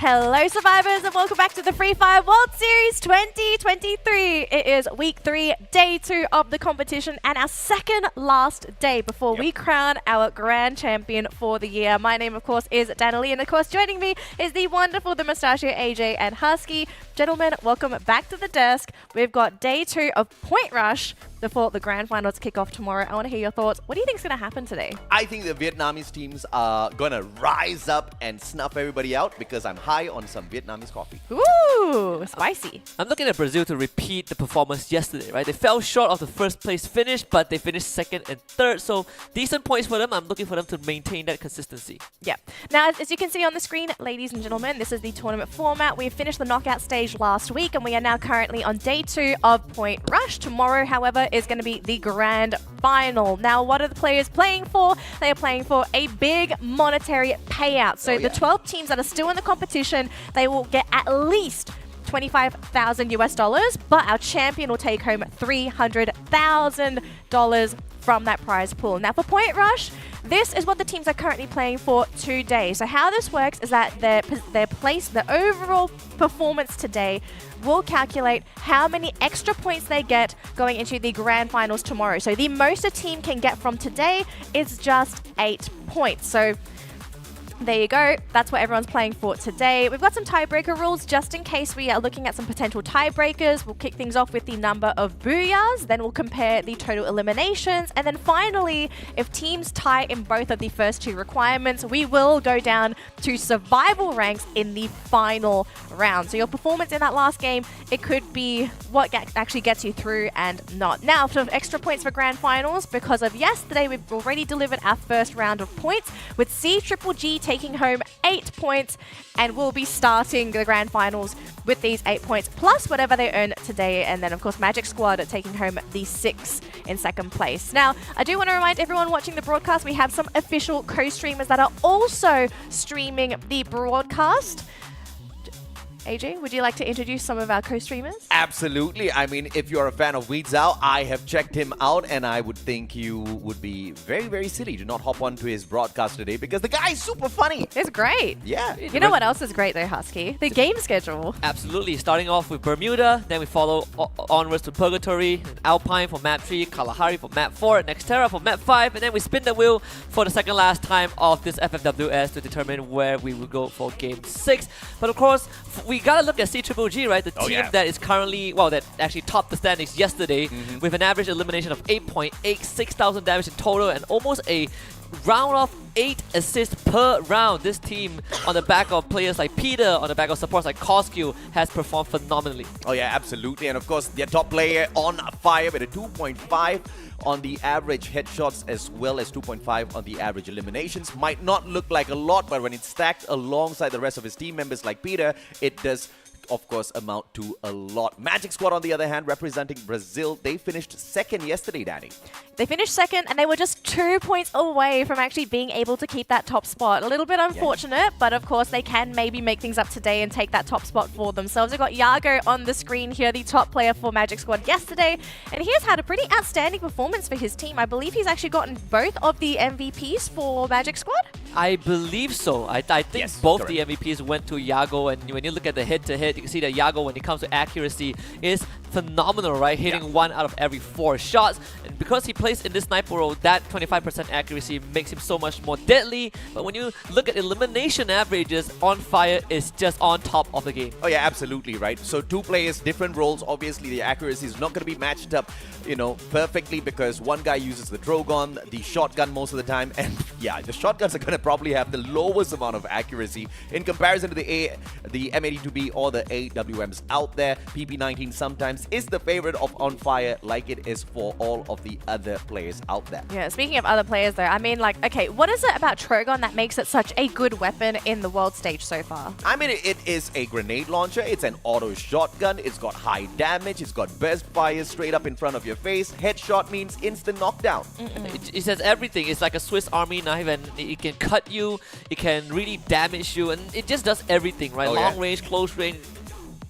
Hello survivors and welcome back to the Free Fire World Series 2023. It is week 3, day 2 of the competition and our second last day before we crown our grand champion for the year. My name of course is Danalee and of course joining me is the wonderful, the mustachio AJ and Husky. Gentlemen, welcome back to the desk. We've got day 2 of Point Rush before the grand finals kick off tomorrow. I want to hear your thoughts. What do you think is going to happen today? I think the Vietnamese teams are going to rise up and snuff everybody out because I'm high on some Vietnamese coffee. Ooh, spicy. I'm looking at Brazil to repeat the performance yesterday, right? They fell short of the first place finish, but they finished second and third. So decent points for them. I'm looking for them to maintain that consistency. Yeah. Now, as you can see on the screen, ladies and gentlemen, this is the tournament format. We finished the knockout stage last week and we are now currently on day 2 of Point Rush. Tomorrow, however, is going to be the grand final. Now, what are the players playing for? They are playing for a big monetary payout. So the 12 teams that are still in the competition, they will get at least $25,000 US, but our champion will take home $300,000 from that prize pool. Now for Point Rush, this is what the teams are currently playing for today. So how this works is that their overall performance today will calculate how many extra points they get going into the grand finals tomorrow. So the most a team can get from today is just 8 points. So there you go. That's what everyone's playing for today. We've got some tiebreaker rules just in case we are looking at some potential tiebreakers. We'll kick things off with the number of booyahs, then we'll compare the total eliminations, and then finally, if teams tie in both of the first 2 requirements, we will go down to survival ranks in the final round. So your performance in that last game, it could be what actually gets you through and not. Now, for extra points for grand finals, because of yesterday, we've already delivered our first round of points with CGGG taking home 8 points, and we'll be starting the grand finals with these 8 points plus whatever they earn today, and then of course Magic Squad taking home the 6 in second place. Now I do want to remind everyone watching the broadcast, we have some official co-streamers that are also streaming the broadcast. AJ, would you like to introduce some of our co-streamers? Absolutely. I mean, if you're a fan of Weed Zhao, I have checked him out and I would think you would be very, very silly to not hop onto his broadcast today because the guy is super funny. It's great. Yeah. You know what else is great though, Husky? The game schedule. Absolutely. Starting off with Bermuda, then we follow onwards to Purgatory, Alpine for map 3, Kalahari for map 4, Nextera for map 5, and then we spin the wheel for the second last time of this FFWS to determine where we will go for game 6. But of course, we gotta look at CGGG, right? The team that is currently, well, that actually topped the standings yesterday with an average elimination of 8.8, 6,000 damage in total, and almost a round of 8 assists per round. This team, on the back of players like Peter, on the back of supports like Koskyu, has performed phenomenally. Oh yeah, absolutely. And of course, their top player on fire with a 2.5 on the average headshots as well as 2.5 on the average eliminations. Might not look like a lot, but when it's stacked alongside the rest of his team members like Peter, it does of course amount to a lot. Magic Squad on the other hand, representing Brazil, they finished second yesterday, Danny. They finished second and they were just 2 points away from actually being able to keep that top spot. A little bit unfortunate, but of course they can maybe make things up today and take that top spot for themselves. We've got Yago on the screen here, the top player for Magic Squad yesterday, and he has had a pretty outstanding performance for his team. I believe he's actually gotten both of the MVPs for Magic Squad. I believe so. I think yes, both correct. the MVPs went to Yago, and when you look at the head-to-head, you can see that Yago, when it comes to accuracy, is phenomenal, right? Hitting 1 out of every 4 shots. And because he plays in this sniper role, that 25% accuracy makes him so much more deadly. But when you look at elimination averages, On Fire is just on top of the game. Oh yeah, absolutely, right? So 2 players, different roles. Obviously, the accuracy is not going to be matched up, you know, perfectly because one guy uses the Drogon, the shotgun most of the time, and yeah, the shotguns are going to probably have the lowest amount of accuracy in comparison to the M82B or the AWMs out there. PP19 sometimes is the favorite of On Fire, like it is for all of the other players out there. Yeah, speaking of other players though, I mean, like, okay, what is it about Trogon that makes it such a good weapon in the world stage so far? I mean, it is a grenade launcher, it's an auto shotgun, it's got high damage, it's got burst fire straight up in front of your face, headshot means instant knockdown. It says everything. It's like a Swiss Army knife, and it can cut you, it can really damage you, and it just does everything, right? Long range, close range.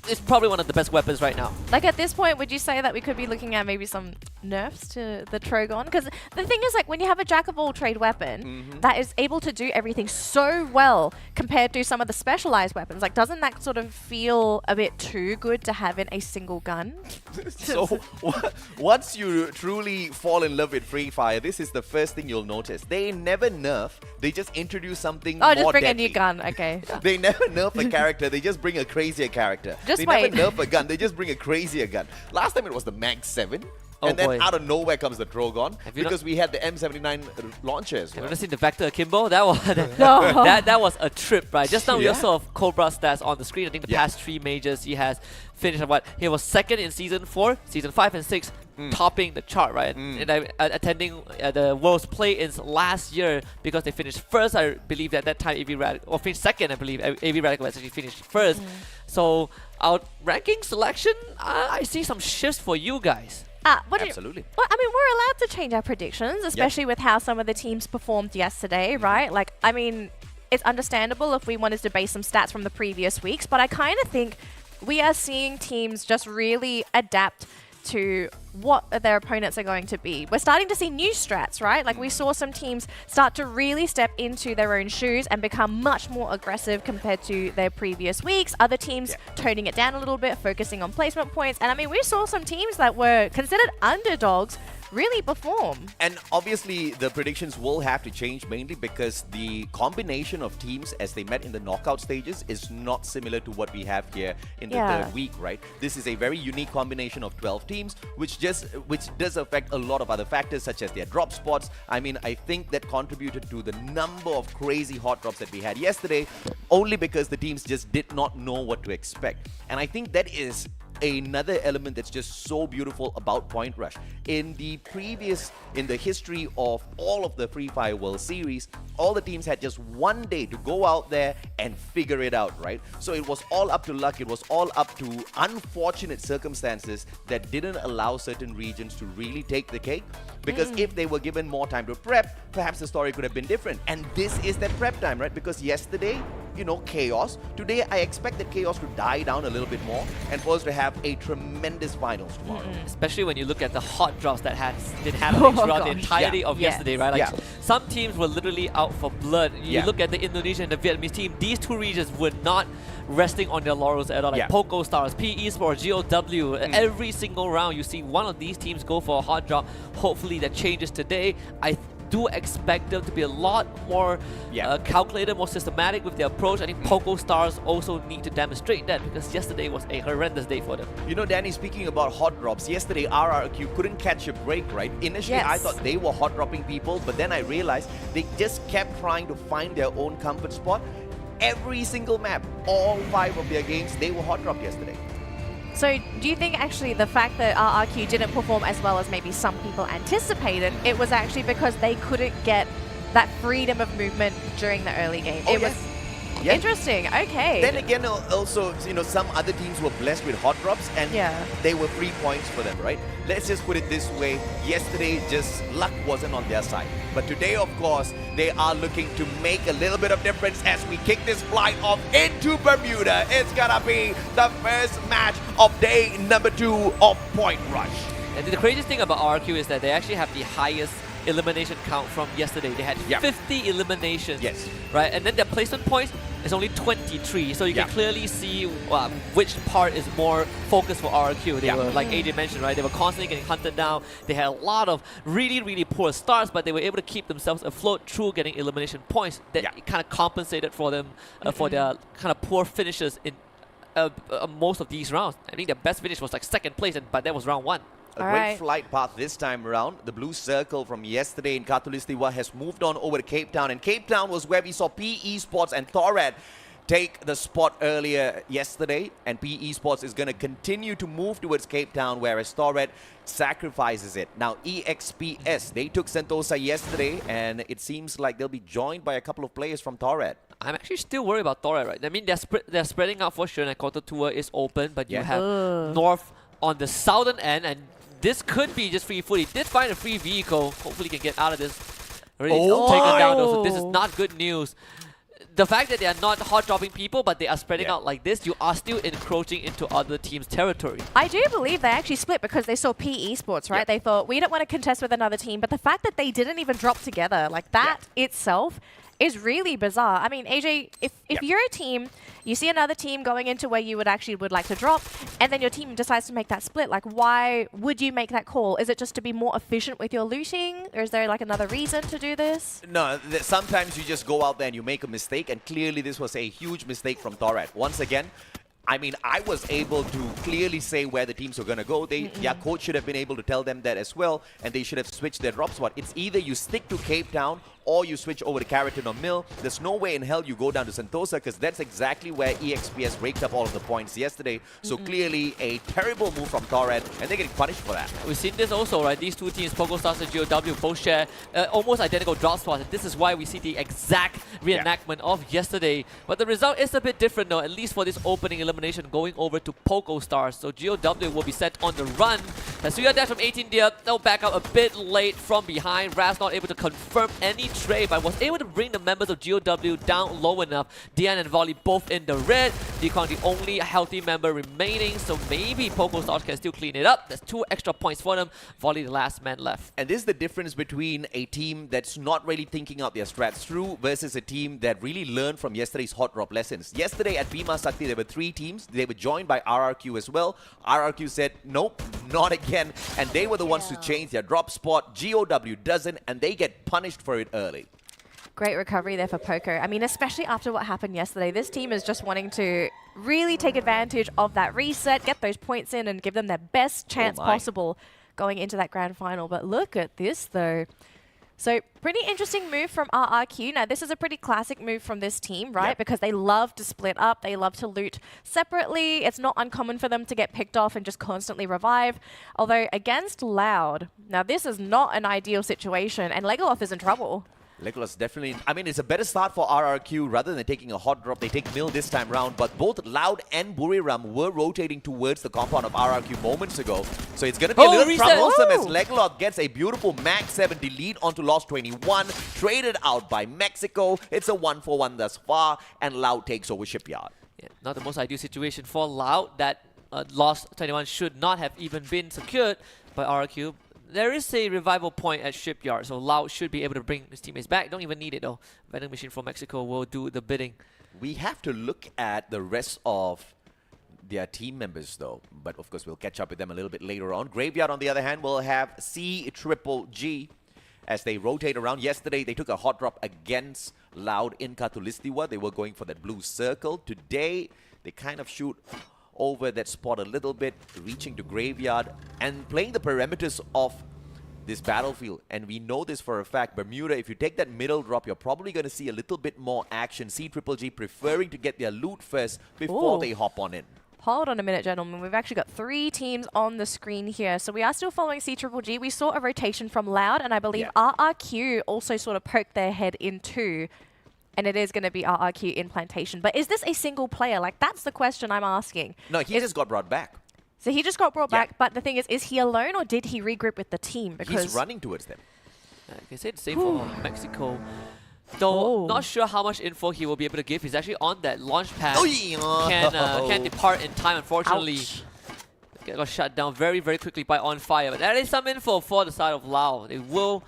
It's probably one of the best weapons right now. Like at this point, would you say that we could be looking at maybe some nerfs to the Trogon? Because the thing is, like, when you have a jack of all trade weapon that is able to do everything so well compared to some of the specialized weapons, like, doesn't that sort of feel a bit too good to have in a single gun? So once you truly fall in love with Free Fire, this is the first thing you'll notice. They never nerf. They just introduce something more just bring deadly. a new gun. Okay. They never nerf a character. They just bring a crazier character. Just they wait. never nerf a gun. They just bring a crazier gun. Last time it was the Mag 7. Oh and then boy. out of nowhere comes the Drogon Have you because we had the M79 launcher as Have well. you ever seen the Vector Akimbo? That was No. that was a trip, right? Just now we Yeah. also have Cobra stats on the screen. I think the past 3 majors he has finished at what? He was second in season 4, season 5 and 6, topping the chart, right? And attending the World's Play-ins last year because they finished first. I believe at that time AV Radical, or finished second, I believe. AV Radical actually finished first. So our ranking selection, I see some shifts for you guys. Absolutely. Well, I mean, we're allowed to change our predictions, especially with how some of the teams performed yesterday, right? Like, I mean, it's understandable if we wanted to base some stats from the previous weeks, but I kind of think we are seeing teams just really adapt to what their opponents are going to be. We're starting to see new strats, right? Like, we saw some teams start to really step into their own shoes and become much more aggressive compared to their previous weeks. Other teams toning it down a little bit, focusing on placement points. And I mean, we saw some teams that were considered underdogs really perform. And obviously, the predictions will have to change mainly because the combination of teams as they met in the knockout stages is not similar to what we have here in the third week, right? This is a very unique combination of 12 teams, which does affect a lot of other factors such as their drop spots. I mean, I think that contributed to the number of crazy hot drops that we had yesterday, only because the teams just did not know what to expect. And I think that is another element that's just so beautiful about Point Rush. In the history of all of the Free Fire World Series, all the teams had just one day to go out there and figure it out, right? So it was all up to luck. It was all up to unfortunate circumstances that didn't allow certain regions to really take the cake. Because if they were given more time to prep, perhaps the story could have been different. And this is that prep time, right? Because yesterday, you know, chaos. Today, I expect that chaos to die down a little bit more and for us to have a tremendous finals tomorrow. Especially when you look at the hot drops that has been happening throughout the entirety of Yes. yesterday, right? Like some teams were literally out for blood. You look at the Indonesian and the Vietnamese team, these two regions were not resting on their laurels at all. Like Poco Stars, PE Sports, GOW, every single round you see one of these teams go for a hot drop. Hopefully that changes today. I do expect them to be a lot more calculated, more systematic with their approach. I think Poco Stars also need to demonstrate that because yesterday was a horrendous day for them. You know, Danny, speaking about hot drops, yesterday RRQ couldn't catch a break, right? Initially, I thought they were hot dropping people, but then I realized they just kept trying to find their own comfort spot. Every single map, all 5 of their games, they were hot dropped yesterday. So do you think actually the fact that RRQ didn't perform as well as maybe some people anticipated, it was actually because they couldn't get that freedom of movement during the early game? It was interesting. Okay. Then again, also, you know, some other teams were blessed with hot drops and they were free points for them, right? Let's just put it this way. Yesterday, just luck wasn't on their side. But today, of course, they are looking to make a little bit of difference as we kick this flight off into Bermuda. It's gonna be the first match of day number 2 of Point Rush. And the craziest thing about RRQ is that they actually have the highest elimination count from yesterday. They had 50 eliminations, right? And then their placement points is only 23. So you can clearly see which part is more focused for RRQ. They were, like AJ mentioned, right? They were constantly getting hunted down. They had a lot of really, really poor starts, but they were able to keep themselves afloat through getting elimination points that kind of compensated for them for their kind of poor finishes in most of these rounds. I think their best finish was like 2nd place, but that was round 1. A great flight path this time around. The blue circle from yesterday in Katulistiwa has moved on over to Cape Town. And Cape Town was where we saw PE Sports and Thorad take the spot earlier yesterday. And PE Sports is going to continue to move towards Cape Town, whereas Thorad sacrifices it. Now, EXPS, they took Sentosa yesterday, and it seems like they'll be joined by a couple of players from Thorad. I'm actually still worried about Thorad, right? I mean, they're spreading out for sure, and Quarter Tour is open, but you have North on the southern end, and this could be just free food. He did find a free vehicle. Hopefully he can get out of this. Already taken down though, so this is not good news. the fact that they are not hot dropping people, but they are spreading Yeah. out like this, you are still encroaching into other teams' territory. I do believe they actually split because they saw PE Esports, right? Yeah. They thought, we don't want to contest with another team. But the fact that they didn't even drop together, like that itself is really bizarre. I mean, AJ, if you're a team, you see another team going into where you would like to drop, and then your team decides to make that split, like why would you make that call? Is it just to be more efficient with your looting? Or is there like another reason to do this? No, sometimes you just go out there and you make a mistake, and clearly this was a huge mistake from Thorat. Once again, I mean, I was able to clearly say where the teams were going to go. Their coach should have been able to tell them that as well, and they should have switched their drop spot. It's either you stick to Cape Town or you switch over to Carrollton or Mill. There's no way in hell you go down to Sentosa, because that's exactly where EXPS raked up all of the points yesterday. So clearly a terrible move from Thorat, and they're getting punished for that. We've seen this also, right? These two teams, PogoStars and GOW, both share almost identical drop spots. And this is why we see the exact reenactment of yesterday. But the result is a bit different though, at least for this opening elimination, going over to PogoStars. So GOW will be set on the run. Tatsuya Dash from 18 Dia, they'll back up a bit late from behind. Raz not able to confirm any trade, but was able to bring the members of GOW down low enough. Dian and Volley both in the red. Decon the only healthy member remaining, so maybe PogoStars can still clean it up. There's 2 extra points for them. Volley the last man left. And this is the difference between a team that's not really thinking out their strats through versus a team that really learned from yesterday's hot drop lessons. Yesterday at Bima Sakti, there were 3 teams. They were joined by RRQ as well. RRQ said, nope, not again. And they were the ones to change their drop spot. GOW doesn't, and they get punished for it early. Great recovery there for Poco. I mean, especially after what happened yesterday, this team is just wanting to really take advantage of that reset, get those points in, and give them their best chance possible going into that grand final. But look at this, though. So, pretty interesting move from RRQ. Now, this is a pretty classic move from this team, right? Yep. Because they love to split up. They love to loot separately. It's not uncommon for them to get picked off and just constantly revive. Although, against Loud, now this is not an ideal situation, and Legolas is in trouble. Legolas definitely, I mean, it's a better start for RRQ rather than taking a hot drop. They take Mill this time round, but both Loud and Buriram were rotating towards the compound of RRQ moments ago. So it's going to be a little troublesome as Legolas gets a beautiful Max 70 lead onto Lost 21, traded out by Mexico. It's a 1-for-1 thus far, and Loud takes over Shipyard. Yeah, not the most ideal situation for Loud. That Lost 21 should not have even been secured by RRQ. There is a revival point at Shipyard, so Loud should be able to bring his teammates back. Don't even need it though. Vending machine from Mexico will do the bidding. We have to look at the rest of their team members though, but of course we'll catch up with them a little bit later on. Graveyard, on the other hand, will have C-Triple-G as they rotate around. Yesterday they took a hot drop against Loud in Katulistiwa. They were going for that blue circle. Today they kind of shoot over that spot a little bit, reaching to Graveyard and playing the parameters of this battlefield. And we know this for a fact. Bermuda, if you take that middle drop, you're probably going to see a little bit more action. C-Triple-G preferring to get their loot first before they hop on in. Hold on a minute, gentlemen. We've actually got 3 teams on the screen here. So we are still following C-Triple-G. We saw a rotation from Loud, and I believe RRQ also sort of poked their head in too. And it is going to be RRQ in Plantation. But is this a single player? Like, that's the question I'm asking. No, he just got brought back. So he just got brought back, but the thing is he alone or did he regroup with the team? Because he's running towards them. Like I said, same for Mexico. Though not sure how much info he will be able to give. He's actually on that launch pad. Can't depart in time, unfortunately. Got shut down very, very quickly by On Fire. But that is some info for the side of Lao. They will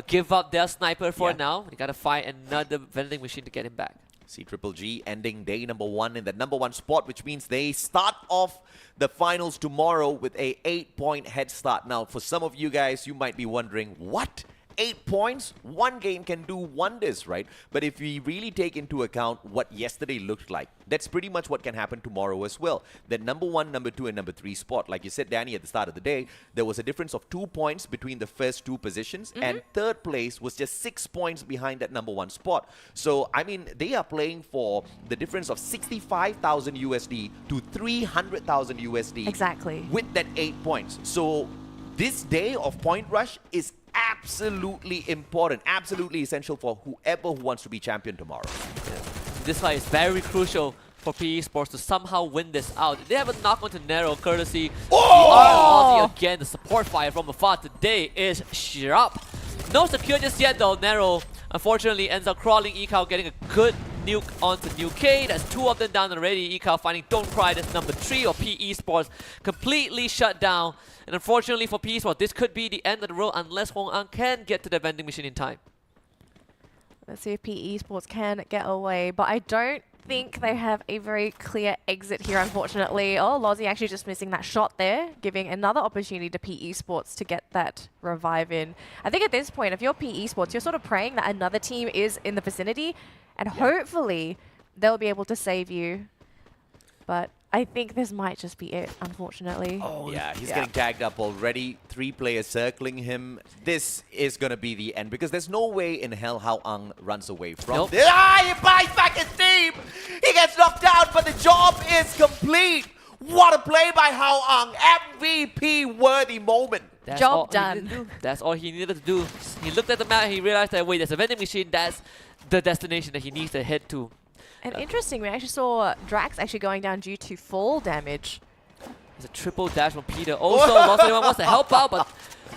give up their sniper for now. They gotta find another vending machine to get him back. C-Triple-G ending day number 1 in the number 1 spot, which means they start off the finals tomorrow with a 8-point head start. Now, for some of you guys, you might be wondering, what? 8 points? One game can do wonders, right? But if we really take into account what yesterday looked like, that's pretty much what can happen tomorrow as well. The number 1, number 2, and number 3 spot. Like you said, Danny, at the start of the day, there was a difference of 2 points between the first 2 positions, and third place was just 6 points behind that number 1 spot. So, I mean, they are playing for the difference of 65,000 USD to 300,000 USD. Exactly. With that 8 points. So, this day of Point Rush is absolutely important, absolutely essential for whoever who wants to be champion tomorrow. This fight is very crucial for PE Sports to somehow win this out. They have a knock onto Nero courtesy. Again, the support fire from afar today is sharp. No secure just yet though. Nero unfortunately ends up crawling Ekao, getting a good nuke onto New K. That's 2 of them down already. Ekal finding Don't Cry. That's number 3 of PE Esports. Completely shut down. And unfortunately for PE Esports, this could be the end of the road unless Hong An can get to the vending machine in time. Let's see if PE Esports can get away, but I don't think they have a very clear exit here, unfortunately. Oh, Lozzie actually just missing that shot there, giving another opportunity to PE Esports to get that revive in. I think at this point, if you're PE Esports, you're sort of praying that another team is in the vicinity, and hopefully they'll be able to save you. But I think this might just be it, unfortunately. Oh, yeah, he's getting tagged up already. 3 players circling him. This is going to be the end because there's no way in hell how Ang runs away from this. He buys back his team! He gets knocked out, but the job is complete! What a play by Hao Ang! MVP-worthy moment. That's Job done. That's all he needed to do. He looked at the map and he realized that, wait, there's a vending machine. That's the destination that he needs to head to. And interesting, we actually saw Drax actually going down due to fall damage. There's a triple dash from Peter. Also, Lost Anyone wants to help out, but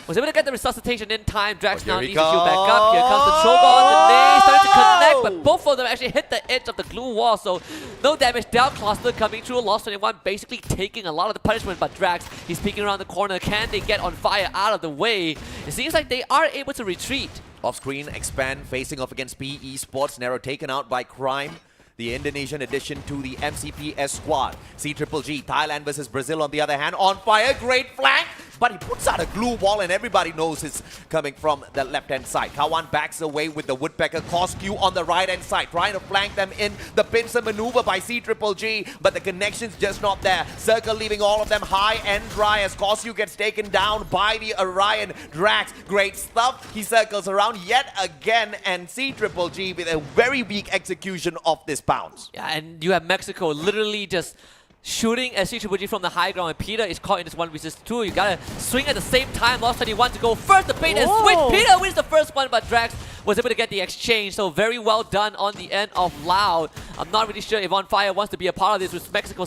was able to get the resuscitation in time. Drax now needs to heal back up. Here comes the Trogon. The Nay starting to connect, but both of them actually hit the edge of the glue wall, so no damage. Down cluster coming through. Lost Anyone basically taking a lot of the punishment, but Drax, he's peeking around the corner. Can they get on fire out of the way? It seems like they are able to retreat. Off-screen, Expand facing off against PE Esports. Nero taken out by Crime. The Indonesian addition to the MCPS squad. C-Triple-G, Thailand versus Brazil on the other hand. On fire, great flank. But he puts out a glue wall and everybody knows it's coming from the left-hand side. Kawan backs away with the Woodpecker. Cosq on the right-hand side, trying to flank them in. The pincer maneuver by C-Triple-G, but the connection's just not there. Circle leaving all of them high and dry as Cosq gets taken down by the Orion. Drax, great stuff. He circles around yet again, and C-Triple-G with a very weak execution of this bounce. Yeah, and you have Mexico literally just shooting at C-Triple-G from the high ground, and Peter is caught in this 1v2. You gotta swing at the same time. Lost Anyone to go first. The bait and switch. Peter wins the first one, but Drax was able to get the exchange. So very well done on the end of Loud. I'm not really sure if On Fire wants to be a part of this, with Mexico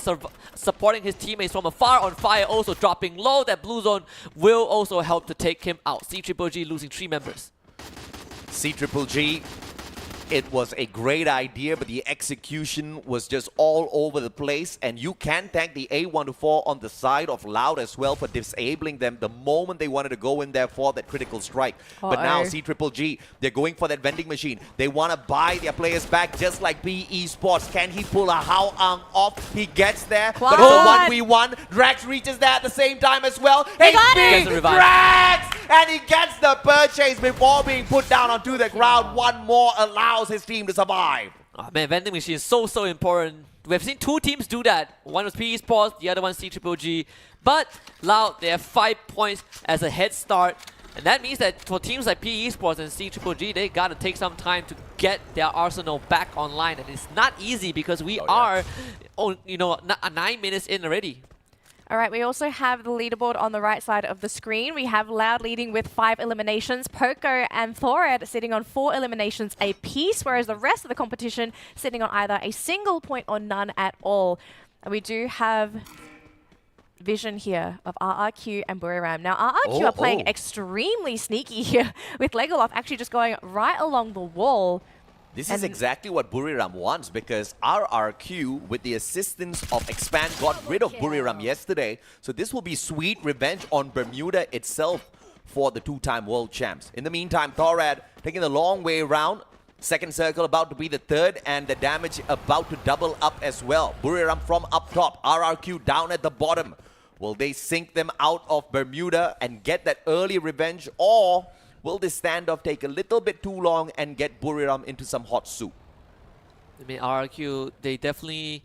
supporting his teammates from afar. On Fire also dropping low. That blue zone will also help to take him out. C-Triple-G losing 3 members. C-Triple-G, it was a great idea, but the execution was just all over the place. And you can thank the A124 on the side of Loud as well for disabling them the moment they wanted to go in there for that critical strike. But now C-Triple-G, they're going for that vending machine. They want to buy their players back just like PE Esports. Can he pull a Hao Ang off? He gets there, but it's a 1v1. Drax reaches there at the same time as well. He got it! Drax! And he gets the purchase before being put down onto the ground. One more allows his team to survive. Oh man, vending machine is so important. We've seen 2 teams do that. One was PE Sports, the other one C-Triple-G. But Loud, they have 5 points as a head start. And that means that for teams like PE Sports and C-Triple-G, they gotta take some time to get their arsenal back online. And it's not easy because we are, 9 minutes in already. All right, we also have the leaderboard on the right side of the screen. We have Loud leading with 5 eliminations, Poco and Thored sitting on 4 eliminations apiece, whereas the rest of the competition sitting on either a single point or none at all. And we do have vision here of RRQ and Buriram. Now, RRQ are playing extremely sneaky here, with Legoloff actually just going right along the wall. This is exactly what Buriram wants, because RRQ, with the assistance of Expand, got rid of Buriram yesterday. So this will be sweet revenge on Bermuda itself for the 2-time world champs. In the meantime, Thorad taking the long way around. Second circle about to be the third, and the damage about to double up as well. Buriram from up top, RRQ down at the bottom. Will they sink them out of Bermuda and get that early revenge, or will this standoff take a little bit too long and get Buriram into some hot soup? I mean, RRQ, they definitely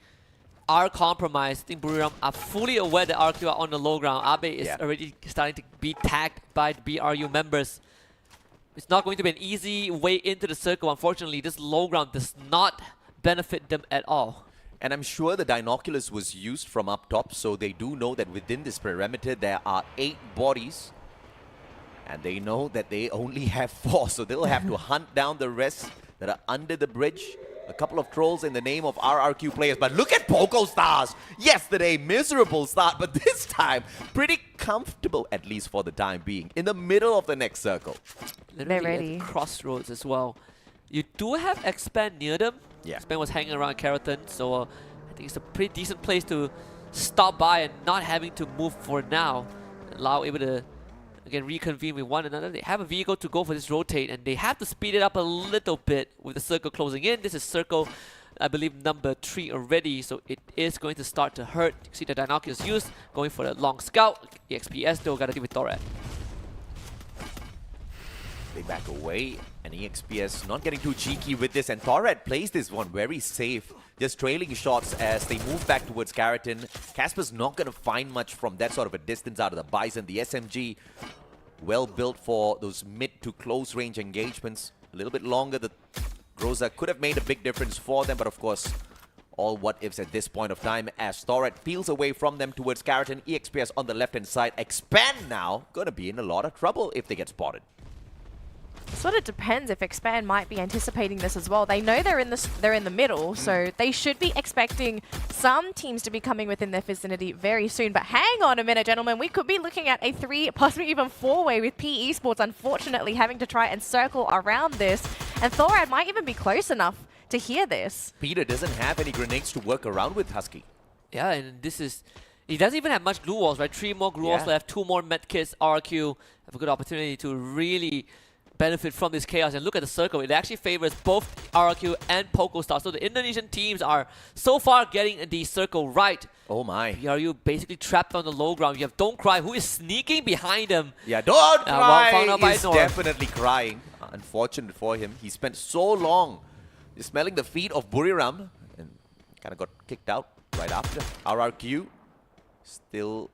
are compromised. I think Buriram are fully aware that RRQ are on the low ground. Abe is already starting to be tagged by the BRU members. It's not going to be an easy way into the circle. Unfortunately, this low ground does not benefit them at all. And I'm sure the Dinoculus was used from up top, so they do know that within this perimeter there are 8 bodies. And they know that they only have 4, so they'll have to hunt down the rest that are under the bridge. A couple of trolls in the name of RRQ players, but look at Poco Stars! Yesterday, miserable start, but this time, pretty comfortable, at least for the time being, in the middle of the next circle. They're ready. Crossroads as well. You do have Expand near them, Yeah. Spen was hanging around Keratin, so I think it's a pretty decent place to stop by and not having to move for now. Lau able to again reconvene with one another. They have a vehicle to go for this rotate, and they have to speed it up a little bit with the circle closing in. This is circle, I believe, number 3 already, so it is going to start to hurt. You see the Dinoculus used, going for the long scout. EXPS though gotta deal with Torad. They back away, and EXPS not getting too cheeky with this, and Torad plays this one very safe, just trailing shots as they move back towards Keratin. Casper's not going to find much from that sort of a distance out of the Bison. The SMG, well built for those mid to close range engagements. A little bit longer, the Groza could have made a big difference for them, but of course, all what ifs at this point of time as Torad peels away from them towards Keratin. EXPS on the left hand side. Expand now, going to be in a lot of trouble if they get spotted. Sort of depends if Expand might be anticipating this as well. They know they're in the middle, so they should be expecting some teams to be coming within their vicinity very soon. But hang on a minute, gentlemen. We could be looking at a 3, possibly even 4-way with P Esports, unfortunately, having to try and circle around this. And Thorad might even be close enough to hear this. Peter doesn't have any grenades to work around with Husky. Yeah, and this is... He doesn't even have much glue walls, right? 3 more glue walls left, 2 more medkits. RQ have a good opportunity to really benefit from this chaos. And look at the circle. It actually favors both RQ and PocoStar. So the Indonesian teams are so far getting the circle right. Oh my. PRU basically trapped on the low ground. You have Don't Cry, who is sneaking behind him. Yeah, Don't Cry found out by is Nor. definitely crying. Unfortunate for him. He spent so long just smelling the feet of Buriram and kind of got kicked out right after. RRQ still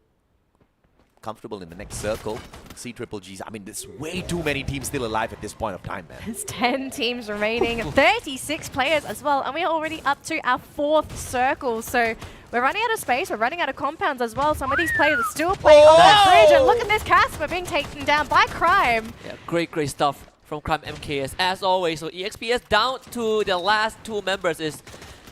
comfortable in the next circle. C-Triple-Gs. I mean, there's way too many teams still alive at this point of time, man. There's 10 teams remaining, 36 players as well, and we're already up to our 4th circle. So we're running out of space, we're running out of compounds as well. Some of these players are still playing on that bridge, and look at this Casper being taken down by Crime. Yeah, great stuff from Crime MKS as always. So EXPS down to the last 2 members is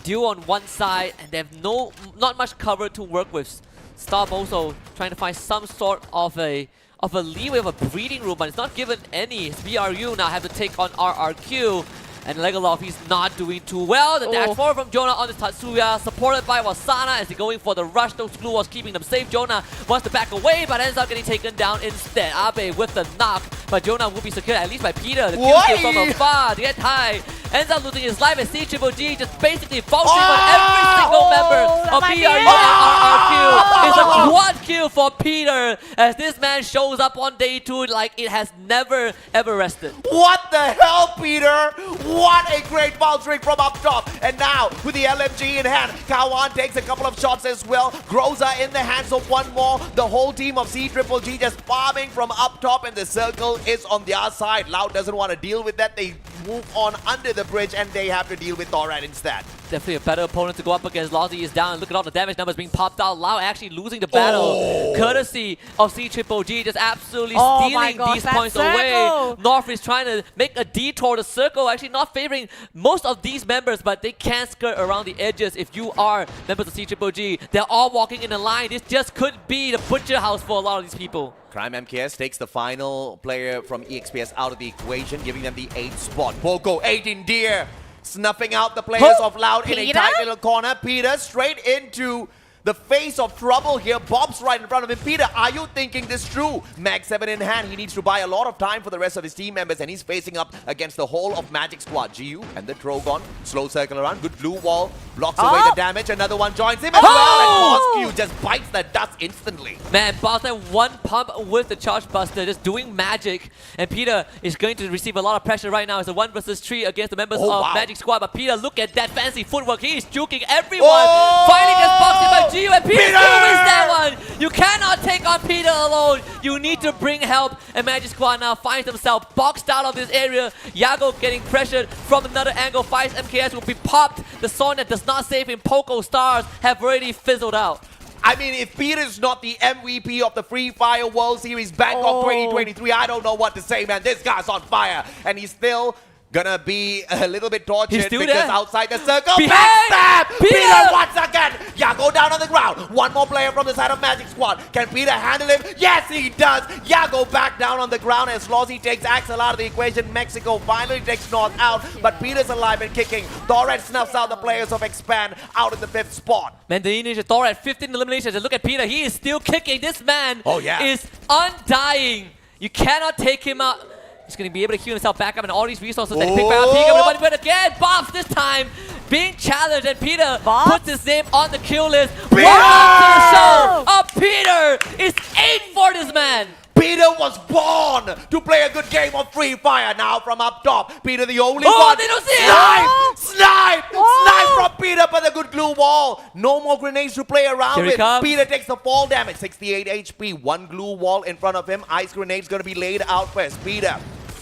Dew on one side, and they have not much cover to work with. Stab also trying to find some sort of a leeway of a breathing room, but it's not given any. BRU now have to take on RRQ. And Legalov, he's not doing too well. The dash forward from Jonah on the Tatsuya, supported by Wasana as they're going for the rush. Those glue walls keeping them safe. Jonah wants to back away, but ends up getting taken down instead. Abe with the knock, but Jonah will be secured at least by Peter. The kill steal from afar to get high. Ends up losing his life as C-Triple-G just basically vulturing on every single member of BRU and RRQ. It's a quad kill for Peter as this man shows up on day 2 like it has never ever rested. What the hell, Peter? What a great vulturing from up top. And now, with the LMG in hand, Kawan takes a couple of shots as well. Groza in the hands of one more. The whole team of C-Triple-G just farming from up top, and the circle is on their side. Loud doesn't want to deal with that. They move on under the bridge, and they have to deal with Thorad instead. Definitely a better opponent to go up against. Lozzy is down. Look at all the damage numbers being popped out. Lau actually losing the battle. Courtesy of C-Triple-G just absolutely stealing these points away. North is trying to make a detour. The circle actually not favoring most of these members, but they can skirt around the edges if you are members of C-Triple-G. They're all walking in a line. This just could be the butcher house for a lot of these people. Crime MKS takes the final player from EXPS out of the equation, giving them the 8th spot. Poco, 8 in deer. Snuffing out the players of Loud in a tight little corner. Peter straight into the face of trouble here. Bob's right in front of him. Peter, are you thinking this through? Mag 7 in hand. He needs to buy a lot of time for the rest of his team members, and he's facing up against the whole of Magic Squad. GU and the Drogon. Slow circle around. Good blue wall. Blocks away the damage. Another one joins him as well. And Mosque just bites the dust instantly. Man, Boston one pump with the Charge Buster, just doing magic. And Peter is going to receive a lot of pressure right now. It's a 1 versus 3 against the members of Magic Squad. But Peter, look at that fancy footwork. He is juking everyone. Finally gets boxed in by GU, and Peter still wins that one. You cannot take on Peter alone. You need to bring help. And Magic Squad now finds themselves boxed out of this area. Yago getting pressured from another angle. Fights MKS will be popped. The song that does not save him, Poco Stars, have already fizzled out. I mean, if Peter's not the MVP of the Free Fire World Series Bangkok 2023, I don't know what to say, man. This guy's on fire, and he's still gonna be a little bit tortured He's still because there. outside the circle, Behind! backstab! Peter! Peter once again, Yago down on the ground. One more player from the side of Magic Squad. Can Peter handle him? Yes, he does. Yago back down on the ground as Lozzie takes Axel out of the equation. Mexico finally takes North out, but Peter's alive and kicking. Thoret snuffs out the players of Expand out in the 5th spot. Man, the Indonesia Thor at 15 eliminations. And look at Peter. He is still kicking. This man is undying. You cannot take him out. He's going to be able to heal himself back up and all these resources that he picked back up. Peter, but again, Bobs this time being challenged, and Peter puts his name on the kill list. Peter! Welcome to the show of Peter is 8 for this man. Peter was born to play a good game of Free Fire. Now from up top, Peter the only Oh, one. they don't see it! Snipe! Snipe from Peter, but the good glue wall. No more grenades to play around Here he with. comes. Peter takes the fall damage, 68 HP. One glue wall in front of him. Ice grenade's gonna be laid out first. Peter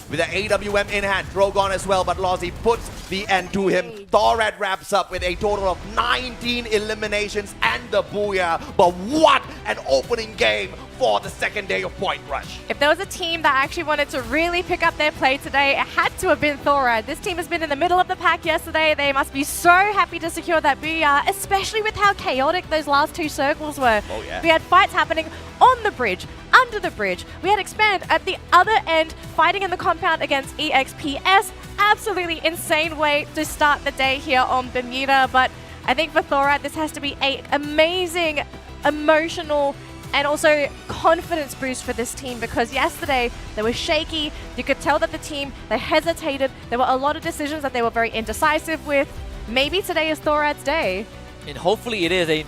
with an AWM in hand, Drogon as well, but Lozzie puts the end to him. Thoret wraps up with a total of 19 eliminations and the booyah. But what an opening game for the second day of Point Rush. If there was a team that actually wanted to really pick up their play today, it had to have been Thoret. This team has been in the middle of the pack yesterday. They must be so happy to secure that booyah, especially with how chaotic those last 2 circles were. Oh, yeah. We had fights happening on the bridge, under the bridge. We had Expand at the other end, fighting in the compound against EXPS. Absolutely insane way to start the day here on Bermuda. But I think for Thoret, this has to be an amazing, emotional, and also confidence boost for this team, because yesterday they were shaky. You could tell that the team, they hesitated. There were a lot of decisions that they were very indecisive with. Maybe today is Thoret's day. And hopefully it is.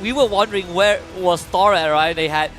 We were wondering where was Thor at, right? They had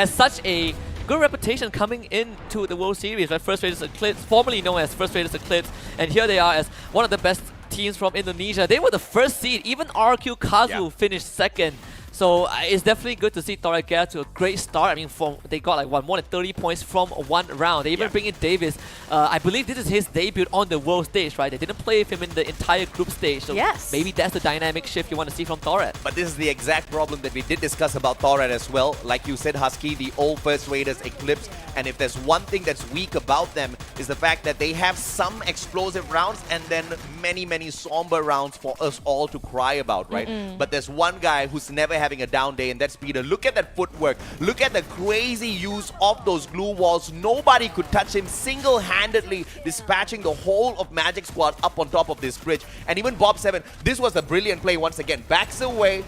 such a good reputation coming into the World Series, right? First Raiders Eclipse, formerly known as First Raiders Eclipse, and here they are as one of the best teams from Indonesia. They were the first seed. Even RQ Kazu finished second. So it's definitely good to see Thoret get to a great start. I mean, they got like more than 30 points from one round. They even bring in Davis. I believe this is his debut on the world stage, right? They didn't play with him in the entire group stage. So maybe that's the dynamic shift you want to see from Thoret. But this is the exact problem that we did discuss about Thoret as well. Like you said, Husky, the old First Raiders Eclipse. And if there's one thing that's weak about them, is the fact that they have some explosive rounds and then many, many somber rounds for us all to cry about, right? But there's one guy who's never having a down day, and that's Peter. Look at that footwork. Look at the crazy use of those glue walls. Nobody could touch him, single-handedly dispatching the whole of Magic Squad up on top of this bridge. And even Bob 7, this was a brilliant play once again. Backs away,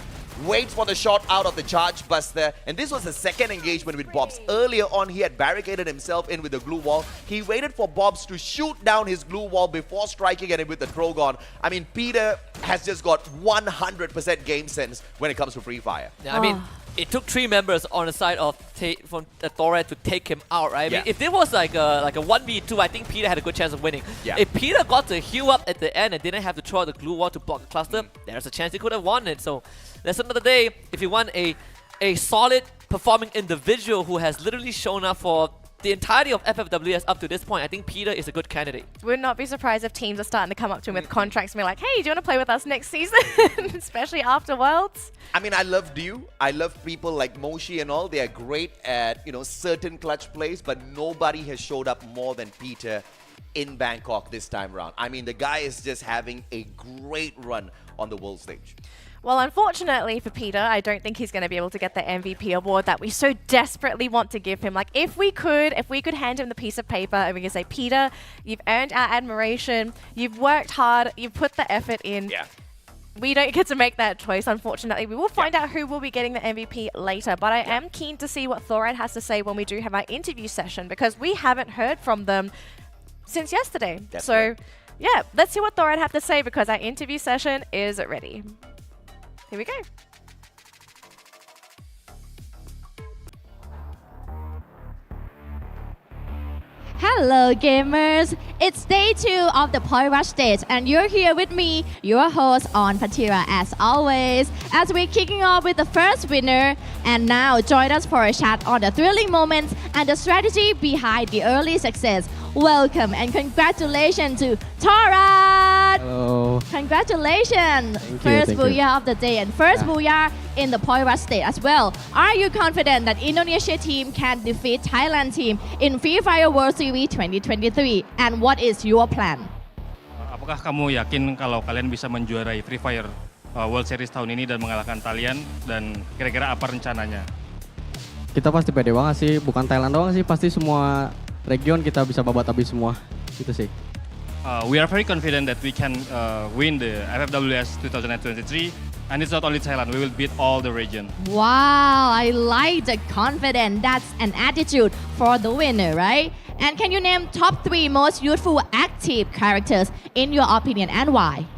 waits for the shot out of the Charge Buster, and this was the second engagement with Bobs. Earlier on, he had barricaded himself in with the glue wall. He waited for Bobs to shoot down his glue wall before striking at him with the Drogon. I mean, Peter has just got 100% game sense when it comes to Free Fire. Yeah, I mean, it took 3 members on the side of from Thoret to take him out, right? I mean, if there was like a 1v2, I think Peter had a good chance of winning. If Peter got to heal up at the end and didn't have to throw out the glue wall to block the cluster, there's a chance he could have won it. So that's another day. If you want a solid performing individual who has literally shown up for the entirety of FFWS up to this point, I think Peter is a good candidate. Would not be surprised if teams are starting to come up to him with contracts and be like, hey, do you want to play with us next season? Especially after Worlds. I mean, I love Dew. I love people like Moshi and all. They are great at, certain clutch plays, but nobody has showed up more than Peter in Bangkok this time around. I mean, the guy is just having a great run on the world stage. Well, unfortunately for Peter, I don't think he's going to be able to get the MVP award that we so desperately want to give him. Like, if we could hand him the piece of paper and we could say, Peter, you've earned our admiration, you've worked hard, you've put the effort in. We don't get to make that choice, unfortunately. We will find out who will be getting the MVP later, but I am keen to see what Thoret has to say when we do have our interview session, because we haven't heard from them since yesterday. Yeah, let's see what Thoret have to say, because our interview session is ready. Here we go. Hello gamers, it's day 2 of the Point Rush stage and you're here with me, your host on Patira as always, as we're kicking off with the first winner. And now join us for a chat on the thrilling moments and the strategy behind the early success. Welcome and congratulations to Thoret! Hello. Congratulations! First booyah of the day and first booyah in the Point Rush stage as well. Are you confident that Indonesia team can defeat Thailand team in Free Fire World Series 2023? And what is your plan? Apakah kamu yakin kalau kalian bisa menjuarai Free Fire World Series tahun ini dan mengalahkan Thailand? Dan kira-kira apa rencananya? Kita pasti pede banget sih, bukan Thailand doang sih, pasti semua region kita bisa babat habis semua, gitu sih. We are very confident that we can win the FFWS 2023, and it's not only Thailand, we will beat all the region. Wow, I like the confidence. That's an attitude for the winner, right? And can you name top 3 most youthful active characters in your opinion and why?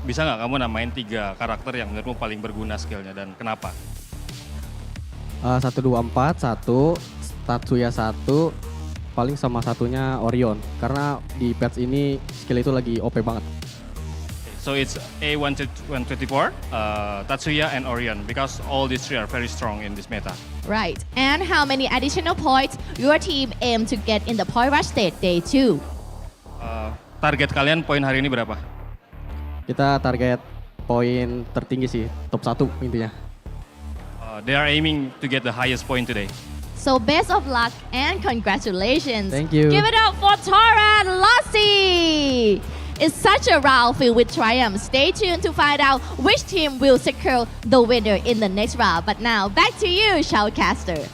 Bisa nggak kamu namain 3 karakter yang menurutmu paling berguna skillnya dan kenapa? 1, 2, 4, 1, Tatsuya 1, paling sama satunya Orion. Karena di patch ini skill itu lagi OP banget. So it's A124, Tatsuya, and Orion because all these 3 are very strong in this meta. Right. And how many additional points your team aim to get in the point rush state day 2? Target kalian poin hari ini berapa? Kita target poin tertinggi sih, top 1 intinya. They are aiming to get the highest point today. So best of luck and congratulations. Thank you. Give it up for Tora and Lassie. It's such a round filled with triumph. Stay tuned to find out which team will secure the winner in the next round. But now back to you, Shoutcaster.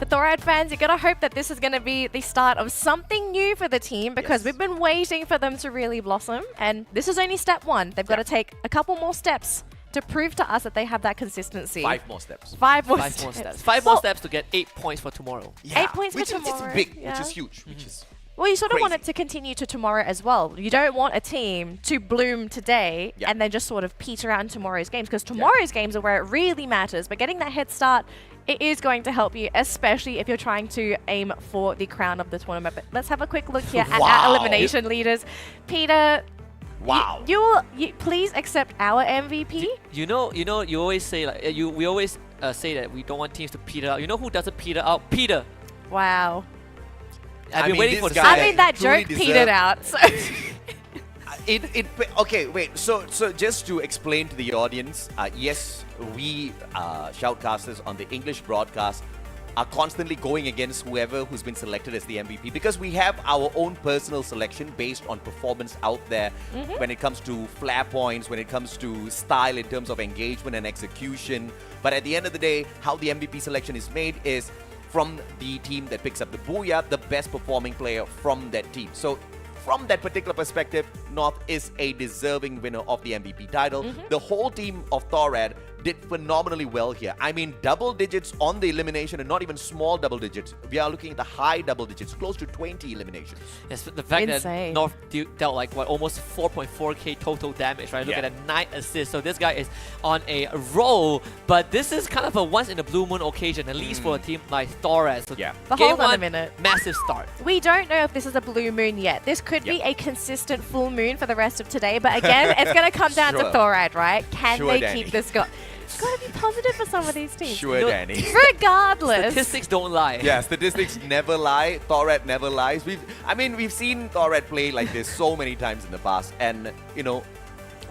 For Thorad fans, you gotta hope that this is gonna be the start of something new for the team because we've been waiting for them to really blossom, and this is only step 1. They've got to take a couple more steps to prove to us that they have that consistency. 5 more steps. 5 more 5 steps. more steps. 5 more steps to get 8 points for tomorrow. Yeah, 8 points for which tomorrow, is big, yeah. which is huge, which is Well, you sort of want crazy. it to continue to tomorrow as well. You don't want a team to bloom today Yeah. and then just sort of peter out in tomorrow's games because tomorrow's games are where it really matters. But getting that head start, it is going to help you, especially if you're trying to aim for the crown of the tournament. But let's have a quick look here at our Wow. elimination leaders. Peter, wow. you please accept our MVP. You always say we always say that we don't want teams to peter out. You know who doesn't peter out? Peter. Wow. I've been waiting for this the guy I mean, that truly joke petered out. So. Okay, wait. So just to explain to the audience, yes, we shoutcasters on the English broadcast are constantly going against who's been selected as the MVP because we have our own personal selection based on performance out there when it comes to flare points, when it comes to style in terms of engagement and execution. But at the end of the day, how the MVP selection is made is from the team that picks up the Booyah, the best performing player from that team. So from that particular perspective, North is a deserving winner of the MVP title. The whole team of Thorad did phenomenally well here. I mean, double digits on the elimination and not even small double digits. We are looking at the high double digits, close to 20 eliminations. Yes, the fact that Insane. North dealt like almost 4.4k total damage, right? Look Yeah. at that 9 assists. So this guy is on a roll, but this is kind of a once in a blue moon occasion, at least for a team like Thoraz. So Yeah. But game hold on a 1, minute. massive start. We don't know if this is a blue moon yet. This could be a consistent full moon for the rest of today. But again, it's going to come down to Sure. Thorad, right? Can Sure, they Danny. keep this going? It's got to be positive for some of these teams. Sure, No, Danny. Regardless. Statistics don't lie. Yeah, statistics never lie. Thorad never lies. We've seen Thorad play like this so many times in the past, and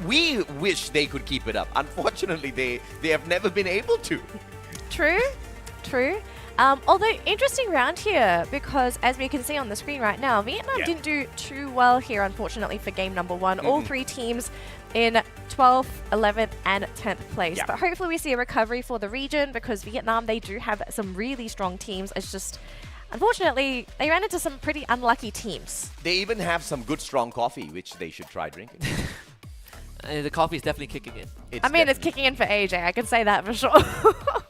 we wish they could keep it up. Unfortunately, they have never been able to. True, true. Although, interesting round here because as we can see on the screen right now, Vietnam Yeah. didn't do too well here, unfortunately, for game number 1. All 3 teams in 12th, 11th, and 10th place. Yeah. But hopefully we see a recovery for the region because Vietnam, they do have some really strong teams. It's just, unfortunately, they ran into some pretty unlucky teams. They even have some good strong coffee, which they should try drinking. The coffee is definitely kicking in. It's definitely kicking in for AJ, I can say that for sure.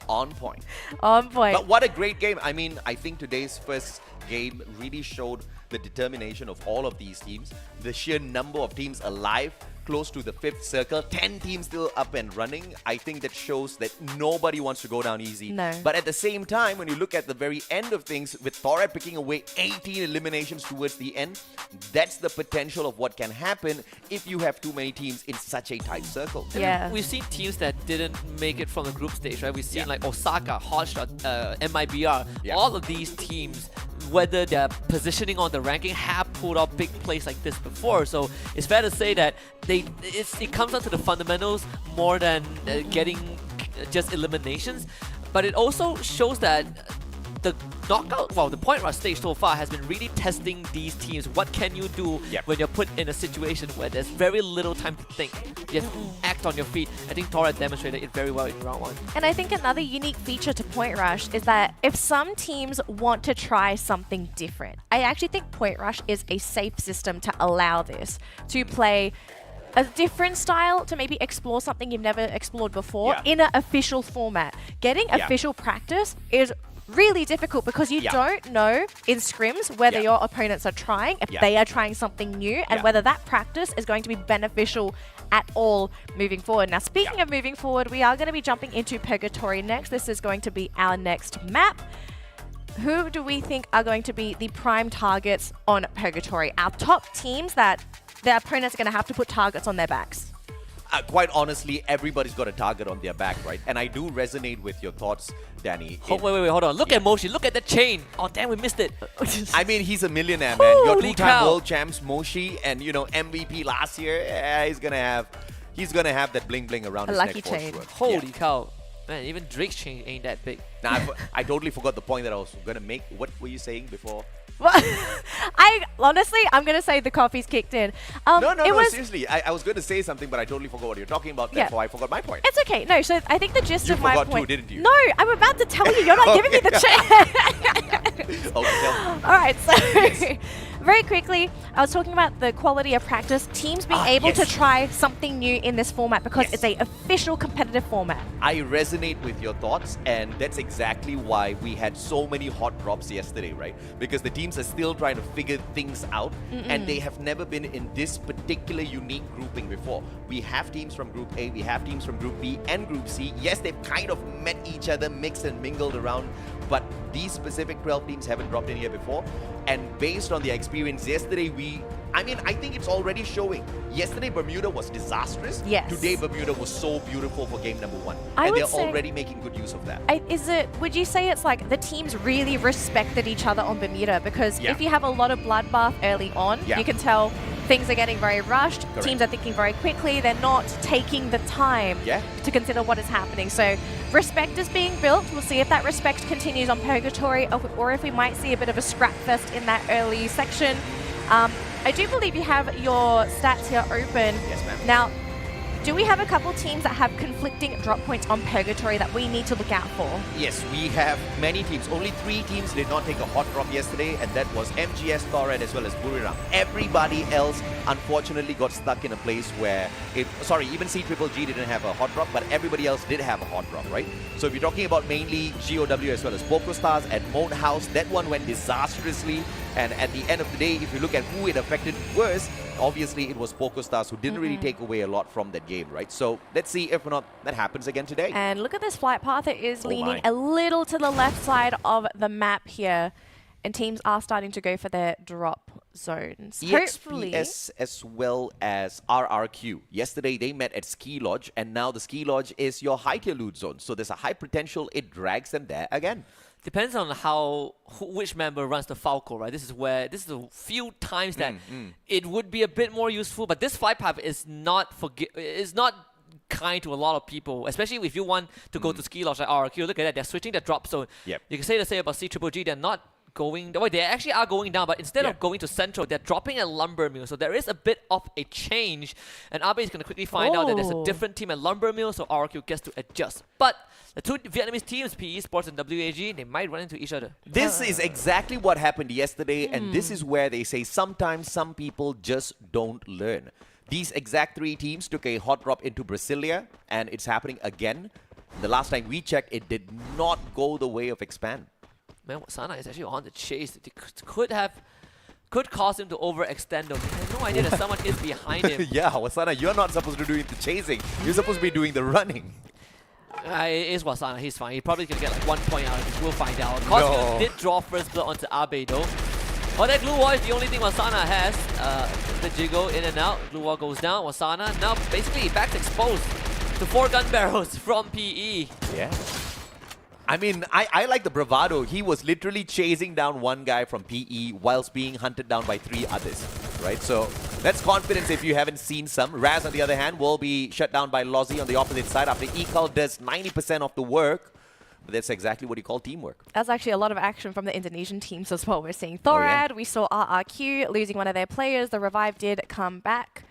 on point. On point. But what a great game. I mean, I think today's first game really showed the determination of all of these teams, the sheer number of teams alive, close to the 5th circle, 10 teams still up and running. I think that shows that nobody wants to go down easy. No. But at the same time, when you look at the very end of things, with Thorad picking away 18 eliminations towards the end, that's the potential of what can happen if you have too many teams in such a tight circle. Yeah. We've seen teams that didn't make it from the group stage, right? We've seen like Osaka, Hotshot, MIBR. Yeah. All of these teams, whether they're positioning on the ranking, have pulled off big plays like this before. So it's fair to say that it comes down to the fundamentals more than getting just eliminations. But it also shows that the knockout, well, the point rush stage so far has been really testing these teams. What can you do when you're put in a situation where there's very little time to think? You have to act on your feet. I think Tora demonstrated it very well in round 1. And I think another unique feature to Point Rush is that if some teams want to try something different, I actually think Point Rush is a safe system to allow this, to play a different style, to maybe explore something you've never explored before in an official format. Getting official practice is really difficult because you don't know in scrims whether your opponents are trying, if they are trying something new, and whether that practice is going to be beneficial at all moving forward. Now, speaking of moving forward, we are going to be jumping into Purgatory next. This is going to be our next map. Who do we think are going to be the prime targets on Purgatory? Our top teams that their opponents are going to have to put targets on their backs. Quite honestly, everybody's got a target on their back, right? And I do resonate with your thoughts, Danny. Wait, hold on. Look at Moshi. Look at the chain. Oh, damn, we missed it. I mean, he's a millionaire, man. Your Holy two-time cow. world champs, Moshi, and MVP last year. Yeah, he's gonna have that bling bling around his lucky neck for chain. sure. Holy cow. Man, even Drake's chain ain't that big. Now, I totally forgot the point that I was gonna make. What were you saying before? Well, I'm going to say the coffee's kicked in. No, seriously. I was going to say something, but I totally forgot what you're talking about. Therefore, I forgot my point. It's okay. No, so I think the gist You of my forgot point. too, didn't you? No, I'm about to tell you. You're not giving me the chance. Okay. All right, so very quickly, I was talking about the quality of practice. Teams being able to try something new in this format because it's an official competitive format. I resonate with your thoughts, and that's exactly why we had so many hot drops yesterday, right? Because the teams are still trying to figure things out, and they have never been in this particular unique grouping before. We have teams from Group A, we have teams from Group B and Group C. Yes, they've kind of met each other, mixed and mingled around, but these specific 12 teams haven't dropped in here before. And based on their experience yesterday, I think it's already showing. Yesterday, Bermuda was disastrous. Yes. Today, Bermuda was so beautiful for game number 1. I And would they're say- already making good use of that. Would you say it's like the teams really respected each other on Bermuda? Because if you have a lot of bloodbath early on, you can tell things are getting very rushed. Correct. Teams are thinking very quickly. They're not taking the time to consider what is happening. So respect is being built. We'll see if that respect continues on Purgatory or if we might see a bit of a scrap fest in that early section. I do believe you have your stats here open. Yes, ma'am. Now, do we have a couple teams that have conflicting drop points on Purgatory that we need to look out for? Yes, we have many teams. Only 3 teams did not take a hot drop yesterday, and that was MGS, Torred, as well as Buriram. Everybody else, unfortunately, got stuck in a place where even CGGG didn't have a hot drop, but everybody else did have a hot drop, right? So if you're talking about mainly GOW as well as PokerStars and Mode House, that one went disastrously. And at the end of the day, if you look at who it affected worse, obviously it was PokerStars who didn't really take away a lot from that game, right? So let's see if or not that happens again today. And look at this flight path. It is leaning my. a little to the left side of the map here. And teams are starting to go for their drop zones. Hopefully. EXPS as well as RRQ. Yesterday they met at Ski Lodge, and now the Ski Lodge is your high tier loot zone. So there's a high potential it drags them there again. Depends on which member runs the Falco, right? This is the few times that it would be a bit more useful, but this flight path is not kind to a lot of people, especially if you want to go to Ski Lodge like RRQ. Look at that, they're switching their drop zone. Yep. You can say the same about CGGG, they're not going, well, they actually are going down, but instead of going to Central, they're dropping at Lumber Mill. So there is a bit of a change, and Abe is going to quickly find out that there's a different team at Lumber Mill, so RRQ gets to adjust. But the two Vietnamese teams, PE Sports and WAG, they might run into each other. This is exactly what happened yesterday, and this is where they say sometimes some people just don't learn. These exact 3 teams took a hot drop into Brasilia, and it's happening again. The last time we checked, it did not go the way of Expand. Man, Wasana is actually on the chase. It could cause him to overextend him. I have no idea that someone is behind him. Yeah, Wasana, you're not supposed to do the chasing. You're supposed to be doing the running. It is Wasana, he's fine. He probably can get like 1 point out of this. We'll find out. Cosmic did draw first blood onto Abe though. Oh, that glue wall is the only thing Wasana has. The jiggle in and out. Glue wall goes down. Wasana now basically back's exposed to 4 gun barrels from PE. Yeah. I mean, I like the bravado. He was literally chasing down one guy from PE whilst being hunted down by 3 others, right? So that's confidence if you haven't seen some. Raz, on the other hand, will be shut down by Lozzie on the opposite side after Ekal does 90% of the work. That's exactly what you call teamwork. That's actually a lot of action from the Indonesian teams as well. We're seeing Oh, Thorad, yeah. we saw RRQ losing one of their players. The revive did come back.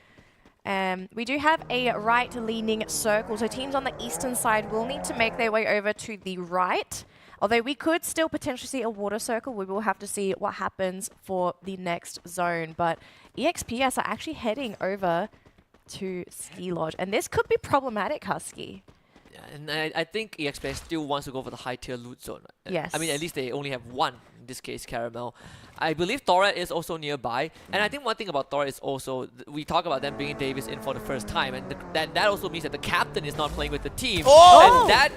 We do have a right-leaning circle, so teams on the eastern side will need to make their way over to the right. Although we could still potentially see a water circle, we will have to see what happens for the next zone. But EXPS are actually heading over to Ski Lodge, and this could be problematic, Husky. Yeah, and I think EXPS still wants to go for the high tier loot zone. Yes. I mean, at least they only have one, in this case, Caramel. I believe Thorad is also nearby. And I think one thing about Thorad is also, we talk about them bringing Davis in for the first time. And that also means that the captain is not playing with the team. Oh! And that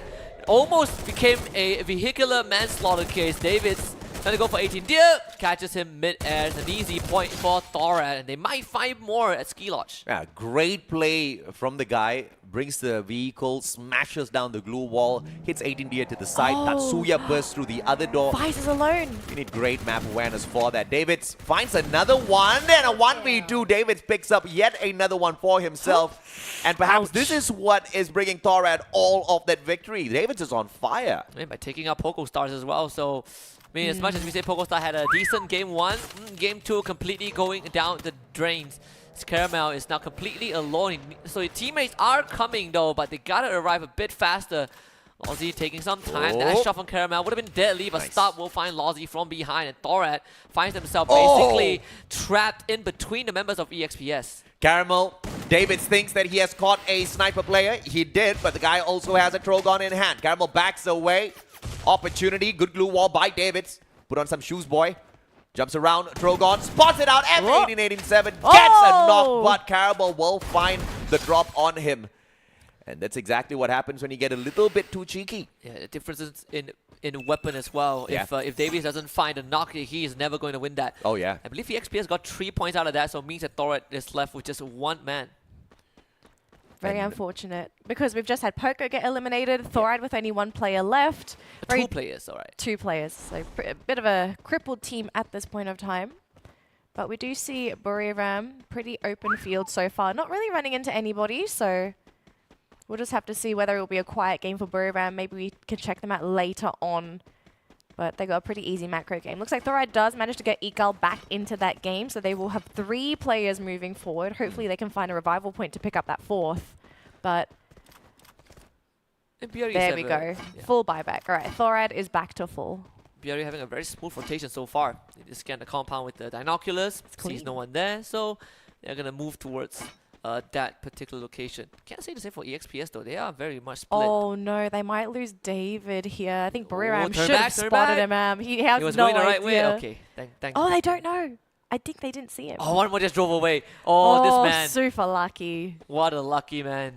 almost became a vehicular manslaughter case. David's trying to go for 18 deer, catches him mid-air. It's an easy point for Thorad. And they might find more at Ski Lodge. Yeah, great play from the guy. Brings the vehicle, smashes down the glue wall, hits 18 deer to the side. Oh. Tatsuya bursts through the other door. Faiz is alone. You need great map awareness for that. Davids finds another one, and a 1v2. Davids picks up yet another one for himself. And perhaps this is what is bringing Thorad all of that victory. Davids is on fire. I mean, by taking out Poco Stars as well. So, I mean, as much as we say Poco Star had a decent game 1, game 2 completely going down the drains. Caramel is now completely alone. So his teammates are coming though, but they gotta arrive a bit faster. Lozzy taking some time. That shot from Caramel would have been deadly, but stop will find Lozzy from behind. And Thorad finds himself basically trapped in between the members of EXPS. Caramel, Davids thinks that he has caught a sniper player. He did, but the guy also has a Trogon in hand. Caramel backs away. Opportunity, good glue wall by Davids. Put on some shoes, boy. Jumps around, Trogon, spots it out, F1887, gets a knock, but Caramel will find the drop on him. And that's exactly what happens when you get a little bit too cheeky. Yeah, the differences in weapon as well. Yeah. If Davies doesn't find a knock, he is never going to win that. Oh, yeah. I believe EXPS got 3 points out of that, so it means that Thorad is left with just one man. Very unfortunate, because we've just had Poco get eliminated, Thorad with only one player left. Very 2 players, alright. 2 players, so a bit of a crippled team at this point of time. But we do see Buriram, pretty open field so far, not really running into anybody, so we'll just have to see whether it will be a quiet game for Buriram. Maybe we can check them out later on. But they got a pretty easy macro game. Looks like Thorad does manage to get Egal back into that game, so they will have 3 players moving forward. Hopefully they can find a revival point to pick up that 4th. But there we go. Yeah. Full buyback. All right, Thorad is back to full. BRU having a very smooth rotation so far. They just scan the compound with the binoculars, sees no one there, so they're going to move towards that particular location. Can't say the same for EXPS though, they are very much split. Oh no, they might lose David here. I think Buriram turn should have back. spotted him. He has He was no going the right way? idea. Okay, thank Oh, they don't know. I think they didn't see him. Oh, one more just drove away. Oh, this man. Super lucky. What a lucky man.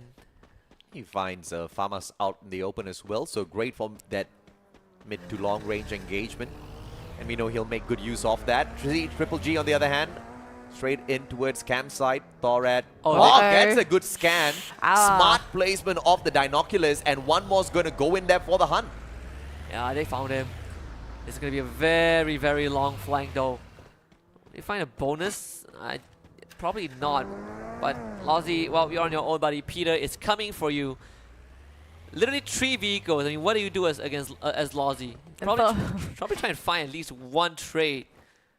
He finds Famas out in the open as well, so great for that mid to long range engagement. And we know he'll make good use of that. Triple G on the other hand, straight in towards campsite. Thorad gets a good scan. Smart placement of the binoculars, and one more's going to go in there for the hunt. Yeah, they found him. It's going to be a very, very long flank though. They find a bonus? Probably not. But Lozzy, well, you're on your own, buddy. Peter is coming for you. Literally 3 vehicles. I mean, what do you do as Lozzy? Probably try and find at least one trade.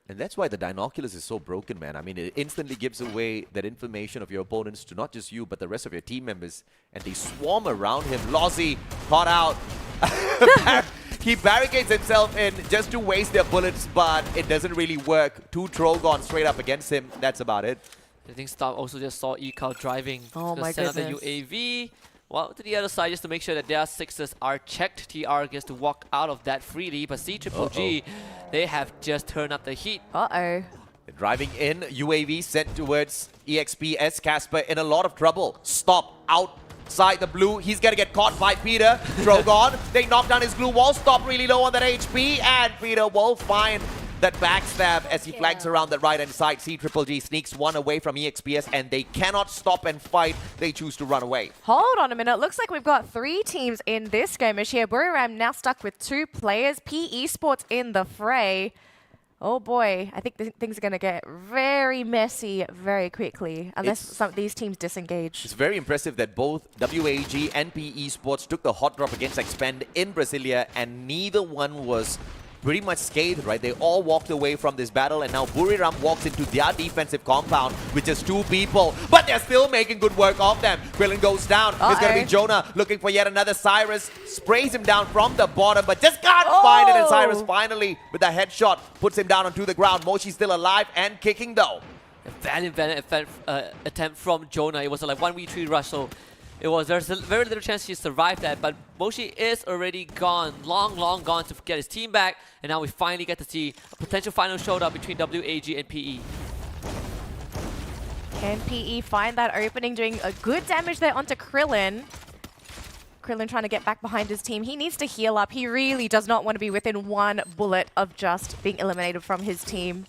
And that's why the binoculars is so broken, man. I mean, it instantly gives away that information of your opponents to not just you, but the rest of your team members. And they swarm around him. Lozzy caught out. He barricades himself in just to waste their bullets, but it doesn't really work. 2 Trogon straight up against him. That's about it. I think Star also just saw Ekal driving. Oh my send goodness. out the UAV. Well, to the other side just to make sure that their 6s are checked. TR gets to walk out of that freely, but Triple G, they have just turned up the heat. Uh-oh. Driving in, UAV sent towards EXPS. Casper in a lot of trouble. Stop outside the blue. He's gonna get caught by Peter. Drogon, they knock down his glue wall. Stop really low on that HP, and Peter will find that backstab as he flanks around the right-hand side. Triple G sneaks one away from EXPS, and they cannot stop and fight. They choose to run away. Hold on a minute. Looks like we've got 3 teams in this skirmish here. Buriram now stuck with 2 players. Esports in the fray. Oh boy, I think things are going to get very messy very quickly unless some of these teams disengage. It's very impressive that both WAG and PE Sports took the hot drop against Expand in Brasilia, and neither one was pretty much scathed, right? They all walked away from this battle, and now Buriram walks into their defensive compound with just 2 people, but they're still making good work of them. Krillin goes down. There's going to be Jonah looking for yet another. Cyrus sprays him down from the bottom, but just can't find it, and Cyrus finally, with a headshot, puts him down onto the ground. Moshi's still alive and kicking though. A valiant attempt from Jonah. It was like 1v3 rush, so there's a very little chance he survived that, but Moshi is already gone, long gone to get his team back, and now we finally get to see a potential final showdown between WAG and PE. Can PE find that opening, doing a good damage there onto Krillin? Krillin trying to get back behind his team. He needs to heal up. He really does not want to be within 1 bullet of just being eliminated from his team.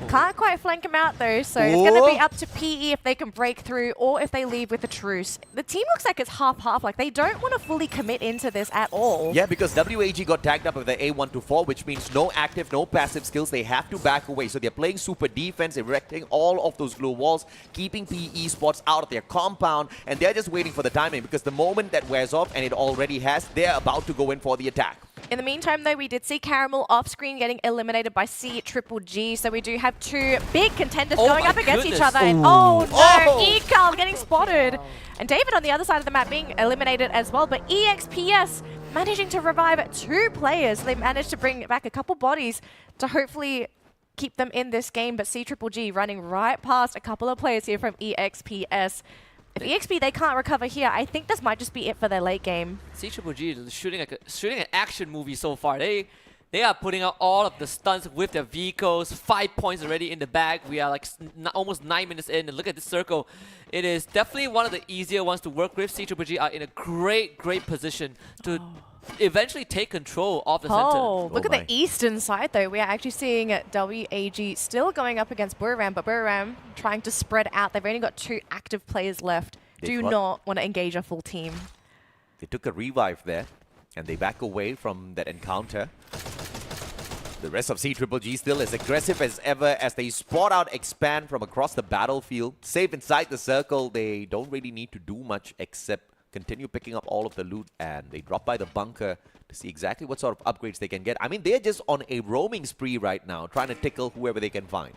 Can't quite flank him out though, so it's going to be up to PE if they can break through or if they leave with a truce. The team looks like it's half-half, like they don't want to fully commit into this at all. Yeah, because WAG got tagged up with the A124, which means no active, no passive skills. They have to back away. So they're playing super defense, erecting all of those glue walls, keeping PE Sports out of their compound, and they're just waiting for the timing, because the moment that wears off, and it already has, they're about to go in for the attack. In the meantime, though, we did see Caramel off-screen getting eliminated by CGG, so we do have 2 big contenders going up against each other. And oh no, Ekal getting spotted. And David on the other side of the map being eliminated as well, but EXPS managing to revive 2 players. They managed to bring back a couple bodies to hopefully keep them in this game, but CGG running right past a couple of players here from EXPS. If EXP they can't recover here, I think this might just be it for their late game. CGG is shooting an action movie so far. They are putting out all of the stunts with their vehicles. 5 points already in the bag. We are like almost 9 minutes in, and look at this circle. It is definitely one of the easier ones to work with. CGG are in a great position to eventually take control of the center. Oh, look at the eastern side though. We are actually seeing WAG still going up against Buriram, but Buriram trying to spread out. They've only got 2 active players left. Do not want to engage a full team. They took a revive there, and they back away from that encounter. The rest of CGG still as aggressive as ever as they spot out Expand from across the battlefield. Safe inside the circle. They don't really need to do much except continue picking up all of the loot, and they drop by the bunker to see exactly what sort of upgrades they can get. I mean, they're just on a roaming spree right now, trying to tickle whoever they can find.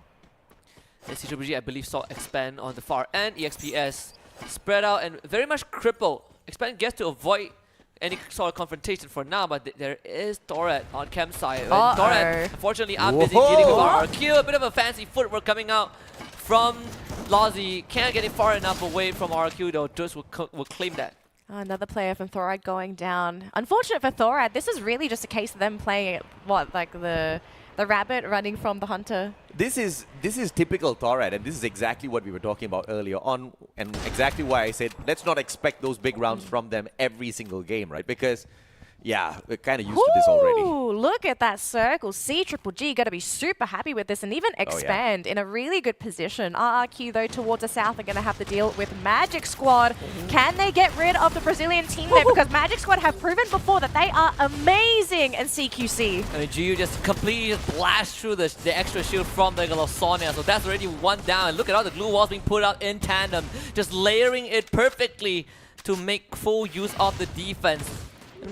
And CGG, I believe, saw Expand on the far end. EXPS spread out and very much crippled. Expand gets to avoid any sort of confrontation for now, but there is Torat on campsite. Torat, unfortunately, are busy dealing with RRQ. A bit of a fancy footwork coming out from Lozzy. Can't get it far enough away from RRQ, though. Just will claim that. Another player from Thorad going down. Unfortunate for Thorad, this is really just a case of them playing, like the rabbit running from the hunter. This is typical Thorad, and this is exactly what we were talking about earlier on, and exactly why I said let's not expect those big rounds from them every single game, right? Because yeah, we're kind of used to this already. Look at that circle. CGG got to be super happy with this, and even Expand in a really good position. RRQ, though, towards the south are going to have to deal with Magic Squad. Can they get rid of the Brazilian team there? Because Magic Squad have proven before that they are amazing in CQC. I mean, GU just completely blast through the extra shield from the Sonia, so that's already 1 down. And look at all the glue walls being put out in tandem, just layering it perfectly to make full use of the defense.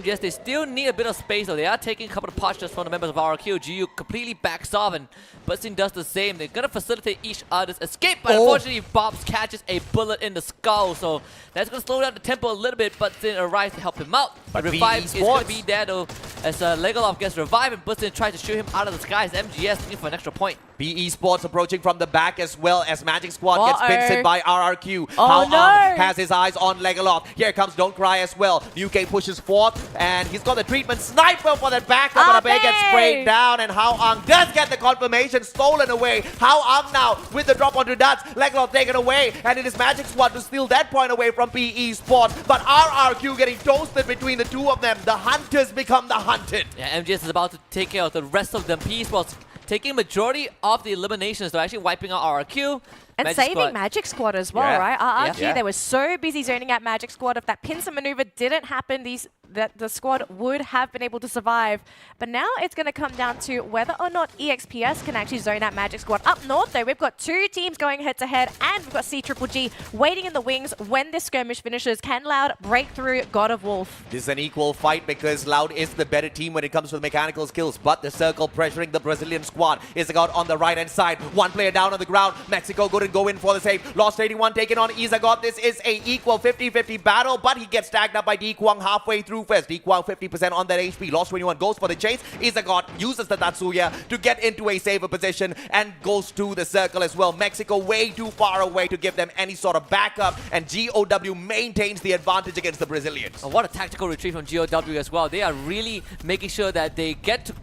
Yes, they still need a bit of space, though. They are taking a couple of pots just from the members of RRQ. GU completely backs off, and Bustin does the same. They're going to facilitate each other's escape, but unfortunately, Bobs catches a bullet in the skull, so that's going to slow down the tempo a little bit. Bustin arrives to help him out. But the revive is going to be there, though, as Legolov gets revived, and Bustin tries to shoot him out of the sky as MGS looking for an extra point. PE Sports approaching from the back as well as Magic Squad gets pinched by RRQ. Has his eyes on Legolov. Here comes Don't Cry as well. UK pushes forth, and he's got the treatment sniper for that backup, but Abe gets sprayed down, and Hao Ang does get the confirmation stolen away. Hao Ang now with the drop onto Duds. Legolov taken away, and it is Magic Squad to steal that point away from PE Sports, but RRQ getting toasted between the 2 of them. The hunters become the hunted. Yeah, MGS is about to take care of the rest of them. PE Sports taking majority of the eliminations, they're actually wiping out RRQ. And Magic saving Squad. Magic Squad as well, Yeah. right? RRQ, Yeah. they were so busy zoning out Magic Squad. If that pincer maneuver didn't happen, the squad would have been able to survive. But now it's going to come down to whether or not EXPS can actually zone out Magic Squad. Up north, though, we've got two teams going head-to-head, and we've got CGGG waiting in the wings when this skirmish finishes. Can Loud break through God of Wolf? This is an equal fight because Loud is the better team when it comes to the mechanical skills, but the circle pressuring the Brazilian squad. Izagot on the right-hand side. One player down on the ground. Mexico couldn't go in for the save. Lost 81 taken on Izagot. This is a equal 50-50 battle, but he gets tagged up by D Kwang halfway through first. D Kwang 50% on that HP. Lost 21 goes for the chase. Izagot uses the Tatsuya to get into a safer position and goes to the circle as well. Mexico way too far away to give them any sort of backup, and GOW maintains the advantage against the Brazilians. Oh, what a tactical retreat from GOW as well. They are really making sure that they get to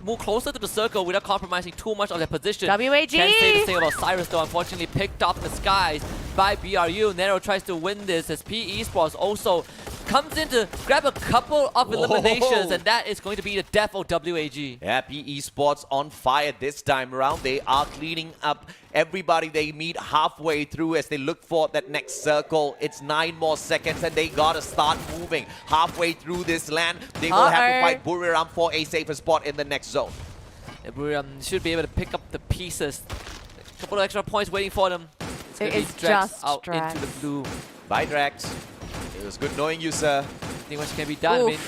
move closer to the circle without compromising too much of their position. WAG! Can't say the same about Cyrus though, unfortunately picked up in the skies by BRU. Nero tries to win this as PE Esports also comes in to grab a couple of eliminations, and that is going to be the death of WAG. Yeah, PE Sports on fire this time around. They are cleaning up everybody they meet halfway through as they look for that next circle. It's 9 more seconds and they gotta start moving. Halfway through this land, they will have to fight Buriram for a safer spot in the next zone. And Buriram should be able to pick up the pieces. A couple of extra points waiting for them. It's gonna be It's Drax just out Drax. into the blue. Bye, Drax. It was good knowing you, sir. Nothing much can be done. I mean,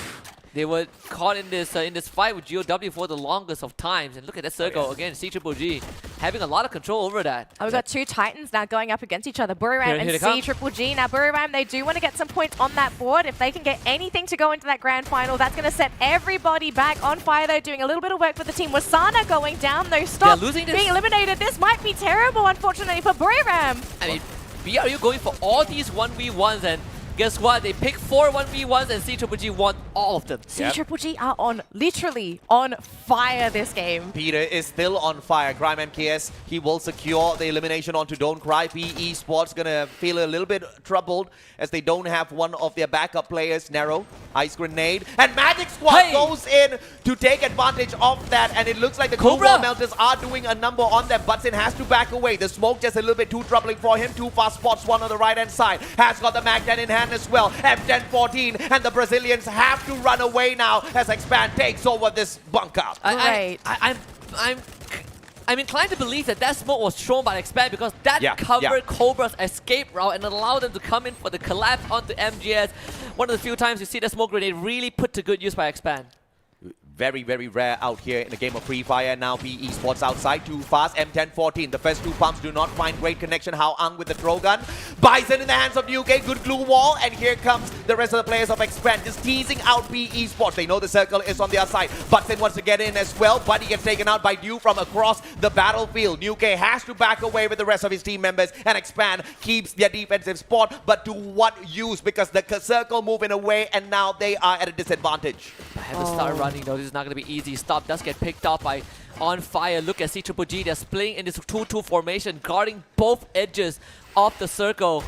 they were caught in this fight with GOW for the longest of times. And look at that circle again. CGGG having a lot of control over that. Oh, we've got two Titans now going up against each other. Buriram Here and they come. CGGG. Now, Buriram, they do want to get some points on that board. If they can get anything to go into that grand final, that's going to set everybody back on fire, though. Doing a little bit of work for the team. Wasana going down, though. Stop They're losing this. being eliminated. This might be terrible, unfortunately, for Buriram. I mean, BRU going for all these 1v1s, and guess what? They picked 4 1v1s and CGGG won all of them. CGGG are literally on fire this game. Peter is still on fire. Crime MKS, he will secure the elimination onto Don't Cry. PE Sports gonna feel a little bit troubled as they don't have one of their backup players. Narrow, Ice Grenade, and Magic Squad goes in to take advantage of that, and it looks like the Cobra Cobra Melters are doing a number on them. Butson has to back away. The smoke just a little bit too troubling for him. Too fast spots one on the right hand side. Has got the Mag 10 in hand as well. M10-14, and the Brazilians have to run away now as Expand takes over this bunker. I'm inclined to believe that smoke was thrown by Expand because that covered Cobra's escape route and allowed them to come in for the collapse onto MGS. One of the few times you see that smoke grenade really put to good use by Expand. Very, very rare out here in the game of Free Fire. Now PE Sports outside too fast. M10-14. The first 2 pumps do not find great connection. Hao Ang with the throw gun. Bison in the hands of UK. Good glue wall. And here comes the rest of the players of Expand. Just teasing out PE Sports. They know the circle is on their side. Butson wants to get in as well, but he gets taken out by Dew from across the battlefield. UK has to back away with the rest of his team members, and Expand keeps their defensive spot. But to what use? Because the circle moving away, and now they are at a disadvantage. I have to start running though. This is not going to be easy. Stop does get picked up by On Fire. Look at CGGG. They're splitting in this 2-2 formation, guarding both edges of the circle.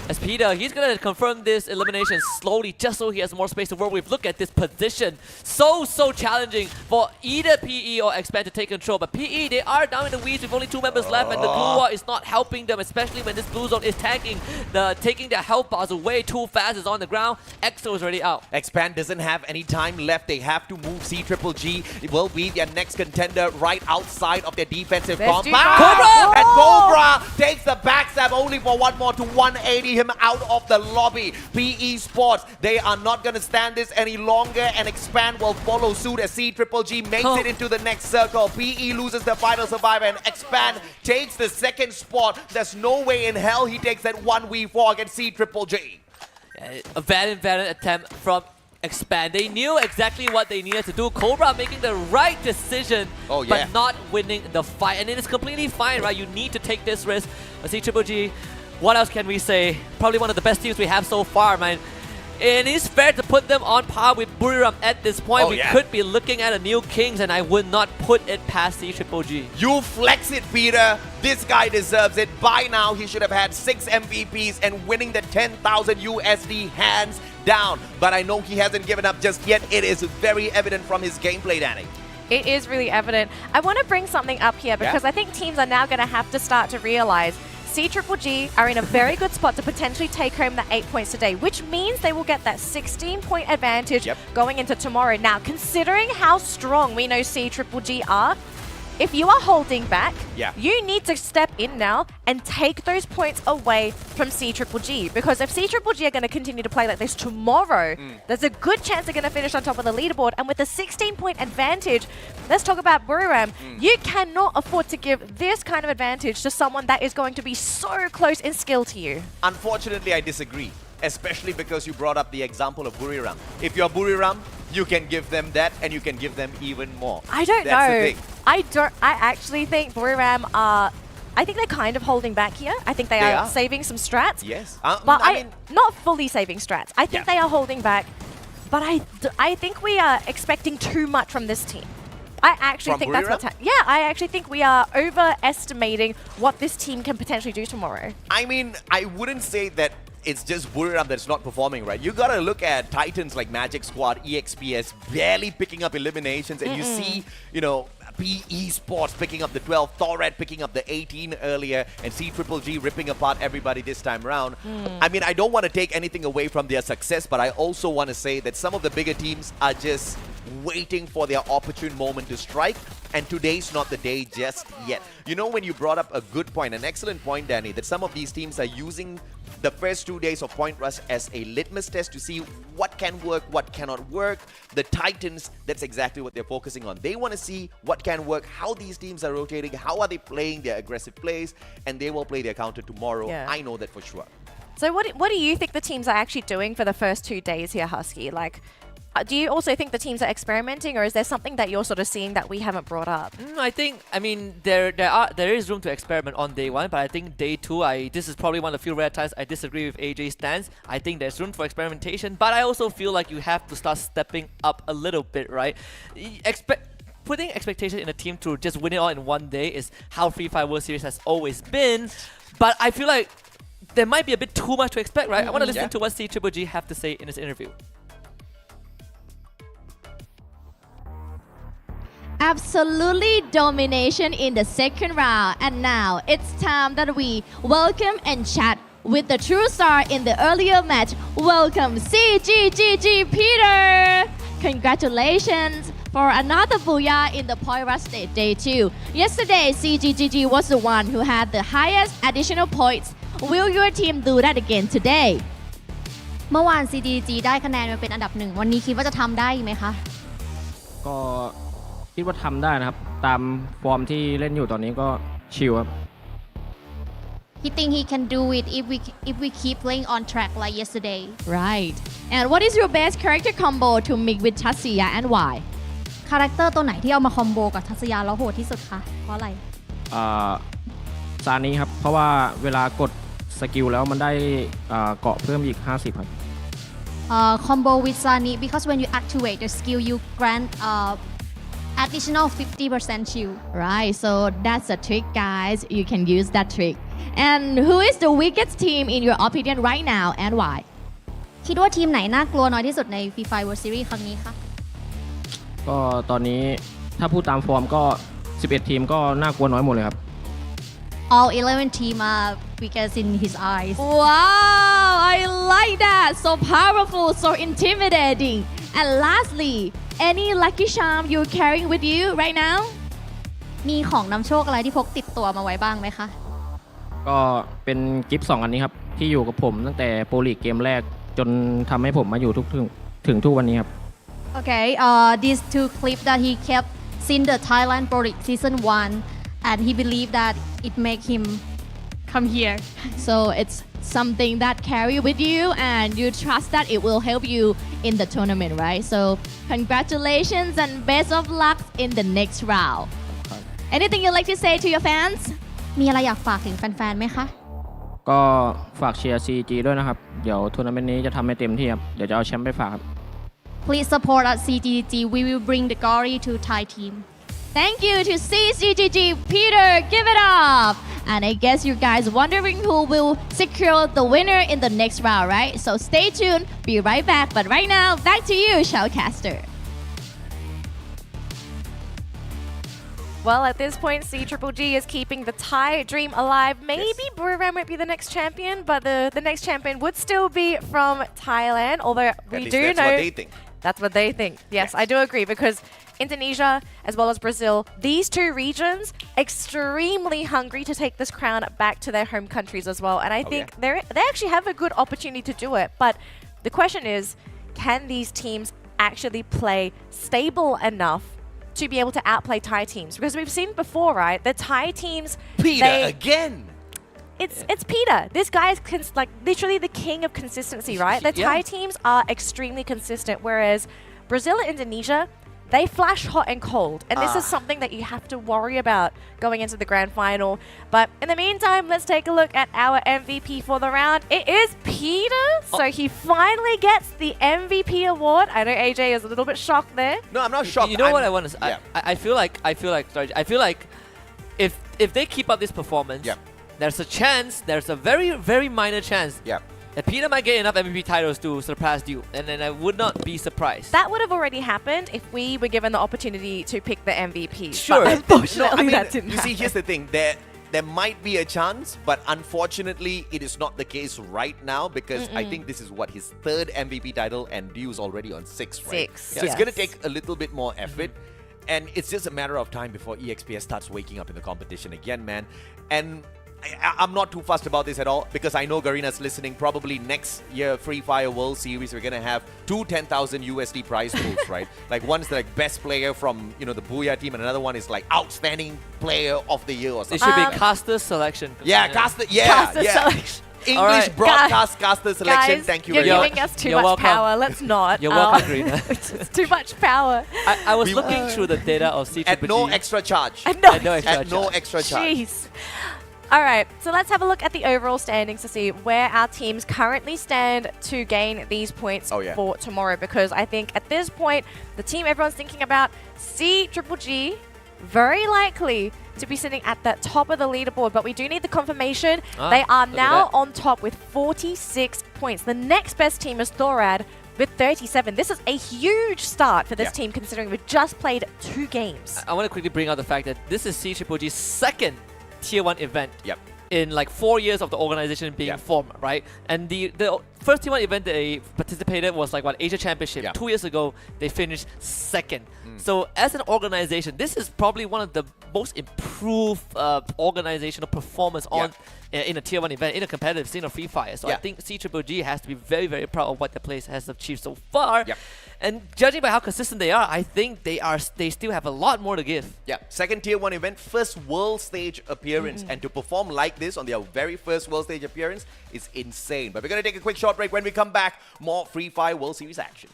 As Peter, he's going to confirm this elimination slowly just so he has more space to work with. Look at this position. So challenging for either PE or Expand to take control. But PE, they are down in the weeds with only 2 members left, and the glue wall is not helping them, especially when this blue zone is taking their health bars away too fast. Is on the ground. EXO is already out. Expand doesn't have any time left. They have to move CGGG. It will be their next contender right outside of their defensive compound. Cobra! And Cobra takes the backstab only for 1 more to 180 him out of the lobby. PE Sports, they are not going to stand this any longer, and Expand will follow suit as CGGG makes it into the next circle. PE loses the final survivor, and Expand takes the 2nd spot. There's no way in hell he takes that 1v4 against CGGG. A valiant attempt from Expand. They knew exactly what they needed to do. Cobra making the right decision, but not winning the fight. And it is completely fine, right? You need to take this risk. CGGG, what else can we say? Probably one of the best teams we have so far, man. It is fair to put them on par with Buriram at this point. We could be looking at a new Kings, and I would not put it past CGGG. You flex it, Peter. This guy deserves it. By now, he should have had 6 MVPs and winning the 10,000 USD hands down. But I know he hasn't given up just yet. It is very evident from his gameplay, Danny. It is really evident. I want to bring something up here because I think teams are now going to have to start to realize C Triple G are in a very good spot to potentially take home the 8 points today, which means they will get that 16-point advantage going into tomorrow. Now, considering how strong we know C Triple G are, if you are holding back, you need to step in now and take those points away from C Triple G. Because if C Triple G are going to continue to play like this tomorrow, there's a good chance they're going to finish on top of the leaderboard. And with a 16-point advantage, let's talk about Buriram. You cannot afford to give this kind of advantage to someone that is going to be so close in skill to you. Unfortunately, I disagree, especially because you brought up the example of Buriram. If you're Buriram, you can give them that and you can give them even more. I don't That's know. the thing. I actually think Buriram are... I think they're kind of holding back here. I think they are saving some strats. Yes. But I mean, not fully saving strats. I think they are holding back. But I think we are expecting too much from this team. I actually think that's what's happening. Yeah, I actually think we are overestimating what this team can potentially do tomorrow. I mean, I wouldn't say that it's just Buriram that's not performing, right? You gotta look at Titans like Magic Squad, EXPS barely picking up eliminations, and you see, you know, PE Sports picking up the 12, Thorat picking up the 18 earlier, and C Triple G ripping apart everybody this time around. I mean, I don't want to take anything away from their success, but I also want to say that some of the bigger teams are just waiting for their opportune moment to strike, and today's not the day just yet. You know, when you brought up a good point, an excellent point, Danny, that some of these teams are using the first 2 days of Point Rush as a litmus test to see what can work, what cannot work. The Titans, that's exactly what they're focusing on. They want to see what can work, how these teams are rotating, how are they playing their aggressive plays, and they will play their counter tomorrow. I know that for sure. So what do you think the teams are actually doing for the first 2 days here, Husky? Like, do you also think the teams are experimenting, or is there something that you're sort of seeing that we haven't brought up? I mean, there is room to experiment on day 1, but I think day 2, this is probably one of the few rare times I disagree with AJ's stance. I think there's room for experimentation, but I also feel like you have to start stepping up a little bit, right? Putting expectation in a team to just win it all in 1 day is how Free Fire World Series has always been, but I feel like there might be a bit too much to expect, right? I want to listen to what C Triple G have to say in this interview. Absolutely domination in the second round. And now it's time that we welcome and chat with the true star in the earlier match. Welcome CGGG Peter! Congratulations for another booyah in the Point Rush Stage Day 2. Yesterday, CGGG was the one who had the highest additional points. Will your team do that again today? เมื่อวาน CGG ได้คะแนนมาเป็นอันดับ 1 วันนี้คิดว่าจะทำได้ไหมคะ ก็คิดว่าทำได้นะครับตามฟอร์มที่เล่นอยู่ตอนนี้ก็ชิลครับ He think he can do it if we keep playing on track like yesterday. Right. And what is your best character combo to mix with Tatsuya and why? คาแรคเตอร์ตัวไหนที่เอามาคอมโบกับทัศยาแล้วโหดที่สุดคะเพราะอะไร ซานี้ครับเพราะว่าเวลากดสกิลแล้วมันได้เกาะเพิ่มอีก50ครับ combo with Sani because when you activate the skill you grant additional 50% shield. Right, so that's a trick, guys. You can use that trick. And who is the weakest team in your opinion right now and why? คิดว่าทีมไหนน่ากลัวน้อยที่สุดใน Free Fire World Series ครั้งนี้คะ ก็ตอนนี้ถ้าพูดตามฟอร์มก็11ทีมก็น่ากลัวน้อยหมดเลยครับ All 11 team are weakest in his eyes. Wow, I like that. So powerful, so intimidating. And lastly, any lucky charm you're carrying with you right now? มีของนำโชคอะไรที่พกติดตัวมาไว้บ้างไหมคะ ก็เป็นกิฟต์2อันนี้ครับที่อยู่กับผมตั้งแต่โปรลีกเกมแรกจนทำให้ผมมาอยู่ถึงทุกวันนี้ครับ Okay, these two clips that he kept since the Thailand Pro League Season 1 and he believed that it make him come here. So it's something that carry with you and you trust that it will help you in the tournament, right? So congratulations and best of luck in the next round. Anything you'd like to say to your fans? มีอะไรอยากฝากถึงแฟนๆไหมคะ ก็ฝากเชียร์ CG ด้วยนะครับเดี๋ยวทัวร์นาเมนต์นี้จะทำให้เต็มที่ครับเดี๋ยวจะเอาแชมป์ไปฝากครับ Please support us CGG. We will bring the glory to Thai team. Thank you to CGG Peter. Give it up. And I guess you guys wondering who will secure the winner in the next round, right? So stay tuned. Be right back. But right now, back to you, Shoutcaster. Well, at this point, C-Triple-G is keeping the Thai dream alive. Maybe Buriram might be the next champion, but the next champion would still be from Thailand, although we At least do that's know... what they think. That's what they think. Yes, Yes. I do agree, because Indonesia as well as Brazil, these two regions, extremely hungry to take this crown back to their home countries as well. And I think they actually have a good opportunity to do it. But the question is, can these teams actually play stable enough to be able to outplay Thai teams? Because we've seen before, right? The Thai teams, Peter, again! it's Peter. This guy is like literally the king of consistency, right? The Yeah. Thai teams are extremely consistent, whereas Brazil and Indonesia, they flash hot and cold. And this is something that you have to worry about going into the grand final. But in the meantime, let's take a look at our MVP for the round. It is Peter. So he finally gets the MVP award. I know AJ is a little bit shocked there. No, I'm not shocked. You know what I want to say? Yeah. I feel like if they keep up this performance, Yeah. there's a chance, there's a very, very minor chance Yeah. that Peter might get enough MVP titles to surpass you, and then I would not be surprised. That would have already happened if we were given the opportunity to pick the MVP. Sure. But unfortunately, No, I mean, that didn't you happen. see, here's the thing. There might be a chance, but unfortunately, it is not the case right now because I think this is what his third MVP title, and Dew's already on 6, right? 6, So it's going to yes. take a little bit more effort, and it's just a matter of time before EXPS starts waking up in the competition again, man. And I'm not too fussed about this at all because I know Garina's listening. Probably next year, Free Fire World Series, we're going to have two 10,000 USD prize pools, right? Like one's the best player from, the Booyah team, and another one is like outstanding player of the year or It something. should be caster selection. Yeah, caster. Yeah, Caster yeah. selection. English Alright. broadcast caster selection. Guys, Thank you you're very much. giving us too You're much welcome. power. Let's not. You're welcome, Garina. It's too much power. I was We- looking through the data of C At no extra charge. I know. At no extra At no charge. extra charge. Jeez. All right, so let's have a look at the overall standings to see where our teams currently stand to gain these points Oh, yeah. for tomorrow. Because I think at this point, the team everyone's thinking about, C-Triple-G, very likely to be sitting at the top of the leaderboard. But we do need the confirmation. They are look at now that. on top with 46 points. The next best team is Thorad with 37. This is a huge start for this Yeah. team, considering we've just played 2 games. I want to quickly bring out the fact that this is C-Triple-G's second Tier 1 event Yep. in like 4 years of the organization being Yep. formed, right? And the first Tier 1 event they participated was like Asia Championship. Yep. 2 years ago, they finished second. So as an organization, this is probably one of the most improved organizational performance on in a Tier 1 event, in a competitive scene of Free Fire. So I Yeah. think C-Triple-G has to be very, very proud of what the place has achieved so far. Yep. And judging by how consistent they are, I think they still have a lot more to give. Yeah, second Tier 1 event, first world stage appearance, and to perform like this on their very first world stage appearance is insane. But we're going to take a quick short break. When we come back, more Free Fire World Series action.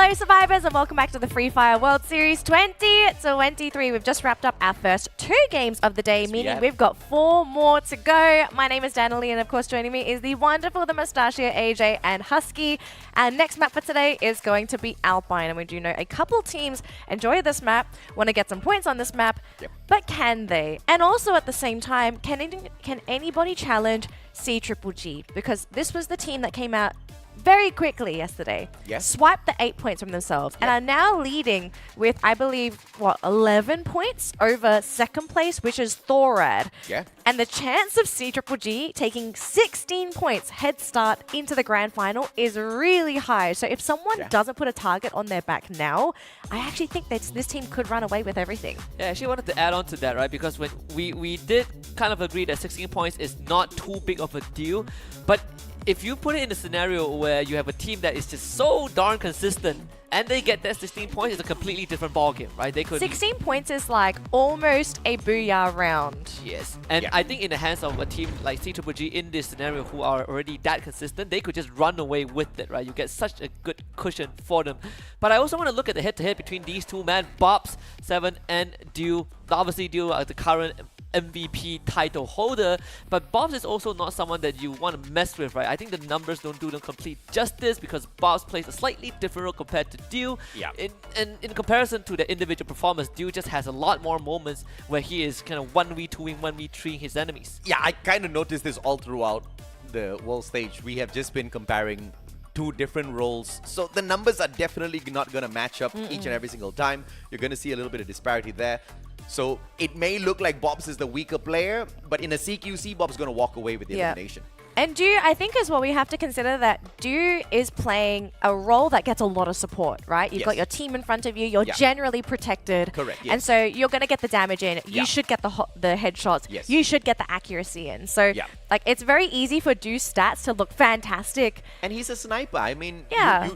Hello survivors and welcome back to the Free Fire World Series 2023. We've just wrapped up our first 2 games of the day, meaning we've got 4 more to go. My name is Danalee and of course joining me is the wonderful, the mustachio AJ and Husky. Our next map for today is going to be Alpine, and we do know a couple teams enjoy this map, want to get some points on this map, but can they? And also at the same time, can anybody challenge C-Triple-G? Because this was the team that came out very quickly yesterday, swiped the 8 points from themselves, and are now leading with, I believe, 11 points over second place, which is Thorad. And the chance of C-Triple-G taking 16 points head start into the grand final is really high. So if someone doesn't put a target on their back now, I actually think that this team could run away with everything. Yeah, I actually wanted to add on to that, right? Because when we did kind of agree that 16 points is not too big of a deal, but if you put it in a scenario where you have a team that is just so darn consistent and they get that 16 points, it's a completely different ballgame, right? They could 16 points is like almost a booyah round. Yes, and I think in the hands of a team like C-Triple-G in this scenario who are already that consistent, they could just run away with it, right? You get such a good cushion for them. But I also want to look at the head-to-head between these two, man. Bobs, 7 and Dew. Obviously, Dew are the current MVP title holder, but Bobs is also not someone that you want to mess with, right? I think the numbers don't do them complete justice because Bobs plays a slightly different role compared to Dew. In comparison to the individual performance, Dew just has a lot more moments where he is kind of 1v2ing, 1v3ing his enemies. Yeah, I kind of noticed this all throughout the world stage. We have just been comparing 2 different roles, so the numbers are definitely not going to match up each and every single time. You're going to see a little bit of disparity there. So it may look like Bobs is the weaker player, but in a CQC, Bob's going to walk away with the elimination. And Dew, I think as well, we have to consider that Dew is playing a role that gets a lot of support, right? You've got your team in front of you. You're generally protected. Correct. And so you're going to get the damage in. You should get the headshots. You should get the accuracy in. So like it's very easy for Dew's stats to look fantastic. And he's a sniper. I mean,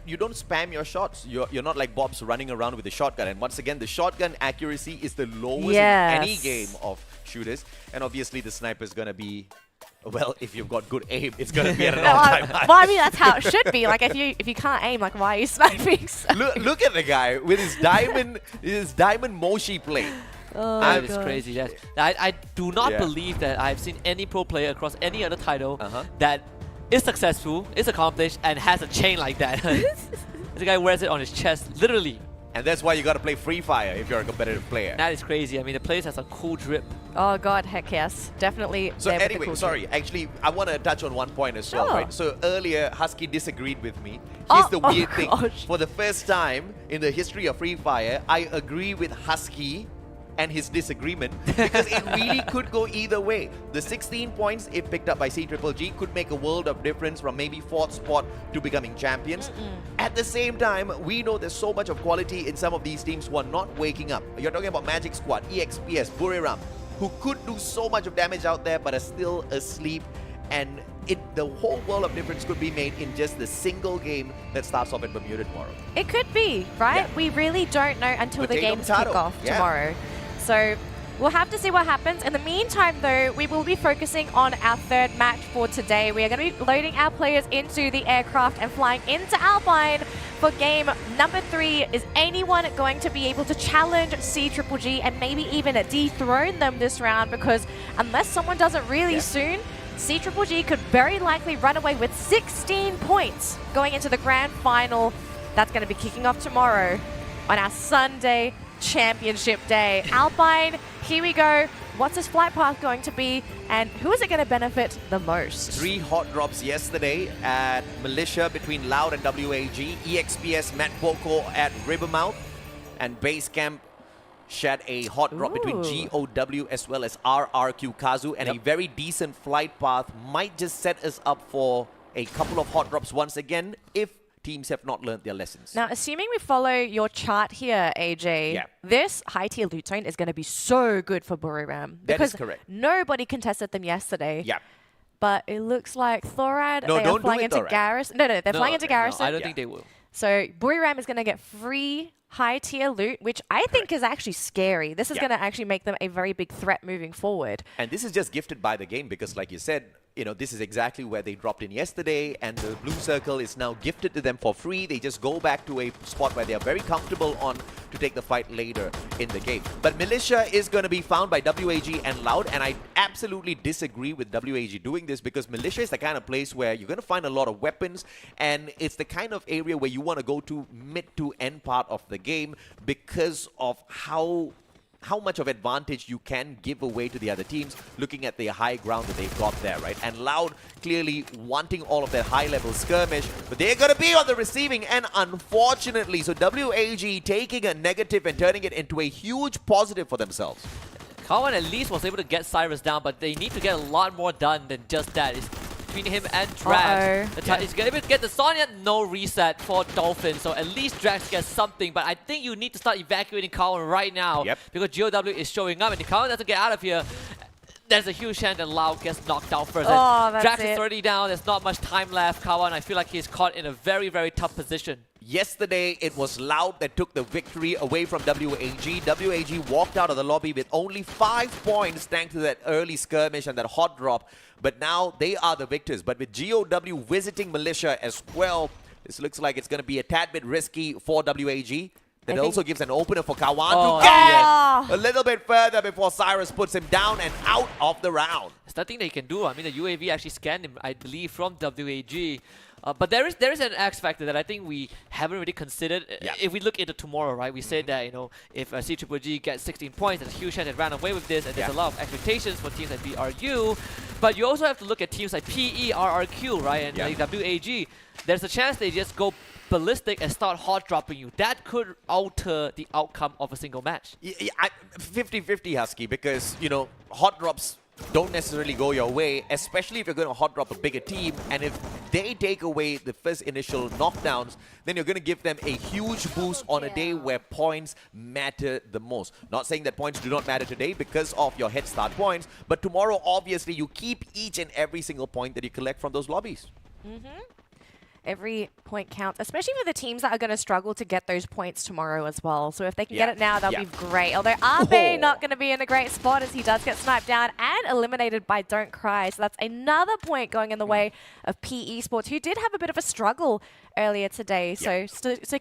you don't spam your shots. You're not like Bob's running around with a shotgun. And once again, the shotgun accuracy is the lowest in any game of shooters. And obviously, the sniper is going to be... Well, if you've got good aim, it's going to be at an all-time high. Well, I mean, that's how it should be. Like, if you can't aim, like, why are you sniping? So? Look at the guy with his diamond Moshi play. That is crazy. Yes. I do not believe that I've seen any pro player across any other title that is successful, is accomplished, and has a chain like that. The guy wears it on his chest, literally. And that's why you got to play Free Fire if you're a competitive player. That is crazy. I mean, the place has a cool drip. Oh god, heck yes. Definitely. So anyway, sorry. Actually, I want to touch on one point as well, right? So earlier, Husky disagreed with me. Here's the weird thing. For the first time in the history of Free Fire, I agree with Husky and his disagreement because it really could go either way. The 16 points, if picked up by C-Triple-G, could make a world of difference from maybe 4th spot to becoming champions. At the same time, we know there's so much of quality in some of these teams who are not waking up. You're talking about Magic Squad, EXPS, Buriram, who could do so much of damage out there but are still asleep. And the whole world of difference could be made in just the single game that starts off at Bermuda tomorrow. It could be, right? We really don't know until the games kick off tomorrow. So we'll have to see what happens. In the meantime, though, we will be focusing on our 3rd match for today. We are going to be loading our players into the aircraft and flying into Alpine for game number 3. Is anyone going to be able to challenge C-Triple-G and maybe even dethrone them this round? Because unless someone does it really soon, C-Triple-G could very likely run away with 16 points going into the grand final. That's going to be kicking off tomorrow on our Sunday Championship Day. Alpine, here we go. What's his flight path going to be, and who is it going to benefit the most? 3 hot drops yesterday at Malaysia between Loud and WAG, EXPS Matt Boko at Rivermouth, and Basecamp shed a hot drop between GOW as well as RRQ Kazu, and a very decent flight path might just set us up for a couple of hot drops once again if teams have not learned their lessons. Now, assuming we follow your chart here, AJ, this high-tier loot zone is going to be so good for Buriram. That is correct. Nobody contested them yesterday. But it looks like Thorad, they are flying into Garrison. No, they're flying into Garrison. I don't think they will. So Buriram is going to get free high-tier loot, which I think is actually scary. This is going to actually make them a very big threat moving forward. And this is just gifted by the game because, like you said, this is exactly where they dropped in yesterday, and the blue circle is now gifted to them for free. They just go back to a spot where they are very comfortable on to take the fight later in the game. But Malaysia is going to be found by WAG and Loud, and I absolutely disagree with WAG doing this, because Malaysia is the kind of place where you're going to find a lot of weapons, and it's the kind of area where you want to go to mid to end part of the game because of how much of advantage you can give away to the other teams, looking at the high ground that they've got there, right? And Loud clearly wanting all of that high-level skirmish, but they're going to be on the receiving end, unfortunately. So WAG taking a negative and turning it into a huge positive for themselves. Kawan at least was able to get Cyrus down, but they need to get a lot more done than just that. It's between him and Drax. He's going to get the Sonya, no reset for Dolphin, so at least Drax gets something, but I think you need to start evacuating Kawan right now because GOW is showing up, and if Kawan doesn't get out of here, there's a huge chance that Lau gets knocked out first. Drax is already down, there's not much time left. Kawan, I feel like he's caught in a very, very tough position. Yesterday, it was Loud that took the victory away from WAG. WAG walked out of the lobby with only 5 points thanks to that early skirmish and that hot drop. But now they are the victors. But with GOW visiting Malaysia as well, this looks like it's going to be a tad bit risky for WAG. That also gives an opener for Kawan to get a little bit further before Cyrus puts him down and out of the round. There's nothing they can do. I mean, the UAV actually scanned him, I believe, from WAG. But there is an X factor that I think we haven't really considered. If we look into tomorrow, right, we said that, if CGG gets 16 points, there's a huge chance they ran away with this, and there's a lot of expectations for teams like BRU. But you also have to look at teams like PE, RRQ, right, and like WAG. There's a chance they just go ballistic and start hot dropping you. That could alter the outcome of a single match. 50-50, Husky, because, hot drops don't necessarily go your way, especially if you're going to hot drop a bigger team, and if they take away the first initial knockdowns, then you're going to give them a huge boost on a day where points matter the most. Not saying that points do not matter today because of your head start points, but tomorrow, obviously, you keep each and every single point that you collect from those lobbies. Every point counts, especially for the teams that are going to struggle to get those points tomorrow as well. So if they can get it now, that'll be great. Although Abe not going to be in a great spot as he does get sniped down and eliminated by Don't Cry. So that's another point going in the way of PE Sports, who did have a bit of a struggle earlier today. So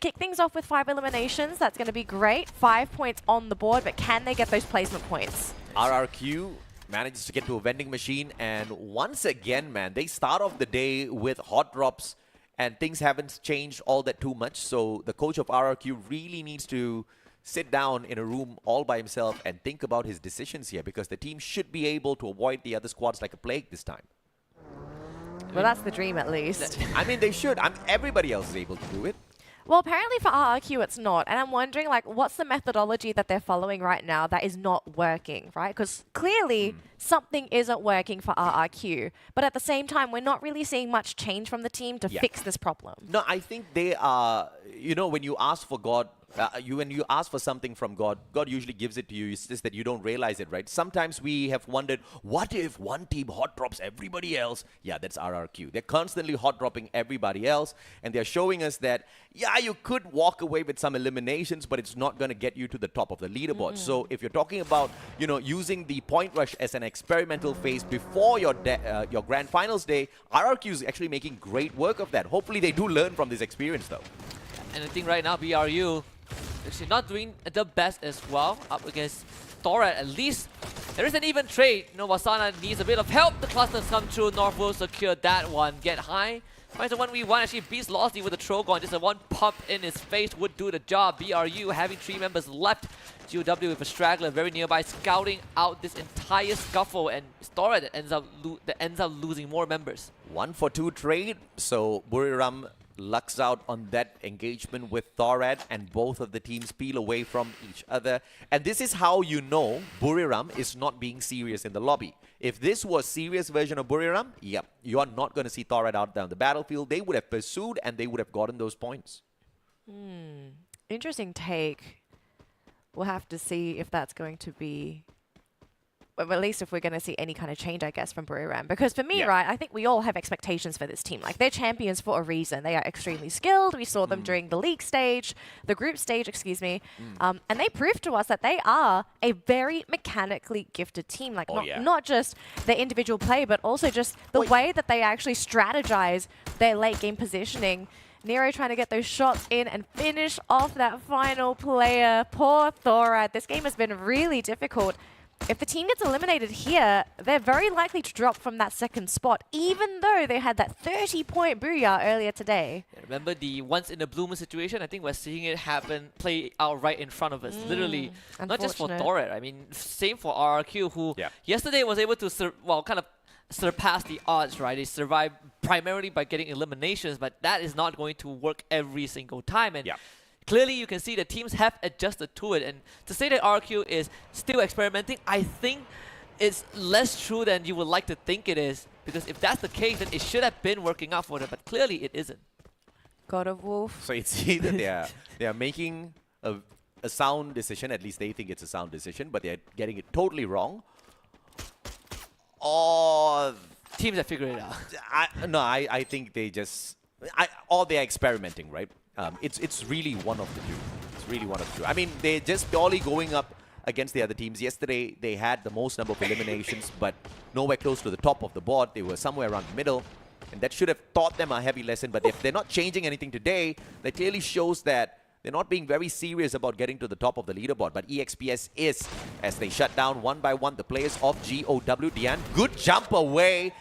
kick things off with 5 eliminations. That's going to be great. 5 points on the board, but can they get those placement points? RRQ manages to get to a vending machine, and once again, man, they start off the day with hot drops, and things haven't changed all that too much. So the coach of RRQ really needs to sit down in a room all by himself and think about his decisions here, because the team should be able to avoid the other squads like a plague this time. Well, that's the dream at least. I mean, they should. Everybody else is able to do it. Well, apparently for RRQ it's not. And I'm wondering, what's the methodology that they're following right now that is not working, right? Because clearly something isn't working for RRQ. But at the same time, we're not really seeing much change from the team to fix this problem. No, I think they are, when you ask for God, when you ask for something from God, God usually gives it to you. It's just that you don't realize it, right? Sometimes we have wondered, what if one team hot drops everybody else? Yeah, that's RRQ. They're constantly hot dropping everybody else, and they're showing us that, you could walk away with some eliminations, but it's not going to get you to the top of the leaderboard. So if you're talking about, using the point rush as an experimental phase before your grand finals day, RRQ is actually making great work of that. Hopefully they do learn from this experience, though. And I think right now, BRU, actually not doing the best as well up against Thorat. At least there is an even trade. Wasana needs a bit of help. The clusters come through. North will secure that one. Get high. Finds a 1v1. Actually beats Losty with a Trogon. Just a one pump in his face would do the job. BRU having 3 members left. GOW with a straggler very nearby, scouting out this entire scuffle, and Thorat that ends up losing more members. 1-for-2 trade. So Buriram lucks out on that engagement with Thorat, and both of the teams peel away from each other. And this is how you know Buriram is not being serious in the lobby. If this was serious version of Buriram, you are not going to see Thorat out there on the battlefield. They would have pursued and they would have gotten those points. Interesting take. We'll have to see if that's going to be at least if we're going to see any kind of change, I guess, from Buriram. Because for me, Yeah. right, I think we all have expectations for this team. Like, they're champions for a reason. They are extremely skilled. We saw them during the league stage, the group stage, excuse me. And they proved to us that they are a very mechanically gifted team. Like, not just their individual play, but also just the way that they actually strategize their late game positioning. Nero trying to get those shots in and finish off that final player. Poor Thorad. This game has been really difficult. If the team gets eliminated here, they're very likely to drop from that second spot, even though they had that 30-point Booyah earlier today. Remember the once in a blue moon situation? I think we're seeing it happen, play out right in front of us. Literally, not just for Unfortunate. Thorad. I mean, same for RRQ, who yesterday was able to, kind of surpass the odds, right? They survived primarily by getting eliminations, but that is not going to work every single time. And clearly, you can see the teams have adjusted to it. And to say that RQ is still experimenting, I think it's less true than you would like to think it is. Because if that's the case, then it should have been working out for them. But clearly, it isn't. God of Wolf. So it's either they are making a sound decision, at least they think it's a sound decision, but they're getting it totally wrong. Or teams that figure it out. I think they just, or they're experimenting, right? It's really one of the two. It's really one of the two. I mean, they're just purely going up against the other teams. Yesterday, they had the most number of eliminations, but nowhere close to the top of the board. They were somewhere around the middle, and that should have taught them a heavy lesson. But if they're not changing anything today, that clearly shows that they're not being very serious about getting to the top of the leaderboard. But EXPS is, as they shut down one by one the players of GOW. Dian, good jump away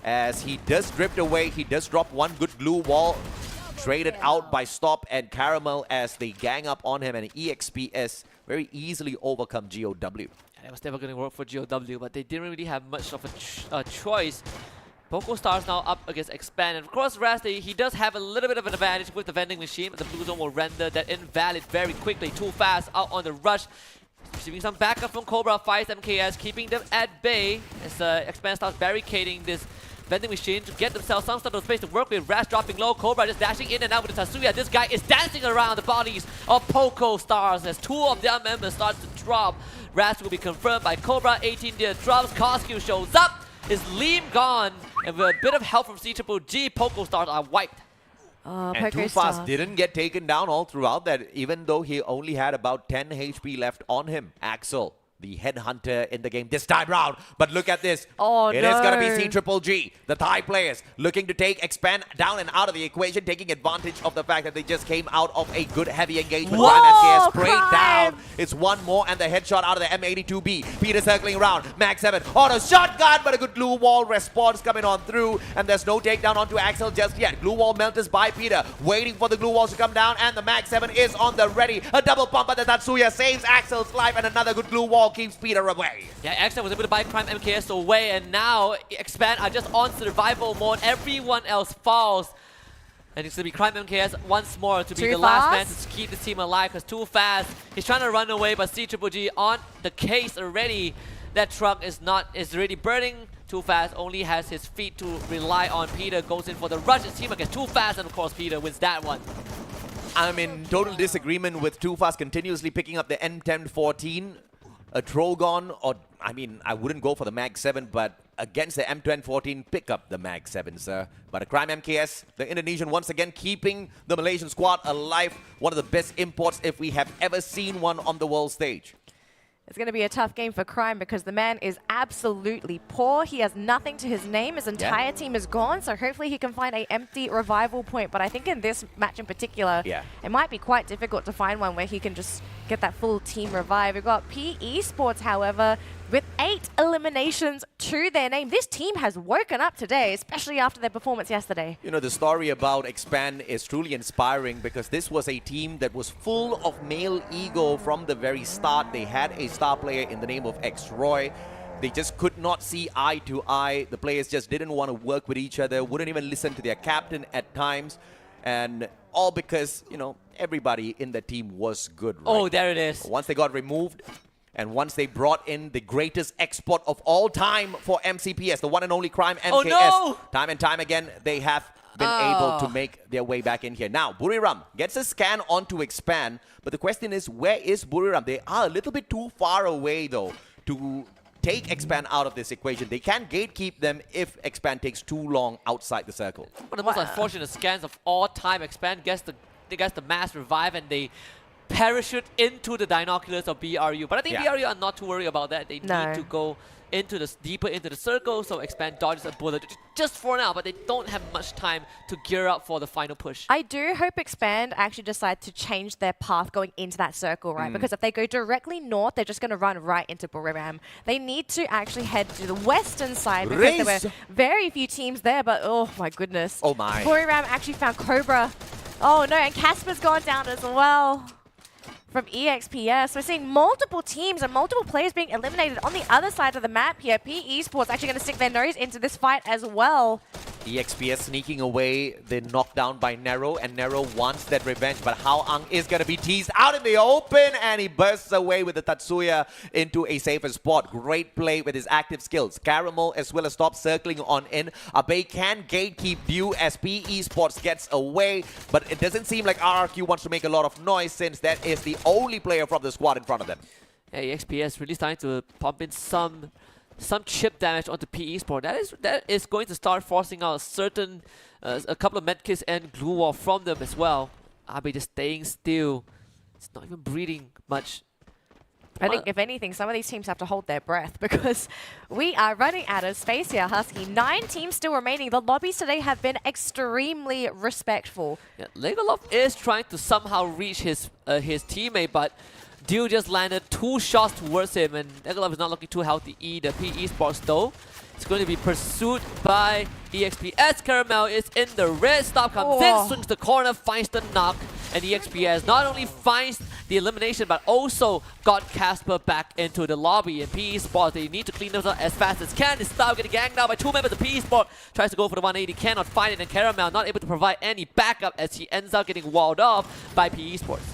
as he does drift away. He does drop one good glue wall. Traded out by Stop and Caramel as they gang up on him, and EXPS very easily overcome GOW. That was never going to work for GOW, but they didn't really have much of a choice. Poco Stars now up against Expand, and of course Raz, he does have a little bit of an advantage with the vending machine, but the blue zone will render that invalid very quickly. Too fast out on the rush. Receiving some backup from Cobra, fights MKS, keeping them at bay as Expand starts barricading this vending machine to get themselves some sort of space to work with. Raz dropping low, Cobra just dashing in and out with the Tatsuya. This guy is dancing around the bodies of Poco Stars as two of their members start to drop. Raz will be confirmed by Cobra, 18 there drops, Cosq shows up, is Liam gone, and with a bit of help from CGG, Poco Stars are wiped. And Too Fast didn't get taken down all throughout that, even though he only had about 10 HP left on him. Axel, the headhunter in the game this time round. But look at this. Oh, It is going to be CGG, the Thai players, looking to take Expand down and out of the equation, taking advantage of the fact that they just came out of a good heavy engagement. Whoa, MKS sprayed Crime! down. It's one more and the headshot out of the M82B. Peter circling around. Mag 7 auto shotgun, but a good glue wall response coming on through. And there's no takedown onto Axel just yet. Glue wall melters by Peter, waiting for the glue walls to come down, and the Mag 7 is on the ready. A double pump, but the Tatsuya saves Axel's life, and another good glue wall keeps Peter away. Yeah, Axel was able to buy Crime MKS away, and now Expand are just on survival mode. Everyone else falls. And it's going to be Crime MKS once more to be Too the last man fast? to keep the team alive, because Too Fast, he's trying to run away, but CGG on the case already. That truck is already burning. Too Fast only has his feet to rely on. Peter goes in for the rush. His team against Too Fast, and of course Peter wins that one. I'm in total disagreement with Too Fast continuously picking up the M1014. A Trogon, or I mean, I wouldn't go for the Mag 7, but against the M1014, pick up the Mag 7, sir. But a Crime MKS, the Indonesian once again keeping the Malaysian squad alive. One of the best imports if we have ever seen one on the world stage. It's going to be a tough game for Crime because the man is absolutely poor. He has nothing to his name. His entire team is gone, so hopefully he can find an empty revival point. But I think in this match in particular, it might be quite difficult to find one where he can just get that full team revive. We've got PE Sports, however, with 8 eliminations to their name. This team has woken up today, especially after their performance yesterday. You know, the story about Expand is truly inspiring because this was a team that was full of male ego from the very start. They had a star player in the name of X-Roy. They just could not see eye to eye. The players just didn't want to work with each other, wouldn't even listen to their captain at times. And all because, you know, everybody in the team was good, right? Oh, there it is. Once they got removed, and once they brought in the greatest export of all time for MCPS, the one and only Crime MKS, Oh, no! time and time again, they have been able to make their way back in here. Now, Buriram gets a scan onto Expand, but the question is, where is Buriram? They are a little bit too far away, though, to take Expand out of this equation. They can gatekeep them if Expand takes too long outside the circle. One of the most unfortunate scans of all time. Expand gets the mass revive and they parachute into the binoculars of BRU. But I think BRU are not too worried about that. They need to go into the deeper into the circle, so Expand dodges a bullet just for now, but they don't have much time to gear up for the final push. I do hope Expand actually decide to change their path going into that circle, right? Because if they go directly north, they're just going to run right into Buriram. They need to actually head to the western side because there were very few teams there, but oh my goodness. Oh my. Buriram actually found Cobra. Oh no, and Casper's gone down as well. From EXPS, we're seeing multiple teams and multiple players being eliminated on the other side of the map here. PE Esports actually going to stick their nose into this fight as well. EXPS sneaking away, they're knocked down by Nero, and Nero wants that revenge, but Hao Ang is going to be teased out in the open, and he bursts away with the Tatsuya into a safer spot. Great play with his active skills. Caramel as well as stop circling on in. Abe can gatekeep view as PE Esports gets away, but it doesn't seem like RRQ wants to make a lot of noise since that is the only player from the squad in front of them. Yeah, EXPS really starting to pump in some chip damage onto PE Sport. That is going to start forcing out a couple of medkits and glue wall from them as well. Abe just staying still. It's not even breathing much. I think, if anything, some of these teams have to hold their breath because we are running out of space here, Husky. 9 teams still remaining. The lobbies today have been extremely respectful. Yeah, Legolov is trying to somehow reach his teammate, but Dew just landed 2 shots towards him, and Legolov is not looking too healthy either. PE Sports, though, it's going to be pursued by EXPS. Caramel is in the red. Stop comes in, swings the corner, finds the knock. And EXPS not only finds the elimination, but also got Casper back into the lobby. And PE Sport, they need to clean themselves up as fast as can. They start getting ganged now by 2 members of PE Sport. Tries to go for the 180, cannot find it. And Caramel not able to provide any backup as he ends up getting walled off by PE Sports.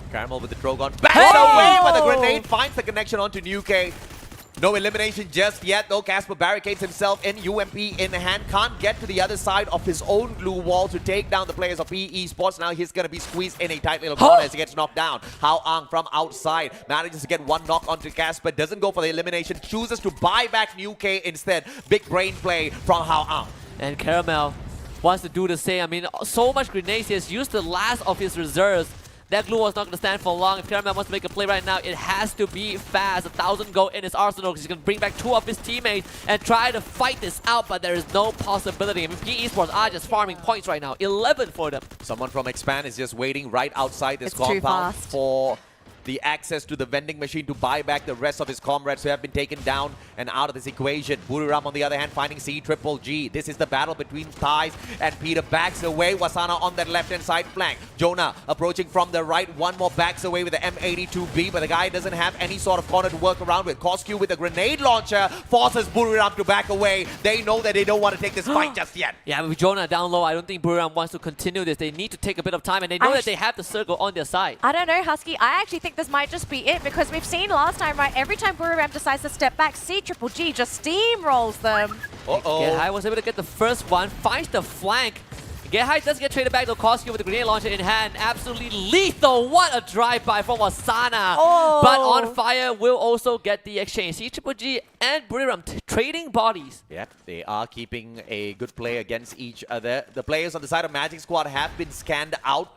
Caramel with the Drogon. Backs away, but the grenade finds the connection onto Nuke. No elimination just yet, though. Casper barricades himself in, UMP in hand. Can't get to the other side of his own glue wall to take down the players of PE Sports. Now he's going to be squeezed in a tight little corner as he gets knocked down. Hao Ang from outside manages to get 1 knock onto Casper. Doesn't go for the elimination. Chooses to buy back Nuke instead. Big brain play from Hao Ang. And Caramel wants to do the same. I mean, so much grenades. He has used the last of his reserves. That glue was not going to stand for long. If Caramel wants to make a play right now, it has to be fast. 1,000 gold in his arsenal because he's going to bring back 2 of his teammates and try to fight this out, but there is no possibility. I mean, PE Esports are just farming points right now. 11 for them. Someone from Expand is just waiting right outside this compound for the access to the vending machine to buy back the rest of his comrades who have been taken down and out of this equation. Buriram, on the other hand, finding C-Triple-G. This is the battle between Thais and Peter. Backs away. Wasana on that left-hand side flank. Jonah approaching from the right. 1 more backs away with the M82B, but the guy doesn't have any sort of corner to work around with. Koskyu with a grenade launcher forces Buriram to back away. They know that they don't want to take this fight just yet. Yeah, with Jonah down low, I don't think Buriram wants to continue this. They need to take a bit of time, and they know that they have the circle on their side. I don't know, Husky. I actually think this might just be it because we've seen last time, right? Every time Buriram decides to step back, C-Triple-G just steamrolls them. Get was able to get the first one, finds the flank. Get does get traded back to Koskyu with the grenade launcher in hand. Absolutely lethal. What a drive-by from Wasana. But On Fire will also get the exchange. C-Triple-G and Buriram trading bodies. Yeah, they are keeping a good play against each other. The players on the side of Magic Squad have been scanned out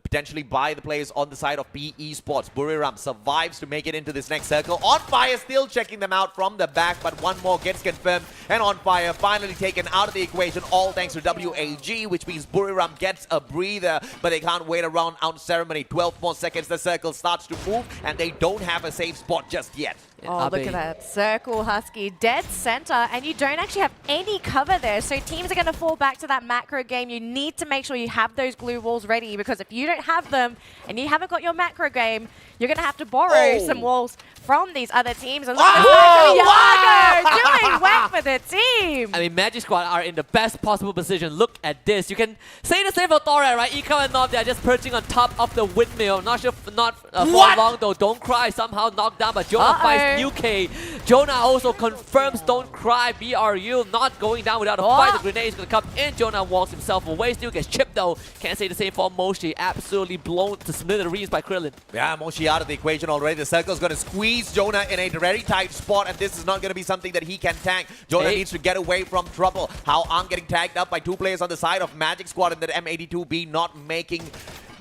potentially by the players on the side of PE Sports. Buriram survives to make it into this next circle. On Fire still checking them out from the back, but 1 more gets confirmed. And On Fire finally taken out of the equation, all thanks to WAG, which means Buriram gets a breather, but they can't wait around on ceremony. 12 more seconds, the circle starts to move, and they don't have a safe spot just yet. Oh, look at that circle, Husky. Dead center, and you don't actually have any cover there. So teams are going to fall back to that macro game. You need to make sure you have those glue walls ready because if you don't have them and you haven't got your macro game, you're going to have to borrow some walls from these other teams. And look at Yago doing work for the team. I mean, Magic Squad are in the best possible position. Look at this. You can say the same for Thorat, right? Iko and Nov, they're just perching on top of the windmill. Not sure, for long though. Don't Cry somehow knocked down, but Jonah fights UK. Jonah also confirms don't cry, BRU, not going down without a fight. The grenade is going to come in. Jonah walks himself away, still gets chipped though. Can't say the same for Moshi. Absolutely blown to smithereens by Krillin. Yeah, Moshi out of the equation already. The circle's going to squeeze Jonah in a very tight spot, and this is not going to be something that he can tank. Jonah needs to get away from trouble. How Ang getting tagged up by 2 players on the side of Magic Squad, and that M82B not making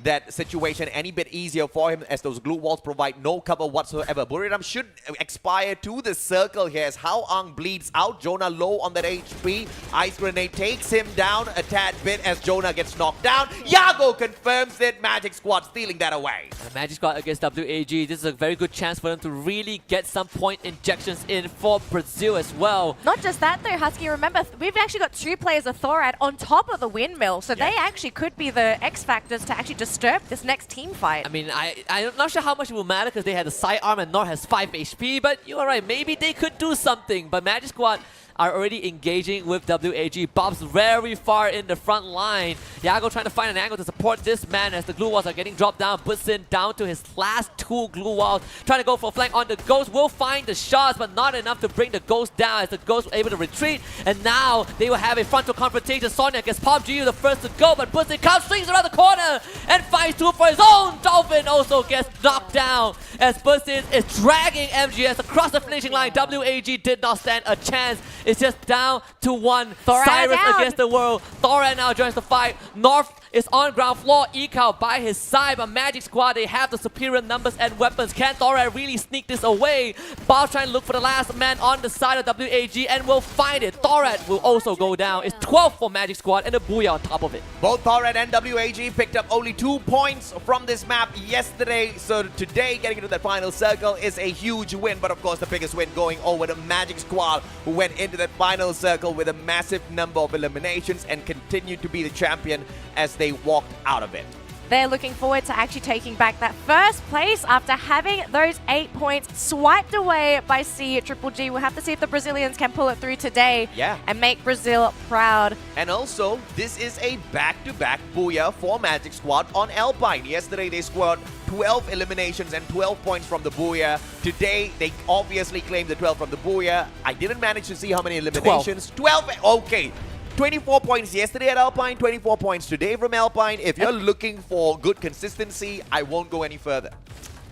that situation any bit easier for him, as those glue walls provide no cover whatsoever. Buriram should expire to the circle here as How Ang bleeds out. Jonah low on that HP. Ice Grenade takes him down a tad bit as Jonah gets knocked down. Yago confirms it. Magic Squad stealing that away. Magic Squad against WAG. This is a very good chance for them to really get some point injections in for Brazil as well. Not just that though, Husky. Remember, we've actually got 2 players of Thorad on top of the windmill, so they actually could be the X factors to actually disturb this next team fight. I mean, I'm not sure how much it will matter because they had the sidearm and Nor has 5 HP, but you are right, maybe they could do something. But Magic Squad are already engaging with WAG. Bob's very far in the front line. Yago trying to find an angle to support this man as the glue walls are getting dropped down. Butsin down to his last 2 glue walls. Trying to go for a flank on the Ghost. Will find the shots, but not enough to bring the Ghost down as the Ghost was able to retreat. And now they will have a frontal confrontation. Sonya gets Pop GU the first to go, but Butsin comes, swings around the corner and finds 2 for his own. Dolphin also gets knocked down as Butsin is dragging MGS across the finishing line. WAG did not stand a chance. It's just down to 1. Thorad Cyrus down against the world. Thorad now joins the fight. North is on ground floor. Ekal by his side, but Magic Squad, they have the superior numbers and weapons. Can Thorad really sneak this away? Bob trying to look for the last man on the side of WAG and will find it. Thorad will also go down. It's 12 for Magic Squad and a Booyah on top of it. Both Thorad and WAG picked up only 2 points from this map yesterday, so today getting into that final circle is a huge win, but of course the biggest win going over the Magic Squad, who went into that final circle with a massive number of eliminations and continued to be the champion as they walked out of it. They're looking forward to actually taking back that first place after having those 8 points swiped away by C-Triple-G. We'll have to see if the Brazilians can pull it through today and make Brazil proud. And also, this is a back-to-back booyah for Magic Squad on Alpine. Yesterday, they scored 12 eliminations and 12 points from the booyah. Today, they obviously claimed the 12 from the booyah. I didn't manage to see how many eliminations. 12. Okay. 24 points yesterday at Alpine, 24 points today from Alpine. If you're looking for good consistency, I won't go any further.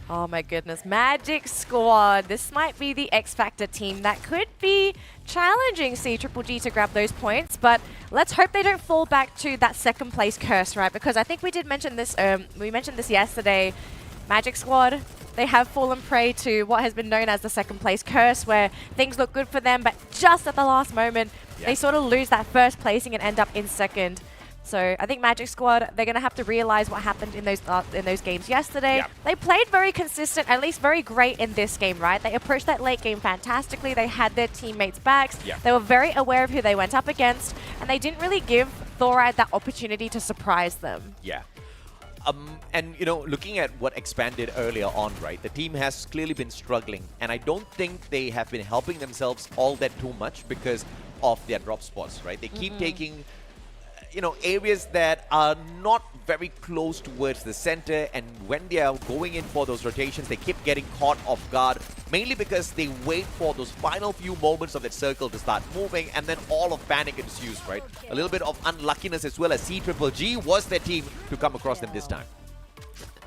Oh my goodness, Magic Squad. This might be the X Factor team that could be challenging C-Triple-G to grab those points, but let's hope they don't fall back to that 2nd place curse, right? Because I think we did mention this, we mentioned this yesterday. Magic Squad, they have fallen prey to what has been known as the 2nd place curse, where things look good for them, but just at the last moment, they sort of lose that 1st placing and end up in 2nd. So I think Magic Squad, they're going to have to realize what happened in those games yesterday. They played very consistent, at least very great in this game, right? They approached that late game fantastically. They had their teammates' backs. They were very aware of who they went up against, and they didn't really give Thorad that opportunity to surprise them. And, you know, looking at what expanded earlier on, right, the team has clearly been struggling, and I don't think they have been helping themselves all that too much because of their drop spots, right? They keep taking, you know, areas that are not very close towards the center, and when they are going in for those rotations, they keep getting caught off guard, mainly because they wait for those final few moments of that circle to start moving, and then all of panic ensues, right? A little bit of unluckiness as well, as C-Triple-G was their team to come across them this time.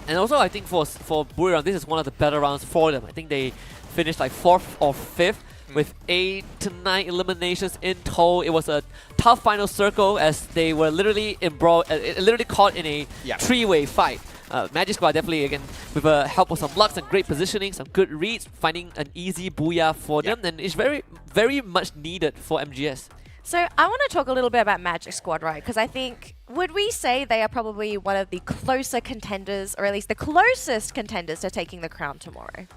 And also, I think for Buriram, this is one of the better rounds for them. I think they finished like 4th or 5th with 8 to 9 eliminations in total. It was a tough final circle as they were literally embroiled, literally caught in a 3-way fight. Magic Squad definitely, again, with the help of some luck and great positioning, some good reads, finding an easy booyah for them, and it's very, very much needed for MGS. So I want to talk a little bit about Magic Squad, right? Because I think, would we say they are probably one of the closer contenders, or at least the closest contenders to taking the crown tomorrow?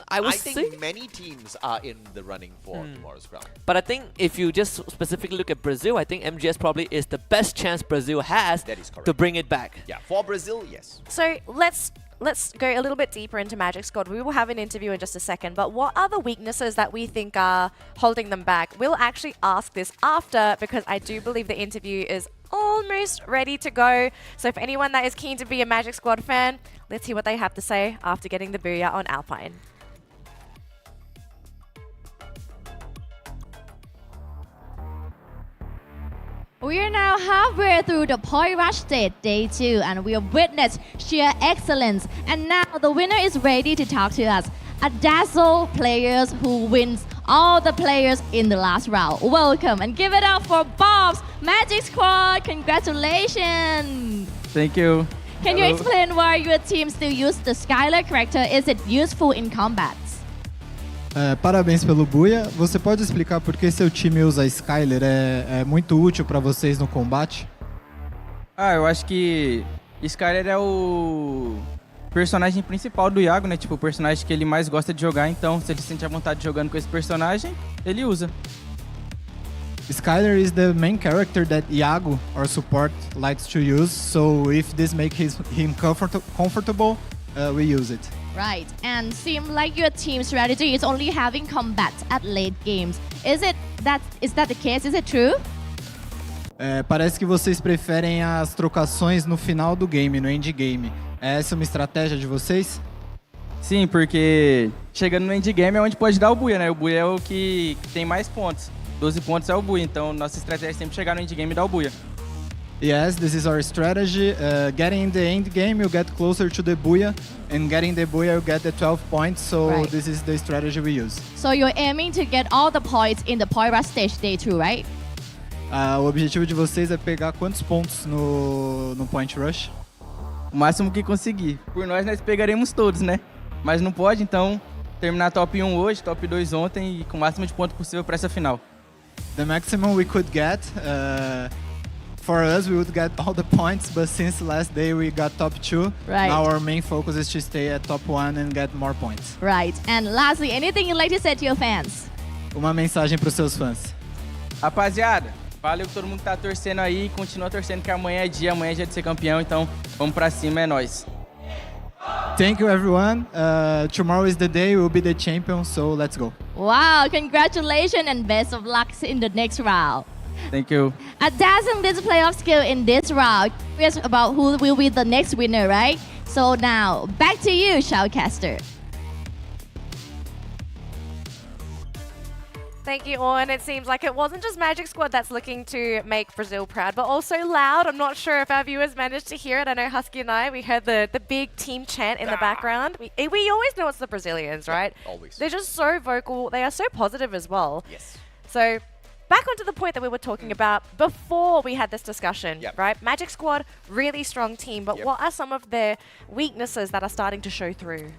I think many teams are in the running for tomorrow's crown. But I think if you just specifically look at Brazil, I think MGS probably is the best chance Brazil has to bring it back. Yeah, for Brazil, yes. So let's go a little bit deeper into Magic Squad. We will have an interview in just a second, but what are the weaknesses that we think are holding them back? We'll actually ask this after, because I do believe the interview is almost ready to go. So for anyone that is keen to be a Magic Squad fan, let's hear what they have to say after getting the booyah on Alpine. We are now halfway through the Point Rush Stage Day 2 and we have witnessed sheer excellence. And now the winner is ready to talk to us. A dazzle players who wins all the players in the last round. Welcome and give it up for Bob's Magic Squad. Congratulations. Thank you. Can you explain why your team still use the Skylar character? Is it useful in combat? Parabéns pelo Buia. Você pode explicar por que seu time usa a Skylar? É muito útil para vocês no combate? Eu acho que Skylar é o personagem principal do Iago, né? Tipo, o personagem que ele mais gosta de jogar. Então, se ele sente a vontade jogando com esse personagem, ele usa. Skylar is the main character that Iago, our support, likes to use. So if this makes him comfortable, we use it. Right, and seem like your team strategy is only having combat at late games. Is that the case? Is it true? Parece que vocês preferem as trocações no final do game, no endgame. Essa é uma estratégia de vocês? Sim, porque chegando no endgame é onde pode dar o Buia, né? O Buia é o que tem mais pontos. 12 pontos é o Buia, então nossa estratégia é sempre chegar no endgame e dar o Buia. Yes, this is our strategy. Getting in the end game, you get closer to the Booyah, and getting the Booyah, you get the 12 points. So Right. this is the strategy we use. So you're aiming to get all the points in the Point Rush Stage Day 2, right? O objetivo de vocês é pegar quantos pontos no Point Rush? O máximo que conseguir. Por nós pegaremos todos, né? Mas não pode, então terminar top 1 hoje, top 2 ontem e com o máximo de pontos possível para essa final. The maximum we could get. For us, we would get all the points, but since last day we got top 2, Right. now our main focus is to stay at top 1 and get more points. Right. And lastly, anything you'd like to say to your fans? Uma mensagem para os seus fãs. Rapaziada, valeu todo mundo que tá torcendo aí, continua torcendo que amanhã é dia de ser campeão, então vamos pra cima, é nóis. Thank you, everyone. Tomorrow is the day we'll be the champion, so let's go. Wow, congratulations and best of luck in the next round. Thank you. A dazzling display of skill in this round. Curious about who will be the next winner, right? So now, back to you, Shoutcaster. Thank you, Owen. It seems like it wasn't just Magic Squad that's looking to make Brazil proud, but also loud. I'm not sure if our viewers managed to hear it. I know Husky and I, we heard the big team chant in the background. We always know it's the Brazilians, right? Always. They're just so vocal. They are so positive as well. Yes. So back onto the point that we were talking about before we had this discussion, Yep. right? Magic Squad, really strong team, but Yep. what are some of their weaknesses that are starting to show through?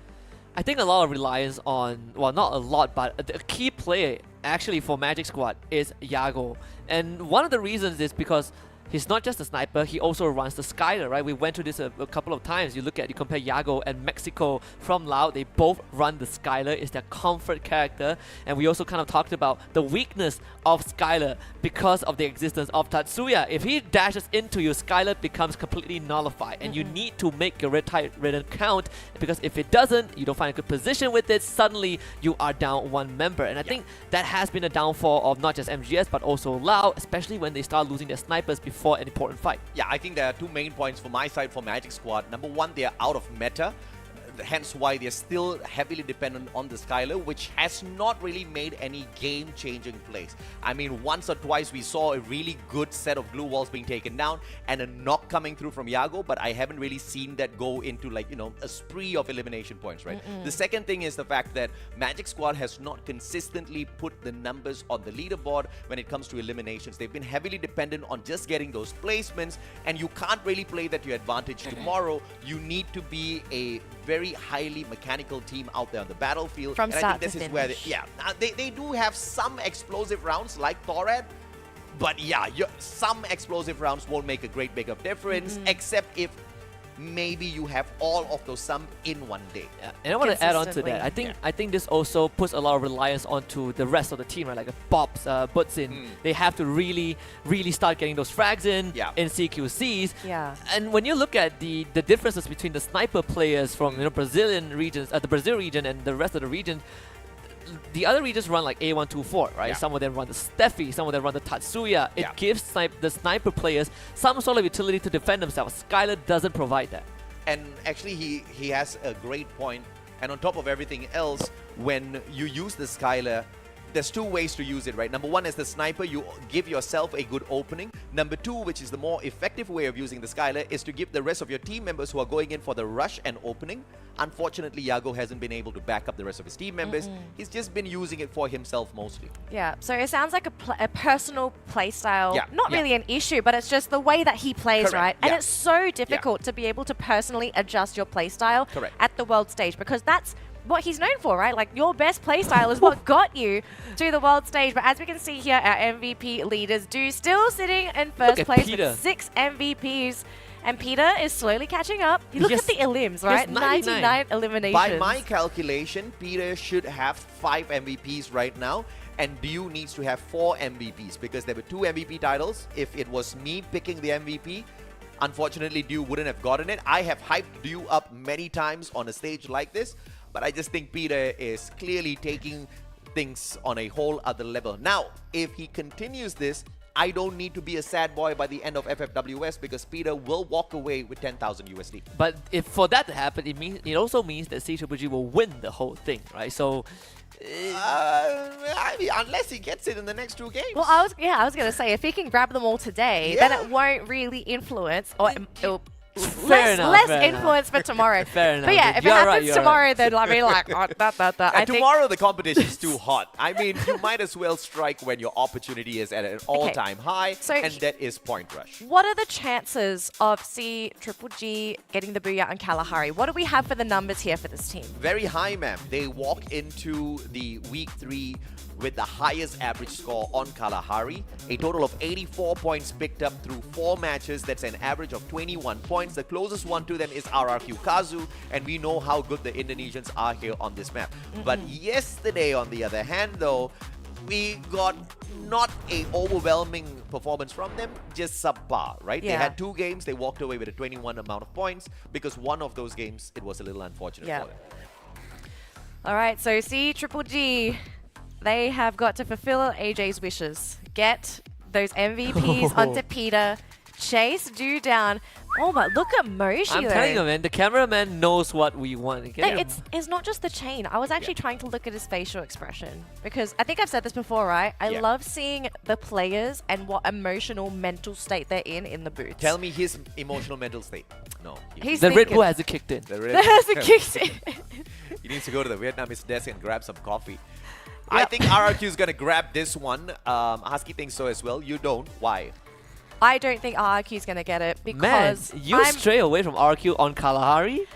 I think a lot of reliance on, well, not a lot, but a key player actually for Magic Squad is Yago. And one of the reasons is because he's not just a sniper, he also runs the Skylar, right? We went through this a couple of times. You compare Yago and Mexico from Loud, they both run the Skylar. It's their comfort character. And we also kind of talked about the weakness of Skylar because of the existence of Tatsuya. If he dashes into you, Skylar becomes completely nullified. And you need to make your red tide rhythm count, because if it doesn't, you don't find a good position with it, suddenly you are down one member. And I think that has been a downfall of not just MGS, but also Loud, especially when they start losing their snipers before an important fight. Yeah, I think there are two main points for my side for Magic Squad. Number one, they are out of meta. Hence why they're still heavily dependent on the Skylar, which has not really made any game-changing plays. I mean, once or twice we saw a really good set of glue walls being taken down and a knock coming through from Yago, but I haven't really seen that go into, like, you know, a spree of elimination points, right? The second thing is the fact that Magic Squad has not consistently put the numbers on the leaderboard when it comes to eliminations. They've been heavily dependent on just getting those placements, and you can't really play that to your advantage tomorrow. You need to be a very highly mechanical team out there on the battlefield. From and I start think to this is where finish. they do have some explosive rounds like Thorad, but yeah, some explosive rounds won't make a great big of difference, except if maybe you have all of those sum in one day. Yeah. And I want to add on to Consistently. that. I think this also puts a lot of reliance onto the rest of the team, right? Like Bob's, Butsin, they have to really start getting those frags in CQCs. Yeah. And when you look at the differences between the sniper players from Brazilian regions, the Brazil region and the rest of the region, the other regions run like A124, right? Yeah. Some of them run the Steffi, some of them run the Tatsuya. It Yeah. gives the sniper players some sort of utility to defend themselves. Skylar doesn't provide that. And actually, he has a great point. And on top of everything else, when you use the Skylar, there's two ways to use it, right? Number one, as the sniper, you give yourself a good opening. Number two, which is the more effective way of using the Skylar, is to give the rest of your team members who are going in for the rush and opening. Unfortunately, Yago hasn't been able to back up the rest of his team members. He's just been using it for himself mostly. Yeah, so it sounds like a personal play style. Yeah, Not really an issue, but it's just the way that he plays, Correct, right? And yeah. it's so difficult to be able to personally adjust your play style Correct. at the world stage, because that's what he's known for, right? Like, your best play style is what got you to the world stage. But as we can see here, our MVP leaders do still sitting in first place Peter. with 6 MVPs. And Peter is slowly catching up. You look Yes. at the elims, right? 99 eliminations. By my calculation, Peter should have 5 MVPs right now, and Dew needs to have 4 MVPs because there were 2 MVP titles. If it was me picking the MVP, unfortunately, Dew wouldn't have gotten it. I have hyped Dew up many times on a stage like this, but I just think Peter is clearly taking things on a whole other level. Now, if he continues this, I don't need to be a sad boy by the end of FFWS because Peter will walk away with 10,000 USD. But if for that to happen, it also means that CGG will win the whole thing, right? So I mean, unless he gets it in the next 2 games. Well, I was going to say, if he can grab them all today, then it won't really influence, or it'll Fair enough, less fair influence for tomorrow. Fair enough. But yeah, if it You're right, happens you're tomorrow, right. then I'll be like, oh, I think Tomorrow the competition is too hot. I mean, you might as well strike when your opportunity is at an all-time high, So and that is Point Rush. what are the chances of Triple G getting the Booyah on Kalahari? What do we have for the numbers here for this team? Very high, ma'am. They walk into the week 3 with the highest average score on Kalahari. A total of 84 points picked up through 4 matches. That's an average of 21 points. The closest one to them is RRQ Kazu, and we know how good the Indonesians are here on this map. But yesterday, on the other hand, though, we got not a overwhelming performance from them, just subpar, right? They Yeah. had 2 games. They walked away with a 21 amount of points because one of those games, it was a little unfortunate for them. All right, so Triple G, they have got to fulfill AJ's wishes. Get those MVPs onto Peter. Chase Dew down. Oh, but look at Moshi, I'm though. telling you, man, the cameraman knows what we want. Get No, him. it's not just the chain. I was actually trying to look at his facial expression because I think I've said this before, right? I love seeing the players and what emotional mental state they're in the booth. Tell me his emotional mental state. No. He's the Red thinking. Bull hasn't kicked in. The Red There's a kick in. He needs to go to the Vietnamese desk and grab some coffee. I think RRQ is going to grab this one. Husky thinks so as well. You don't. Why? I don't think RRQ is going to get it because Man, you stray away from RQ on Kalahari?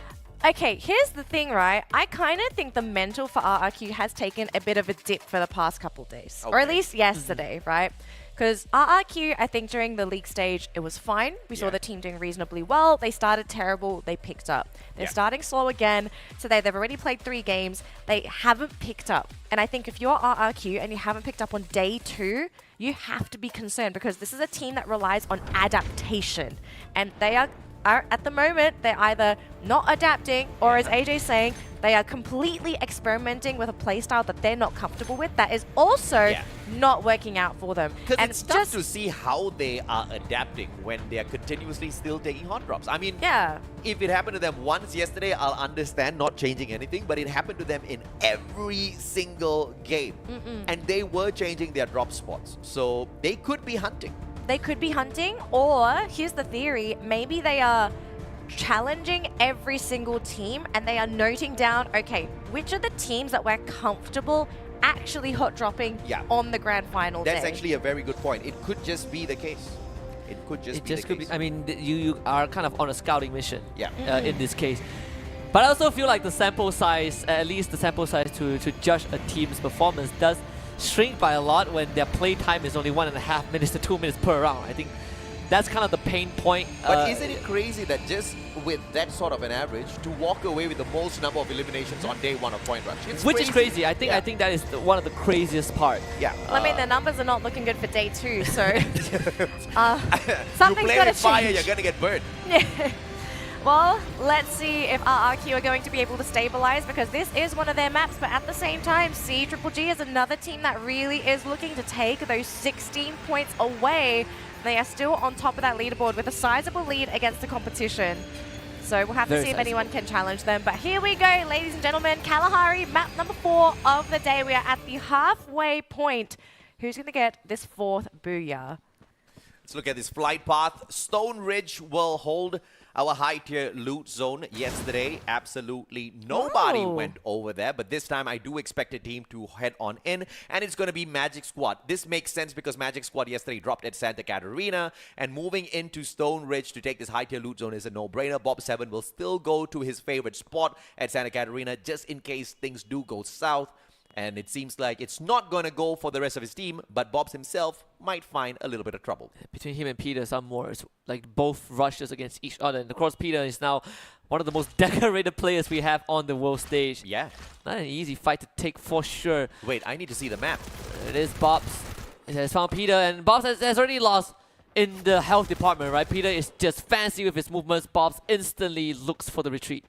Okay, here's the thing, right? I kind of think the mental for RRQ has taken a bit of a dip for the past couple of days. Or at least yesterday, right? Because RRQ, I think during the league stage, it was fine. We saw the team doing reasonably well. They started terrible. They picked up. They're starting slow again. So they've already played 3 games. They haven't picked up. And I think if you're RRQ and you haven't picked up on day 2, you have to be concerned because this is a team that relies on adaptation. And they are at the moment, they're either not adapting or, as AJ's saying, they are completely experimenting with a playstyle that they're not comfortable with that is also not working out for them. Because And it's tough to see how they are adapting when they are continuously still taking hot drops. I mean, if it happened to them once yesterday, I'll understand not changing anything, but it happened to them in every single game. And they were changing their drop spots. So they could be hunting. They could be hunting, or here's the theory, maybe they are challenging every single team and they are noting down, okay, which are the teams that we're comfortable actually hot dropping on the grand final That's day. actually a very good point. It could just be the case. It could just be the case. I mean, you are kind of on a scouting mission in this case. But I also feel like the sample size, at least the sample size to judge a team's performance does shrink by a lot when their play time is only 1.5 minutes to 2 minutes per round. I think that's kind of the pain point. But isn't it crazy that just with that sort of an average, to walk away with the most number of eliminations on day 1 of Point Rush? Which is crazy. I think that is one of the craziest part. Yeah. Well, I mean, the numbers are not looking good for day 2, so you something's play got to with fire, change. you're going to get burned. Well, let's see if RRQ are going to be able to stabilize because this is one of their maps, but at the same time, Triple G is another team that really is looking to take those 16 points away. They are still on top of that leaderboard with a sizable lead against the competition. So we'll have to Very see if sizable. anyone can challenge them. But here we go, ladies and gentlemen. Kalahari, map number 4 of the day. We are at the halfway point. Who's going to get this 4th booyah? Let's look at this flight path. Stone Ridge will hold our high-tier loot zone. Yesterday, absolutely nobody Oh. went over there, but this time I do expect a team to head on in, and it's going to be Magic Squad. This makes sense because Magic Squad yesterday dropped at Santa Catarina, and moving into Stone Ridge to take this high-tier loot zone is a no-brainer. Bob7 will still go to his favorite spot at Santa Catarina just in case things do go south. And it seems like it's not going to go for the rest of his team, but Bobs himself might find a little bit of trouble. Between him and Peter, some more. It's like both rushes against each other. And of course, Peter is now one of the most decorated players we have on the world stage. Yeah. Not an easy fight to take for sure. Wait, I need to see the map. It is Bobs. It has found Peter, and Bobs has already lost in the health department, right? Peter is just fancy with his movements. Bobs instantly looks for the retreat.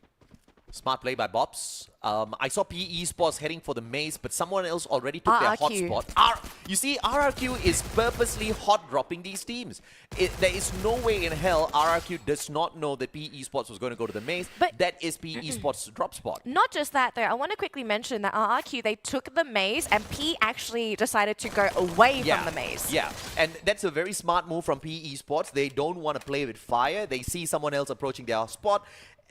Smart play by Bobs. I saw PE Esports heading for the maze, but someone else already took their RRQ. hotspot. You see, RRQ is purposely hot dropping these teams. There is no way in hell RRQ does not know that PE Esports was going to go to the maze. But- that is PE Esports' drop spot. Not just that, though. I want to quickly mention that RRQ, they took the maze, and P actually decided to go away from the maze. Yeah, and that's a very smart move from PE Esports. They don't want to play with fire. They see someone else approaching their spot.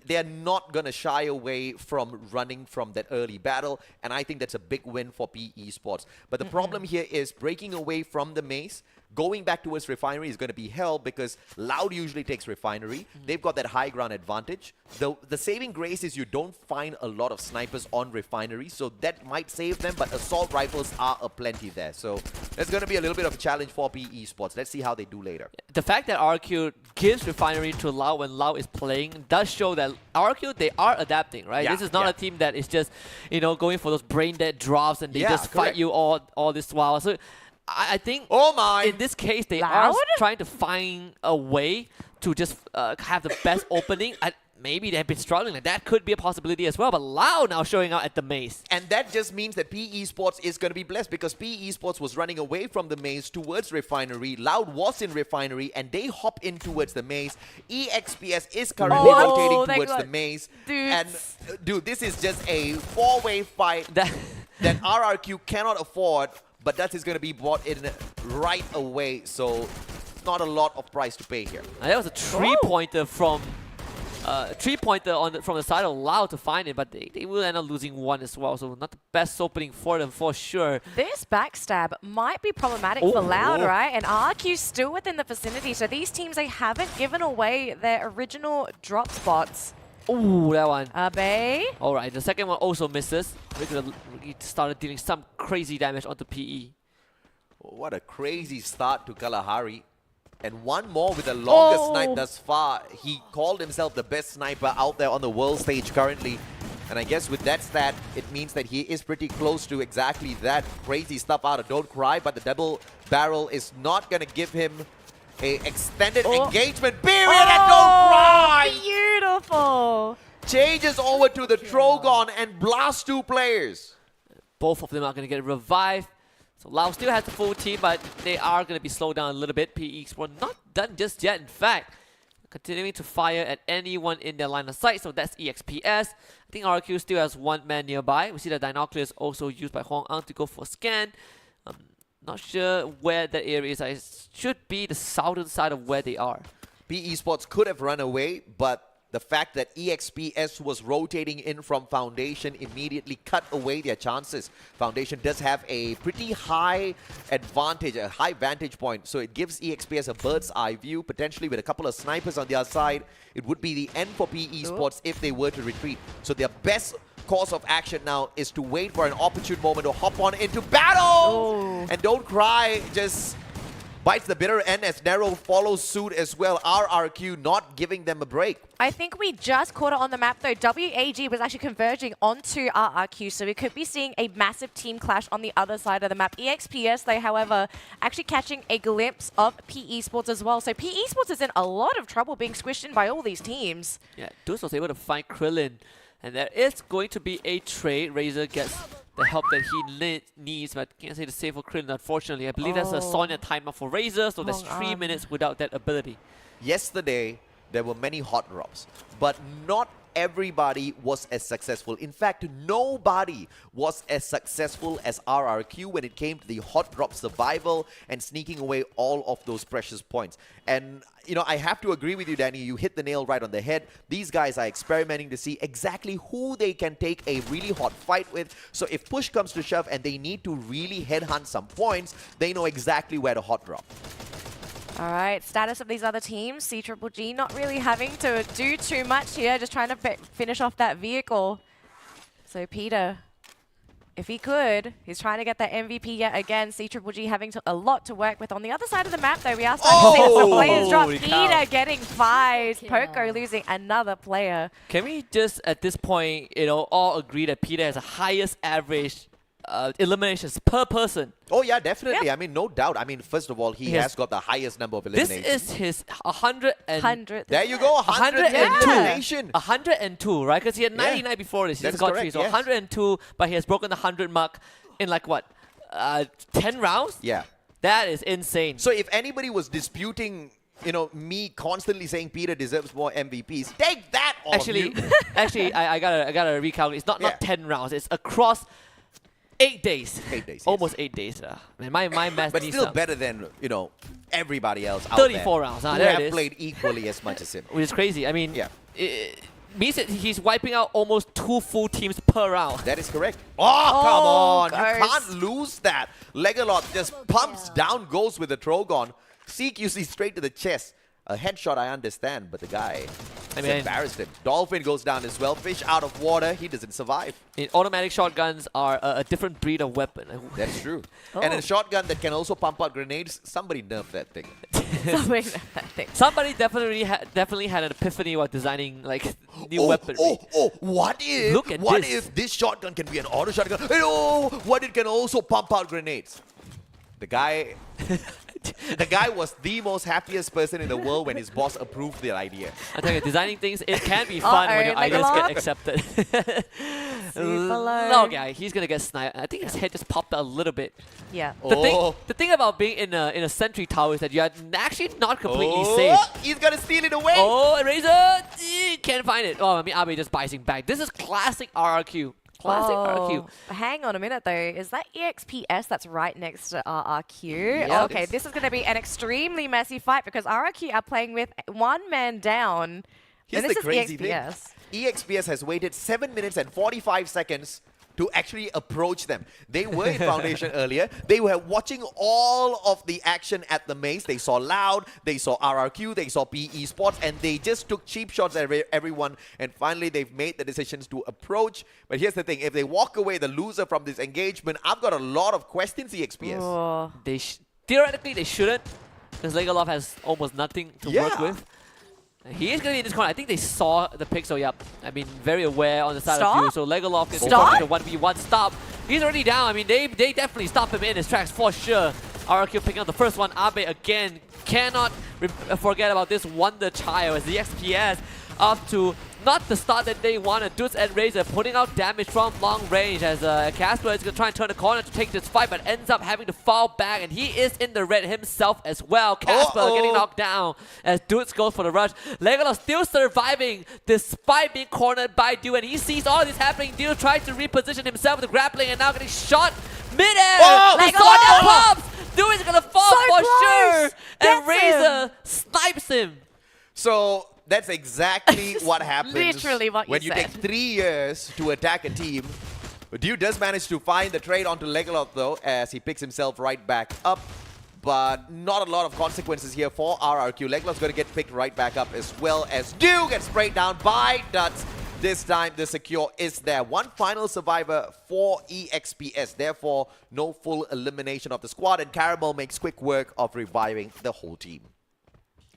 They're not going to shy away from running from that early battle, and I think that's a big win for PE Sports. But the problem here is breaking away from the maze, going back towards Refinery is going to be hell because Loud usually takes Refinery. They've got that high ground advantage. The saving grace is you don't find a lot of snipers on Refinery, so that might save them, but assault rifles are aplenty there. So there's going to be a little bit of a challenge for PE Sports. Let's see how they do later. The fact that RQ gives Refinery to Lau when Lau is playing does show that RQ, they are adapting, right? Yeah, This is not yeah. a team that is just, going for those brain-dead drops and they Yeah, just fight correct. you all this while. So I think Oh my! in this case, they are Loud? trying to find a way to just have the best opening. Maybe they've been struggling. Like, that could be a possibility as well. But Lau now showing out at the maze. And that just means that PE Sports is going to be blessed because PE Sports was running away from the maze towards Refinery. Loud was in Refinery and they hop in towards the maze. EXPS is currently Oh, rotating they towards got- the maze. Dudes. And dude, this is just a four-way fight That that RRQ cannot afford, but that is going to be brought in right away. So not a lot of price to pay here. that was a three-pointer from from the side of Lau to find it, but they will end up losing one as well. So not the best opening for them for sure. This backstab might be problematic for Loud, right? And RQ's still within the vicinity. So these teams, they haven't given away their original drop spots. Ooh, that one. Bay. All right, the second one also misses. We could have started dealing some crazy damage onto PE. What a crazy start to Kalahari. And one more with the longest Oh. snipe thus far. He called himself the best sniper out there on the world stage currently. And I guess with that stat, it means that he is pretty close to exactly that crazy stuff out of Don't Cry. But the double barrel is not going to give him a extended engagement period at Don't Cry. Beautiful. Changes over to the Trogon and blast two players. Both of them are going to get revived. So Lau still has the full team, but they are going to be slowed down a little bit. PEs were not done just yet. In fact, continuing to fire at anyone in their line of sight. So that's EXPS. I think RQ still has one man nearby. We see the Dinoculus also used by Hong Ang to go for a scan. Not sure where that area is. It should be the southern side of where they are. PE Sports could have run away, but the fact that EXPS was rotating in from Foundation immediately cut away their chances. Foundation does have a pretty high advantage, a high vantage point, so it gives EXPS a bird's eye view, potentially with a couple of snipers on their side. It would be the end for PE Sports if they were to retreat. So their best course of action now is to wait for an opportune moment to hop on into battle! And Don't Cry just bites the bitter end as Nero follows suit as well. RRQ not giving them a break. I think we just caught it on the map, though. WAG was actually converging onto RRQ, so we could be seeing a massive team clash on the other side of the map. EXPS, though, however, actually catching a glimpse of PE Sports as well. So PE Sports is in a lot of trouble being squished in by all these teams. Yeah, Deuce was able to find Krillin. And there is going to be a trade. Razor gets the help that he needs, but can't say the same for Krillin, unfortunately. I believe that's a Sonya timeout for Razor, so there's 3 minutes without that ability. Yesterday, there were many hot drops, but not everybody was as successful. In fact, nobody was as successful as RRQ when it came to the hot drop survival and sneaking away all of those precious points. And, you know, I have to agree with you, Danny. You hit the nail right on the head. These guys are experimenting to see exactly who they can take a really hot fight with. So if push comes to shove and they need to really headhunt some points, they know exactly where to hot drop. All right, status of these other teams. C-Triple-G not really having to do too much here, just trying to finish off that vehicle. So Peter, if he could, he's trying to get that MVP yet again. C-Triple-G having a lot to work with. On the other side of the map, though, we are starting to see some players drop. Peter getting 5, Poco losing another player. Can we just, at this point, you know, all agree that Peter has the highest average eliminations per person? Oh yeah, definitely. Yeah. I mean, no doubt. I mean, first of all, he has got the highest number of eliminations. This is his 100. There you go, 100 elimination. 102, right? Because he had 99 before this. He's got 3, so 102, but he has broken the 100 mark in like what, 10 rounds? Yeah. That is insane. So if anybody was disputing, you know, me constantly saying Peter deserves more MVPs, take that, all of you. Actually, I gotta recalculate. It's not 10 rounds. It's across 8 days. 8 days. Almost 8 days. Man, my math but needs still some. better than, you know, everybody else out 34 there rounds. who There it have is. played equally as much as him. Which is crazy. I mean, Yeah. it means that he's wiping out almost 2 full teams per round. That is correct. Oh, come on. guys. You can't lose that. Legalot just pumps down, goes with the Trogon. CQC straight to the chest. A headshot, I understand, but the guy embarrassed him. Dolphin goes down as well. Fish out of water. He doesn't survive. Automatic shotguns are a different breed of weapon. That's true. And a shotgun that can also pump out grenades. Somebody nerfed that thing. Somebody definitely had an epiphany while designing like new weaponry. What if? Look at what this. if this shotgun can be an auto shotgun? Oh, what it can also pump out grenades? The guy was the most happiest person in the world when his boss approved the idea. I tell you, designing things, it can be fun when your ideas get accepted. No, guy, he's gonna get sniped. I think his head just popped out a little bit. Yeah. The thing about being in a sentry tower is that you're actually not completely safe. He's gonna steal it away. Oh, Razor! Can't find it. Oh, I mean, Abe just biting back. This is classic RRQ. Classic RRQ. Hang on a minute though. Is that EXPS that's right next to RRQ? Yeah, Okay, this is going to be an extremely messy fight because RRQ are playing with 1 man down. Here's and this the crazy is thing. EXPS. EXPS has waited 7 minutes and 45 seconds to actually approach them. They were in Foundation earlier. They were watching all of the action at the maze. They saw Loud, they saw RRQ, they saw PE Sports, and they just took cheap shots at everyone. And finally, they've made the decisions to approach. But here's the thing. If they walk away the loser from this engagement, I've got a lot of questions, EXPS. Oh. Theoretically, they shouldn't, because Legalov has almost nothing to work with. He is going to be in this corner. I think they saw the pixel, yep. I mean, very aware on the side of view. So Legalov can go for the 1v1 stop. He's already down. I mean, they definitely stop him in his tracks for sure. RRQ picking up the first one. Abe again cannot forget about this wonder child as the XPS up to not the start that they wanted. Dudes and Razor putting out damage from long range as Casper is going to try and turn the corner to take this fight, but ends up having to fall back, and he is in the red himself as well. Casper getting knocked down as Dudes goes for the rush. Legolas still surviving despite being cornered by Dew, and he sees all this happening. Dew tries to reposition himself with the grappling and now getting shot mid-air. Legolas pops! Dew is going to fall for sure, and Razor snipes him. So that's exactly what happens Literally what when you take 3 years to attack a team. But Dew does manage to find the trade onto Legalot though, as he picks himself right back up. But not a lot of consequences here for RRQ. Legalot's going to get picked right back up as well as Dew gets sprayed down by Duts. This time the secure is there. One final survivor for EXPS. Therefore, no full elimination of the squad. And Caramel makes quick work of reviving the whole team.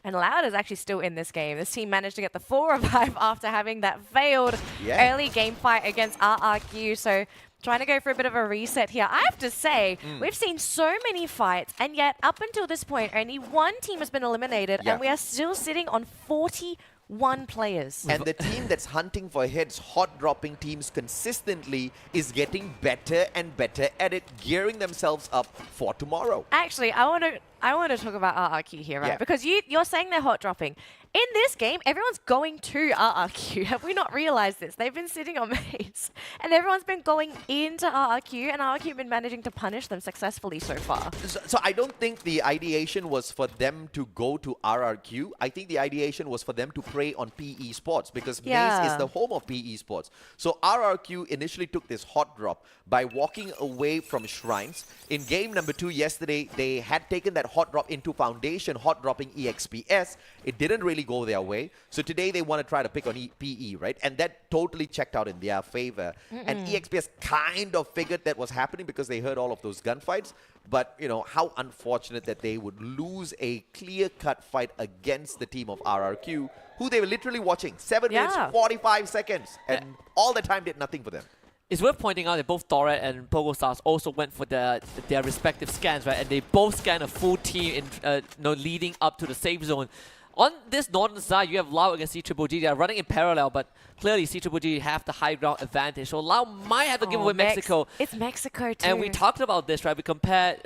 And Loud is actually still in this game. This team managed to get the full revive after having that failed early game fight against RRQ. So trying to go for a bit of a reset here. I have to say, we've seen so many fights, and yet up until this point, only 1 team has been eliminated, and we are still sitting on 41 players. And the team that's hunting for hits, hot dropping teams consistently, is getting better and better at it, gearing themselves up for tomorrow. Actually, I want to talk about RRQ here, right? Because you're saying they're hot dropping. In this game, everyone's going to RRQ. Have we not realized this? They've been sitting on base, and everyone's been going into RRQ, and RRQ have been managing to punish them successfully so far. So I don't think the ideation was for them to go to RRQ. I think the ideation was for them to prey on PE Sports, because Maze is the home of PE Sports. So RRQ initially took this hot drop by walking away from Shrines. In game number 2 yesterday, they had taken that hot drop into Foundation, hot dropping EXPS. It didn't really go their way. So today they want to try to pick on PE, right? And that totally checked out in their favor. And EXPS kind of figured that was happening because they heard all of those gunfights. But, you know, how unfortunate that they would lose a clear-cut fight against the team of RRQ, who they were literally watching 7 minutes, 45 seconds, and all the time did nothing for them. It's worth pointing out that both Thorat and PogoStars also went for their respective scans, right? And they both scanned a full team in, leading up to the safe zone. On this northern side, you have Lau against C-Triple-G. They are running in parallel, but clearly C-Triple-G have the high ground advantage. So Lau might have to give away Mexico. It's Mexico too. And we talked about this, right?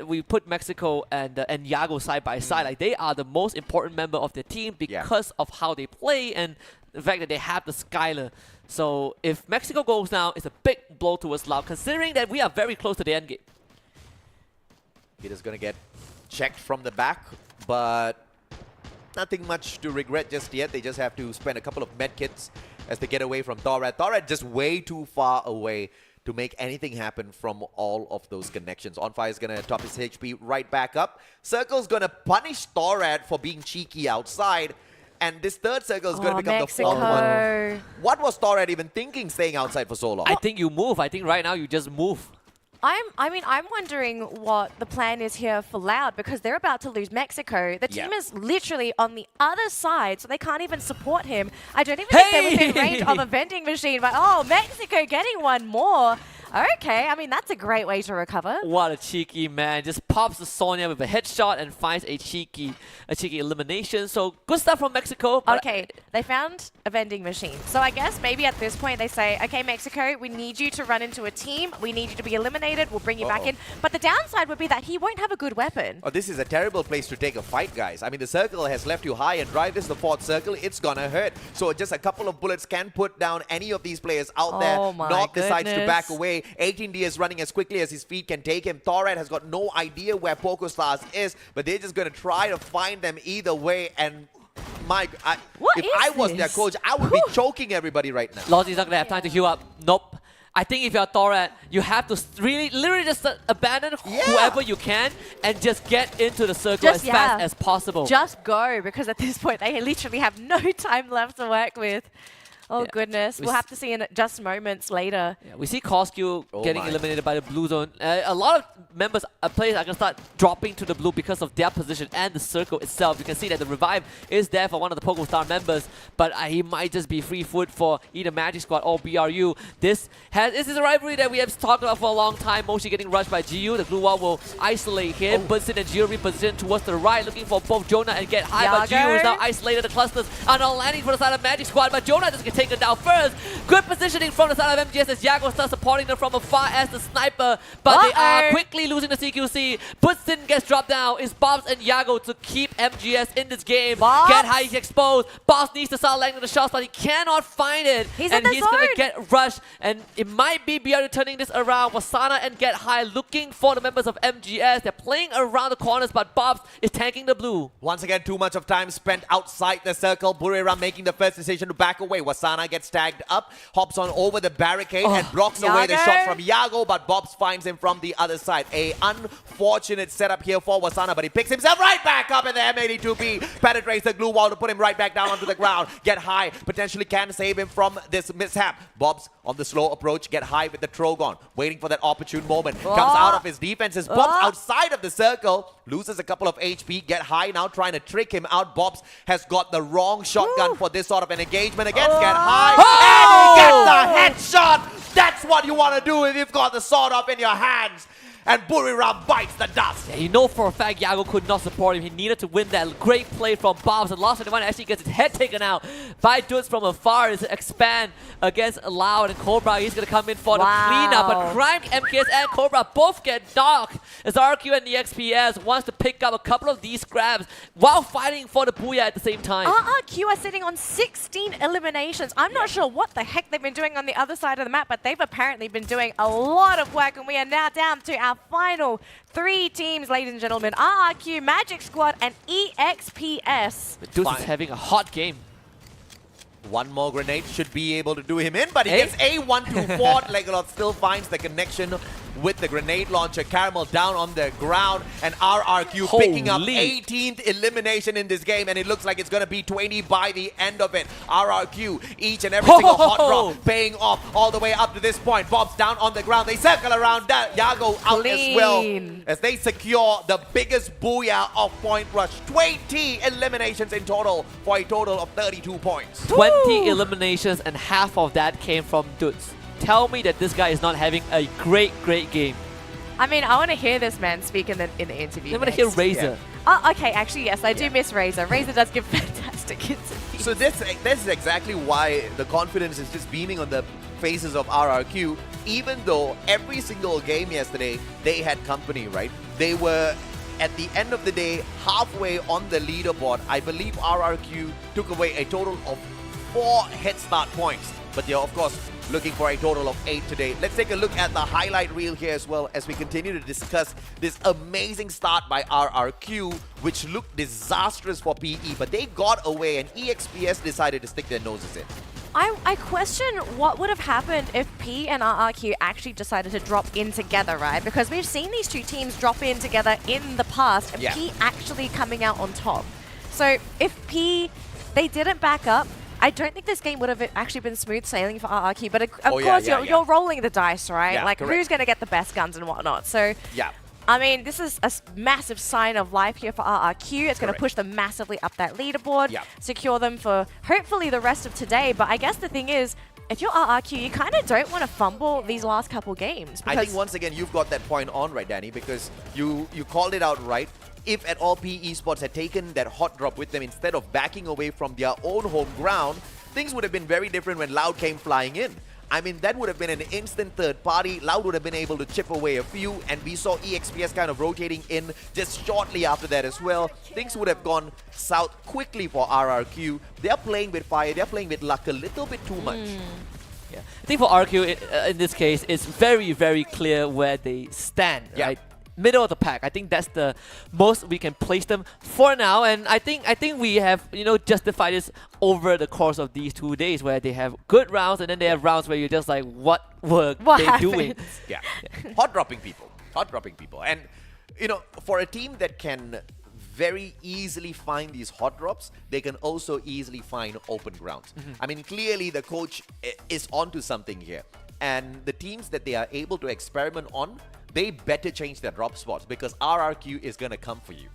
We put Mexico and Yago side by side. Like, they are the most important member of the team because of how they play and the fact that they have the Skylar. So if Mexico goes down, it's a big blow towards Lau, considering that we are very close to the end game. It is going to get checked from the back, but nothing much to regret just yet. They just have to spend a couple of medkits as they get away from Thorat. Thorat just way too far away to make anything happen from all of those connections. Onfire is going to top his HP right back up. Circle's going to punish Thorat for being cheeky outside. And this third circle is going to become the fourth one. What was Thorat even thinking staying outside for so long? I think you move. I think right now you just move. I'm wondering what the plan is here for Loud, because they're about to lose Mexico. The team is literally on the other side, so they can't even support him. I don't even think they're within range of a vending machine, but Mexico getting one more. Okay, I mean, that's a great way to recover. What a cheeky man. Just pops the Sonya with a headshot and finds a cheeky elimination. So good stuff from Mexico. Okay, they found a vending machine. So I guess maybe at this point they say, okay, Mexico, we need you to run into a team. We need you to be eliminated. We'll bring you back in. But the downside would be that he won't have a good weapon. Oh, this is a terrible place to take a fight, guys. I mean, the circle has left you high and dry. This is the fourth circle. It's gonna hurt. So just a couple of bullets can put down any of these players out there. North decides to back away. 18D is running as quickly as his feet can take him. Thorat has got no idea where PogoStars is, but they're just going to try to find them either way. And Mike, if I was their coach, I would be choking everybody right now. Lozzie's not going to have time to heal up. Nope. I think if you're Thorat, you have to literally just abandon whoever you can and just get into the circle as fast as possible. Just go, because at this point they literally have no time left to work with. Oh, goodness. We'll have to see in just moments later. Yeah, we see Koskyu getting eliminated by the blue zone. A lot of players are going to start dropping to the blue because of their position and the circle itself. You can see that the revive is there for one of the PogoStar members, but he might just be free foot for either Magic Squad or BRU. This is a rivalry that we have talked about for a long time. Moshi getting rushed by GU. The blue wall will isolate him. Bunsen and GU reposition towards the right, looking for both Jonah and Get High, but GU is now isolated. The clusters are now landing for the side of Magic Squad, but Jonah just gets taken down first. Good positioning from the side of MGS as Yago starts supporting them from afar as the sniper, but they are quickly losing the CQC. Bunsen gets dropped down. It's Bobs and Yago to keep MGS in this game. Get High, he's exposed. Bobs needs to start landing the shots, but he cannot find it. He's going to get rushed, and it might be BRU turning this around. Wasana and Get High looking for the members of MGS. They're playing around the corners, but Bobs is tanking the blue. Once again, too much of time spent outside the circle. Buriram making the first decision to back away. Wasana gets tagged up, hops on over the barricade and blocks away the shot from Yago, but Bobs finds him from the other side. A unfortunate setup here for Wasana, but he picks himself right back up, and the M82B penetrates the glue wall to put him right back down onto the ground. Get High potentially can save him from this mishap. Bobs on the slow approach. Get High with the Trogon, waiting for that opportune moment. Comes out of his defenses. Bobs outside of the circle, loses a couple of HP. Get High now trying to trick him out. Bobs has got the wrong shotgun for this sort of an engagement against Get High. And he gets the headshot! That's what you want to do if you've got the sword up in your hands. And Buriram bites the dust. Yeah, you know for a fact Yago could not support him. He needed to win that great play from Bobs. And Lost 21 actually gets his head taken out by Dudes from afar. As Expand against Loud and Cobra. He's going to come in for the cleanup. But Crime, MKS, and Cobra both get knocked. As RQ and the XPS wants to pick up a couple of these grabs while fighting for the Booyah at the same time. RRQ are sitting on 16 eliminations. I'm not sure what the heck they've been doing on the other side of the map, but they've apparently been doing a lot of work. And we are now down to our final 3 teams, ladies and gentlemen. RRQ, Magic Squad, and EXPS. Dudes is having a hot game. One more grenade should be able to do him in, but he gets A124. Legalot still finds the connection with the grenade launcher. Caramel down on the ground, and RRQ picking up 18th elimination in this game, and it looks like it's going to be 20 by the end of it. RRQ, each and every single hot drop paying off all the way up to this point. Bob's down on the ground. They circle around that. Yago out as well as they secure the biggest booyah of Point Rush. 20 eliminations in total for a total of 32 points. 20 eliminations, and half of that came from Dudes. Tell me that this guy is not having a great game. I mean, I want to hear this man speak in the interview. I want to hear Razor. Oh, okay, actually, yes, I do miss Razor. Razor does give fantastic interviews. So this is exactly why the confidence is just beaming on the faces of RRQ, even though every single game yesterday, they had company, right? They were, at the end of the day, halfway on the leaderboard. I believe RRQ took away a total of 4 head start points, but they're, of course, looking for a total of 8 today. Let's take a look at the highlight reel here as well as we continue to discuss this amazing start by RRQ, which looked disastrous for PE, but they got away and EXPS decided to stick their noses in. I question what would have happened if P and RRQ actually decided to drop in together, right? Because we've seen these 2 teams drop in together in the past, and P actually coming out on top. So if P, they didn't back up, I don't think this game would have actually been smooth sailing for RRQ, but of course you're rolling the dice, right? Yeah, like correct. who's going to get the best guns and whatnot. So I mean, this is a massive sign of life here for RRQ. It's going to push them massively up that leaderboard, secure them for hopefully the rest of today. But I guess the thing is, if you're RRQ, you kind of don't want to fumble these last couple games. I think once again, you've got that point on, right, Danny? Because you called it out right. If at all PE Esports had taken that hot drop with them instead of backing away from their own home ground, things would have been very different when Loud came flying in. I mean, that would have been an instant third party. Loud would have been able to chip away a few, and we saw EXPS kind of rotating in just shortly after that as well. Things would have gone south quickly for RRQ. They're playing with fire, they're playing with luck a little bit too much. Yeah. I think for RQ, in this case, it's very, very clear where they stand, right? Middle of the pack. I think that's the most we can place them for now, and I think we have justified this over the course of these 2 days, where they have good rounds and then they have rounds where you're just like, what were they doing? Hot dropping people, and for a team that can very easily find these hot drops, they can also easily find open grounds. I mean, clearly the coach is onto something here, and the teams that they are able to experiment on, they better change their drop spots, because RRQ is going to come for you.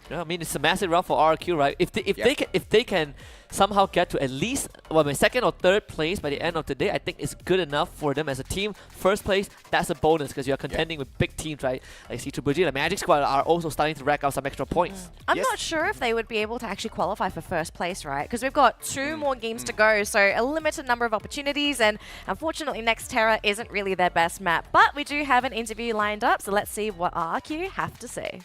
I mean, it's a massive round for RQ, right? If they can somehow get to at least second or third place by the end of the day, I think it's good enough for them as a team. First place, that's a bonus because you're contending with big teams, right? Like C2BG, the Magic Squad are also starting to rack up some extra points. I'm not sure if they would be able to actually qualify for first place, right? Because we've got 2 more games to go, so a limited number of opportunities, and unfortunately Nextera isn't really their best map. But we do have an interview lined up, so let's see what RQ have to say.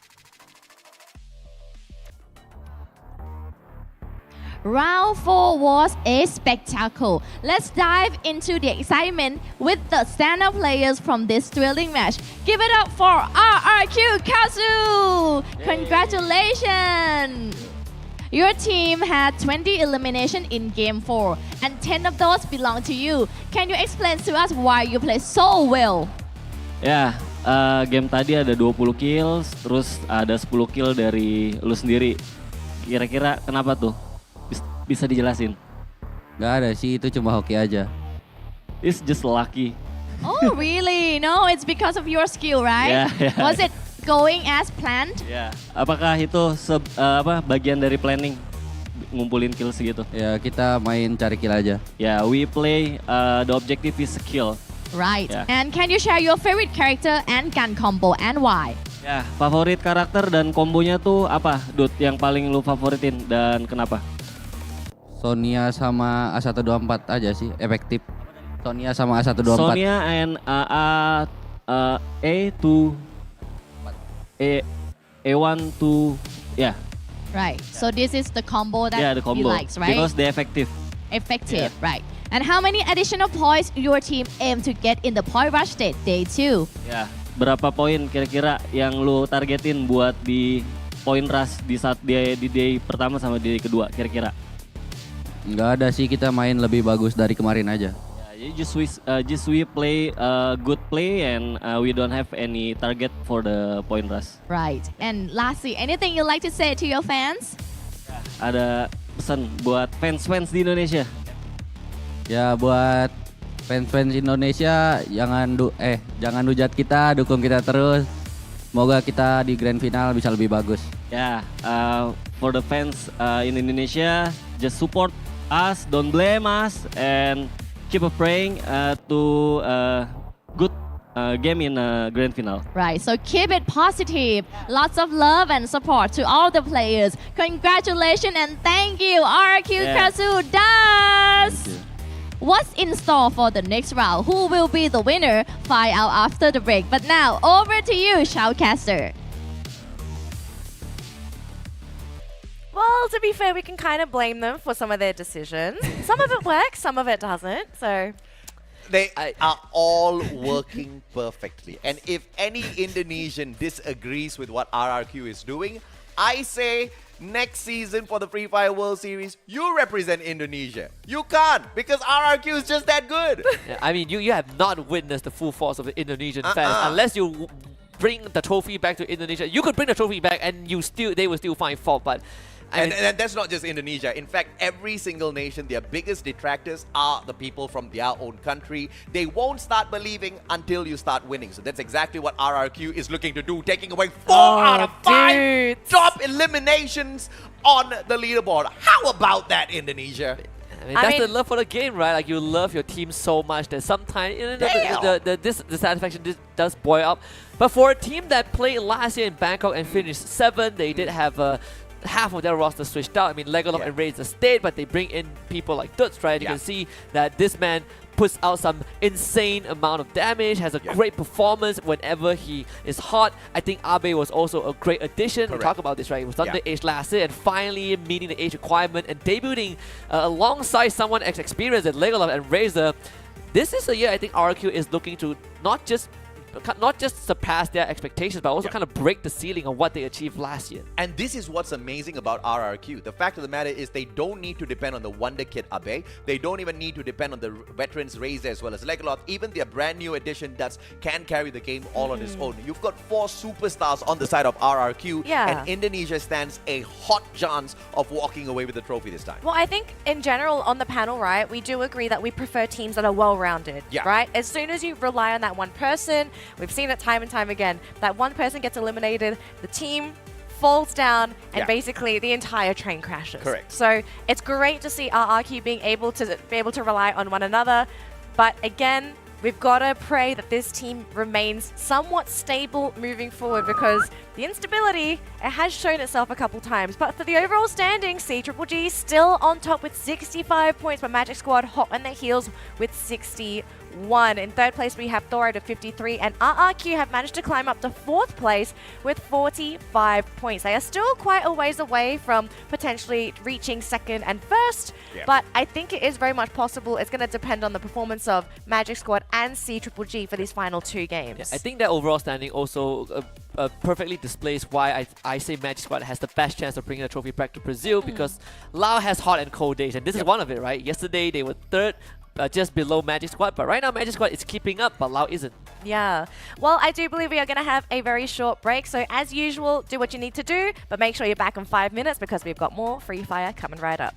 Round 4 was a spectacle. Let's dive into the excitement with the stand-up players from this thrilling match. Give it up for RRQ Kazu! Congratulations! Your team had 20 eliminations in Game 4, and 10 of those belong to you. Can you explain to us why you play so well? Ya, game tadi ada 20 kills, terus ada 10 kill dari lu sendiri. Kira-kira kenapa tuh? Bisa dijelasin? Gak ada sih, itu cuma hoki aja. It's just lucky. Oh really? No, it's because of your skill, right? Yeah. Was it going as planned? Ya. Apakah itu bagian dari planning ngumpulin kill segitu? Ya kita main cari kill aja. Ya, we play the objective is kill. Right. Yeah. And can you share your favorite character and gun combo and why? Ya, favorit karakter dan kombonya tuh apa, Dut, yang paling lu favoritin dan kenapa? Sonia sama A124 aja sih, efektif. Sonia sama A124. Sonia and A1 to yeah. Right. So this is the combo that Yeah, the he combo. likes, right? Because they effective. Effective, right. And how many additional points your team aim to get in the point rush stage day 2? Ya, berapa poin kira-kira yang lu targetin buat di point rush di saat dia di day pertama sama di day kedua kira-kira? Nggak ada sih, kita main lebih bagus dari kemarin aja. Yeah, just we play good play and we don't have any target for the point rush. Right. And lastly, anything you like to say to your fans? Ada pesan buat fans-fans di Indonesia. Ya buat fans-fans Indonesia jangan hujat kita, dukung kita terus. Semoga kita di grand final bisa lebih bagus. Yeah, for the fans in Indonesia, just support us, don't blame us, and keep praying to good game in grand final. Right, so keep it positive. Lots of love and support to all the players. Congratulations and thank you, RQ Yeah. Kazu Das. What's in store for the next round? Who will be the winner? Find out after the break. But now, over to you, Shoutcaster. Well, to be fair, we can kind of blame them for some of their decisions. Some of it works, some of it doesn't. So They are all working perfectly. And if any Indonesian disagrees with what RRQ is doing, I say next season for the Free Fire World Series, you represent Indonesia. You can't because RRQ is just that good. Yeah, I mean, you have not witnessed the full force of the Indonesian fans unless you bring the trophy back to Indonesia. You could bring the trophy back and they will still find fault, but And that's not just Indonesia. In fact, every single nation, their biggest detractors are the people from their own country. They won't start believing until you start winning. So that's exactly what RRQ is looking to do, taking away 4 out of 5 top eliminations on the leaderboard. How about that, Indonesia? I mean, that's the love for the game, right? Like, you love your team so much that sometimes this dissatisfaction does boil up. But for a team that played last year in Bangkok and finished 7th, they did have half of their roster switched out. I mean, Legolas and Raze stayed, but they bring in people like Tuts, right? You can see that this man puts out some insane amount of damage, has a great performance whenever he is hot. I think Abe was also a great addition. We talked about this, right? He was underage last year and finally meeting the age requirement and debuting alongside someone as experienced as Legolas and Razor. This is a year I think RQ is looking to not just surpass their expectations, but also kind of break the ceiling of what they achieved last year. And this is what's amazing about RRQ. The fact of the matter is they don't need to depend on the wonder kid Abe. They don't even need to depend on the veterans Razor as well as Legolas. Even their brand new addition Duts can carry the game all on his own. You've got 4 superstars on the side of RRQ, and Indonesia stands a hot chance of walking away with the trophy this time. Well, I think in general on the panel, right, we do agree that we prefer teams that are well-rounded, right? As soon as you rely on that one person, we've seen it time and time again, that one person gets eliminated, the team falls down, and basically the entire train crashes. Correct. So it's great to see RRQ being able to rely on one another, but again, we've got to pray that this team remains somewhat stable moving forward because the instability, it has shown itself a couple times. But for the overall standing, CGGG still on top with 65 points, but Magic Squad hot on their heels with 61. In 3rd place, we have Thor at 53, and RRQ have managed to climb up to 4th place with 45 points. They are still quite a ways away from potentially reaching 2nd and 1st, but I think it is very much possible. It's going to depend on the performance of Magic Squad and CGGG for these final 2 games. Yeah, I think that overall standing also perfectly displays why I say Magic Squad has the best chance of bringing the trophy back to Brazil because Lao has hot and cold days, and this is one of it, right? Yesterday they were 3rd, just below Magic Squad, but right now Magic Squad is keeping up, but Lao isn't. Yeah. Well, I do believe we are going to have a very short break, so as usual, do what you need to do, but make sure you're back in 5 minutes because we've got more Free Fire coming right up.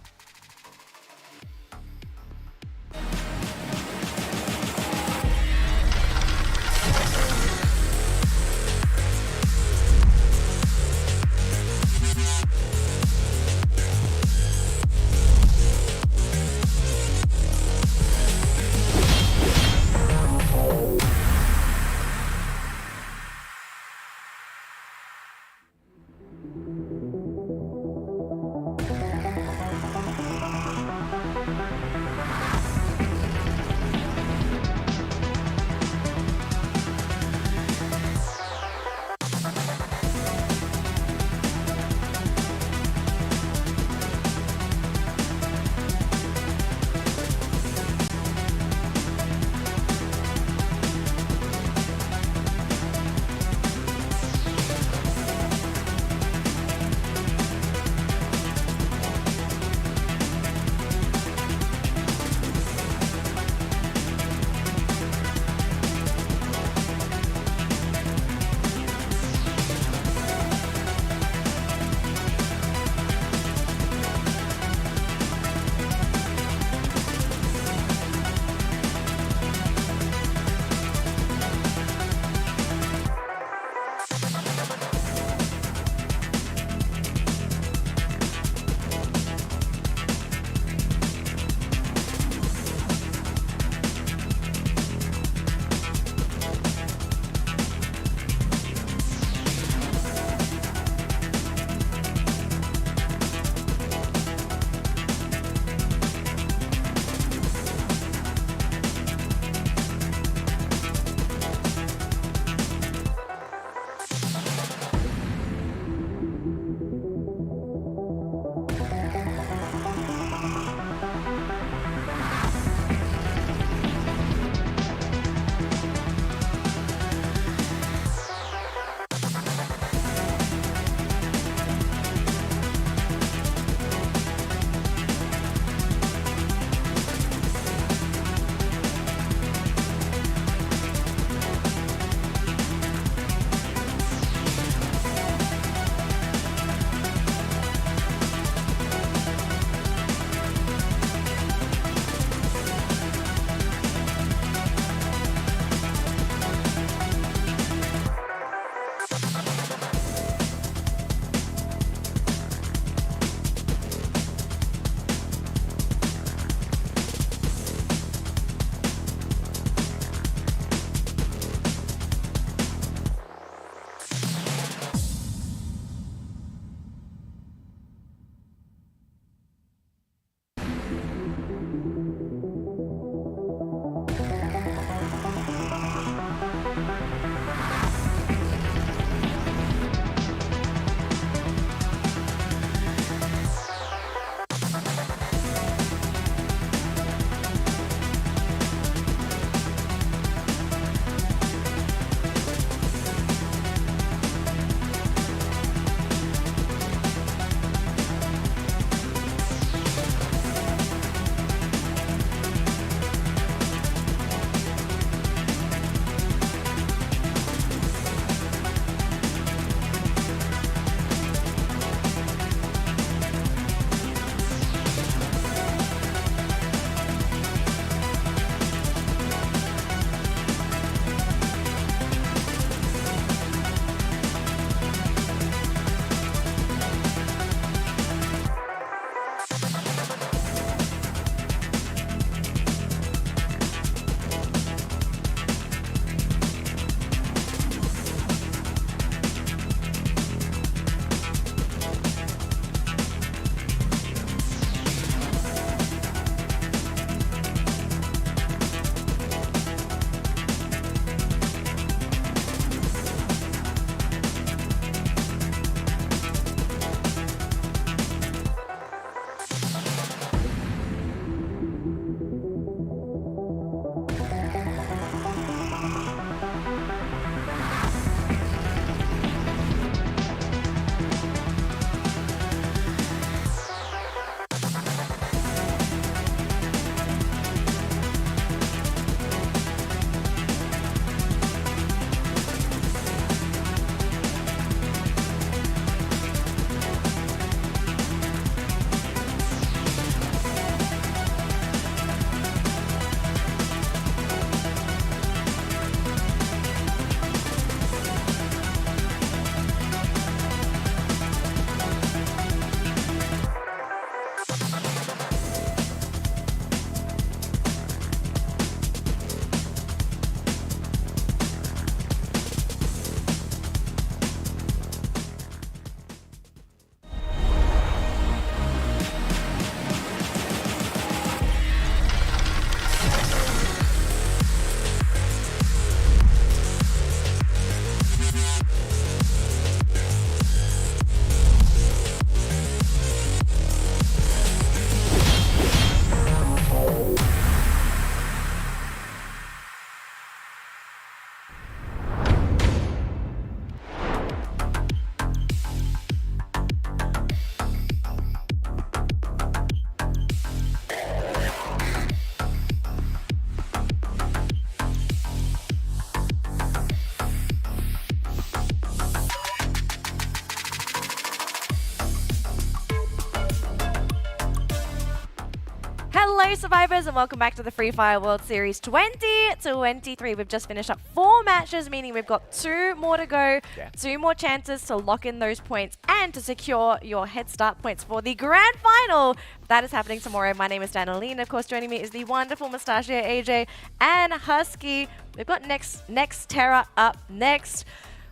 Hello survivors and welcome back to the Free Fire World Series 2023. We've just finished up 4 matches, meaning we've got 2 more to go, 2 more chances to lock in those points and to secure your head start points for the grand final. That is happening tomorrow. My name is Danaline. Of course, joining me is the wonderful mustachio AJ and Husky. We've got next Terra up next.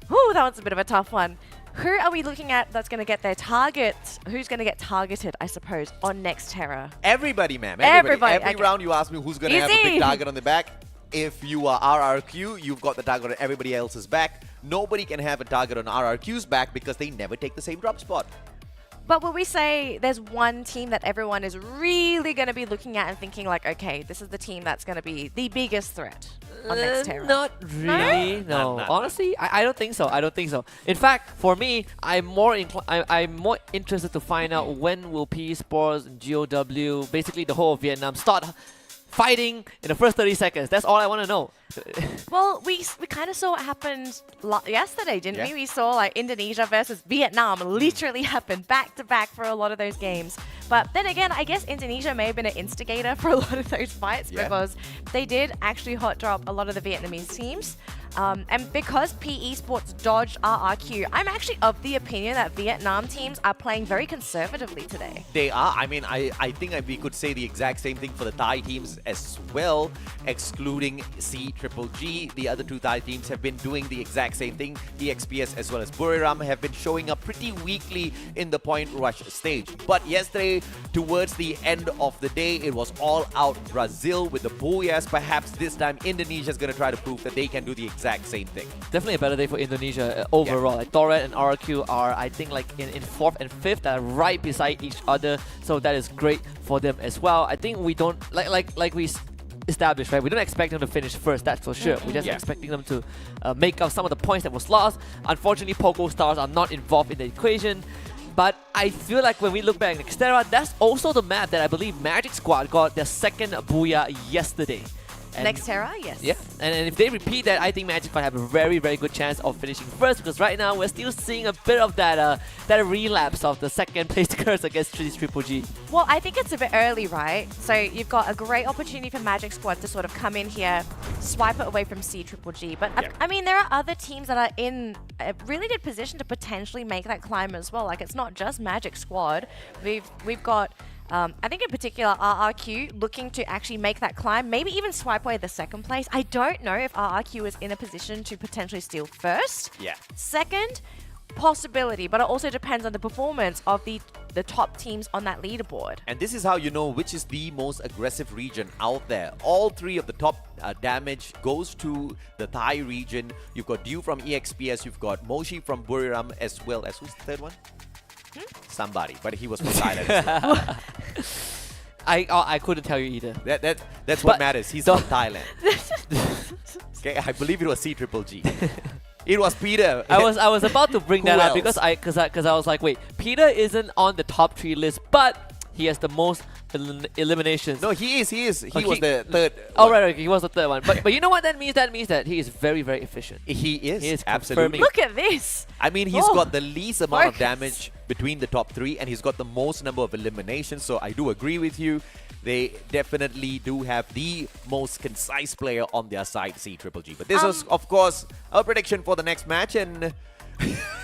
Whew, that one's a bit of a tough one. Who are we looking at that's going to get their target? Who's going to get targeted, I suppose, on next Terra? Everybody, ma'am. Everybody. Every Okay. round you ask me who's going to have a big target on the back. If you are RRQ, you've got the target on everybody else's back. Nobody can have a target on RRQ's back because they never take the same drop spot. But will we say there's one team that everyone is really going to be looking at and thinking like, okay, this is the team that's going to be the biggest threat on next Terra? Not really. No. Honestly, I don't think so. I don't think so. In fact, for me, I'm more interested to find out when will PE Sports and GOW, basically the whole of Vietnam, start fighting in the first 30 seconds. That's all I want to know. Well, we kind of saw what happened yesterday, didn't we? We saw like Indonesia versus Vietnam literally happen back to back for a lot of those games. But then again, I guess Indonesia may have been an instigator for a lot of those fights because they did actually hot drop a lot of the Vietnamese teams. And because PE Sports dodged RRQ, I'm actually of the opinion that Vietnam teams are playing very conservatively today. They are. I mean, I think we could say the exact same thing for the Thai teams as well, excluding CGGG. The other 2 Thai teams have been doing the exact same thing. EXPS as well as Buriram have been showing up pretty weakly in the point rush stage. But yesterday, towards the end of the day, it was all out Brazil with the Booyahs. Perhaps this time Indonesia is going to try to prove that they can do the exact same thing. Definitely a better day for Indonesia overall. Like Torret and RRQ are, I think, like in 4th and 5th, that are right beside each other. So that is great for them as well. I think we don't like we established, right? We don't expect them to finish first, that's for sure. We're just expecting them to make up some of the points that was lost. Unfortunately, Pogo Stars are not involved in the equation. But I feel like when we look back at Xterra, that's also the map that I believe Magic Squad got their 2nd Booyah yesterday. And next Terra, yes. Yeah, and if they repeat that, I think Magic Squad have a very, very good chance of finishing first because right now we're still seeing a bit of that relapse of the 2nd place curse against GGG. Well, I think it's a bit early, right? So you've got a great opportunity for Magic Squad to sort of come in here, swipe it away from CGGG. But I mean, there are other teams that are in a really good position to potentially make that climb as well. Like, it's not just Magic Squad. We've got I think in particular RRQ looking to actually make that climb, maybe even swipe away the 2nd place. I don't know if RRQ is in a position to potentially steal first. Yeah. 2nd, possibility, but it also depends on the performance of the top teams on that leaderboard. And this is how you know which is the most aggressive region out there. All 3 of the top damage goes to the Thai region. You've got Dew from EXPS, you've got Moshi from Buriram, as well as, who's the 3rd one? Somebody, but he was from Thailand. I couldn't tell you either. That's what matters. He's from Thailand. Okay, I believe it was CGGG. It was Peter. I was about to bring that up because I was like, wait, Peter isn't on the top 3 list, but he has the most eliminations. No, he is. He was the 3rd. Oh, right, he was the 3rd one. But you know what that means? That means that he is very, very efficient. He is. He is Absolutely. Look at this. I mean, he's got the least amount of damage between the top 3, and he's got the most number of eliminations. So I do agree with you. They definitely do have the most concise player on their side, CGGG. But this was, of course, our prediction for the next match, and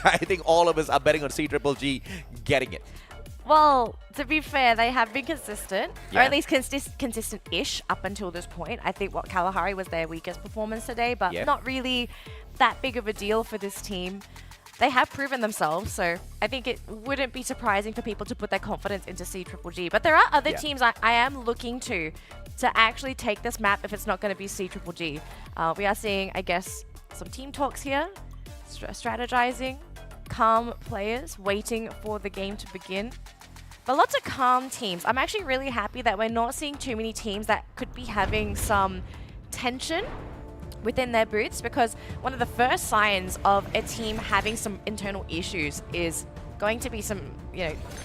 I think all of us are betting on CGGG getting it. Well, to be fair, they have been consistent, or at least consistent-ish up until this point. I think Kalahari was their weakest performance today, but not really that big of a deal for this team. They have proven themselves, so I think it wouldn't be surprising for people to put their confidence into CGGG. But there are other teams I am looking to actually take this map if it's not going to be CGGG. We are seeing, I guess, some team talks here, strategizing, calm players waiting for the game to begin. But lots of calm teams. I'm actually really happy that we're not seeing too many teams that could be having some tension within their booths, because one of the first signs of a team having some internal issues is going to be some,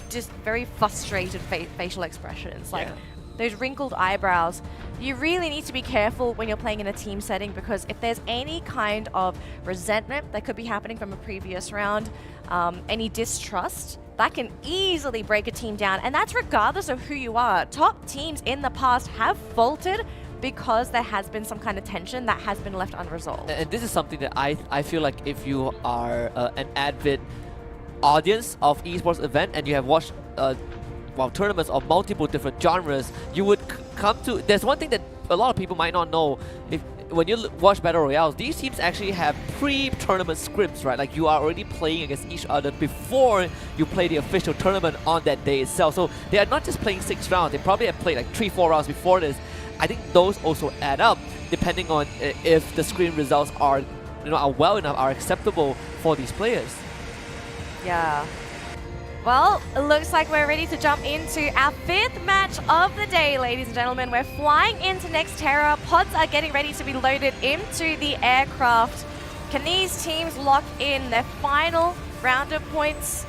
just very frustrated facial expressions. Like, those wrinkled eyebrows. You really need to be careful when you're playing in a team setting, because if there's any kind of resentment that could be happening from a previous round, any distrust, that can easily break a team down. And that's regardless of who you are. Top teams in the past have faltered because there has been some kind of tension that has been left unresolved. And this is something that I feel like if you are an avid audience of esports event and you have watched tournaments of multiple different genres, you would come to, there's one thing that a lot of people might not know. When you watch Battle Royales, these teams actually have pre-tournament scripts, right? Like you are already playing against each other before you play the official tournament on that day itself. So they are not just playing 6 rounds, they probably have played like 3-4 rounds before this. I think those also add up, depending on if the screen results are, are well enough, are acceptable for these players. Yeah. Well, it looks like we're ready to jump into our 5th match of the day, ladies and gentlemen. We're flying into Nextera. Pods are getting ready to be loaded into the aircraft. Can these teams lock in their final round of points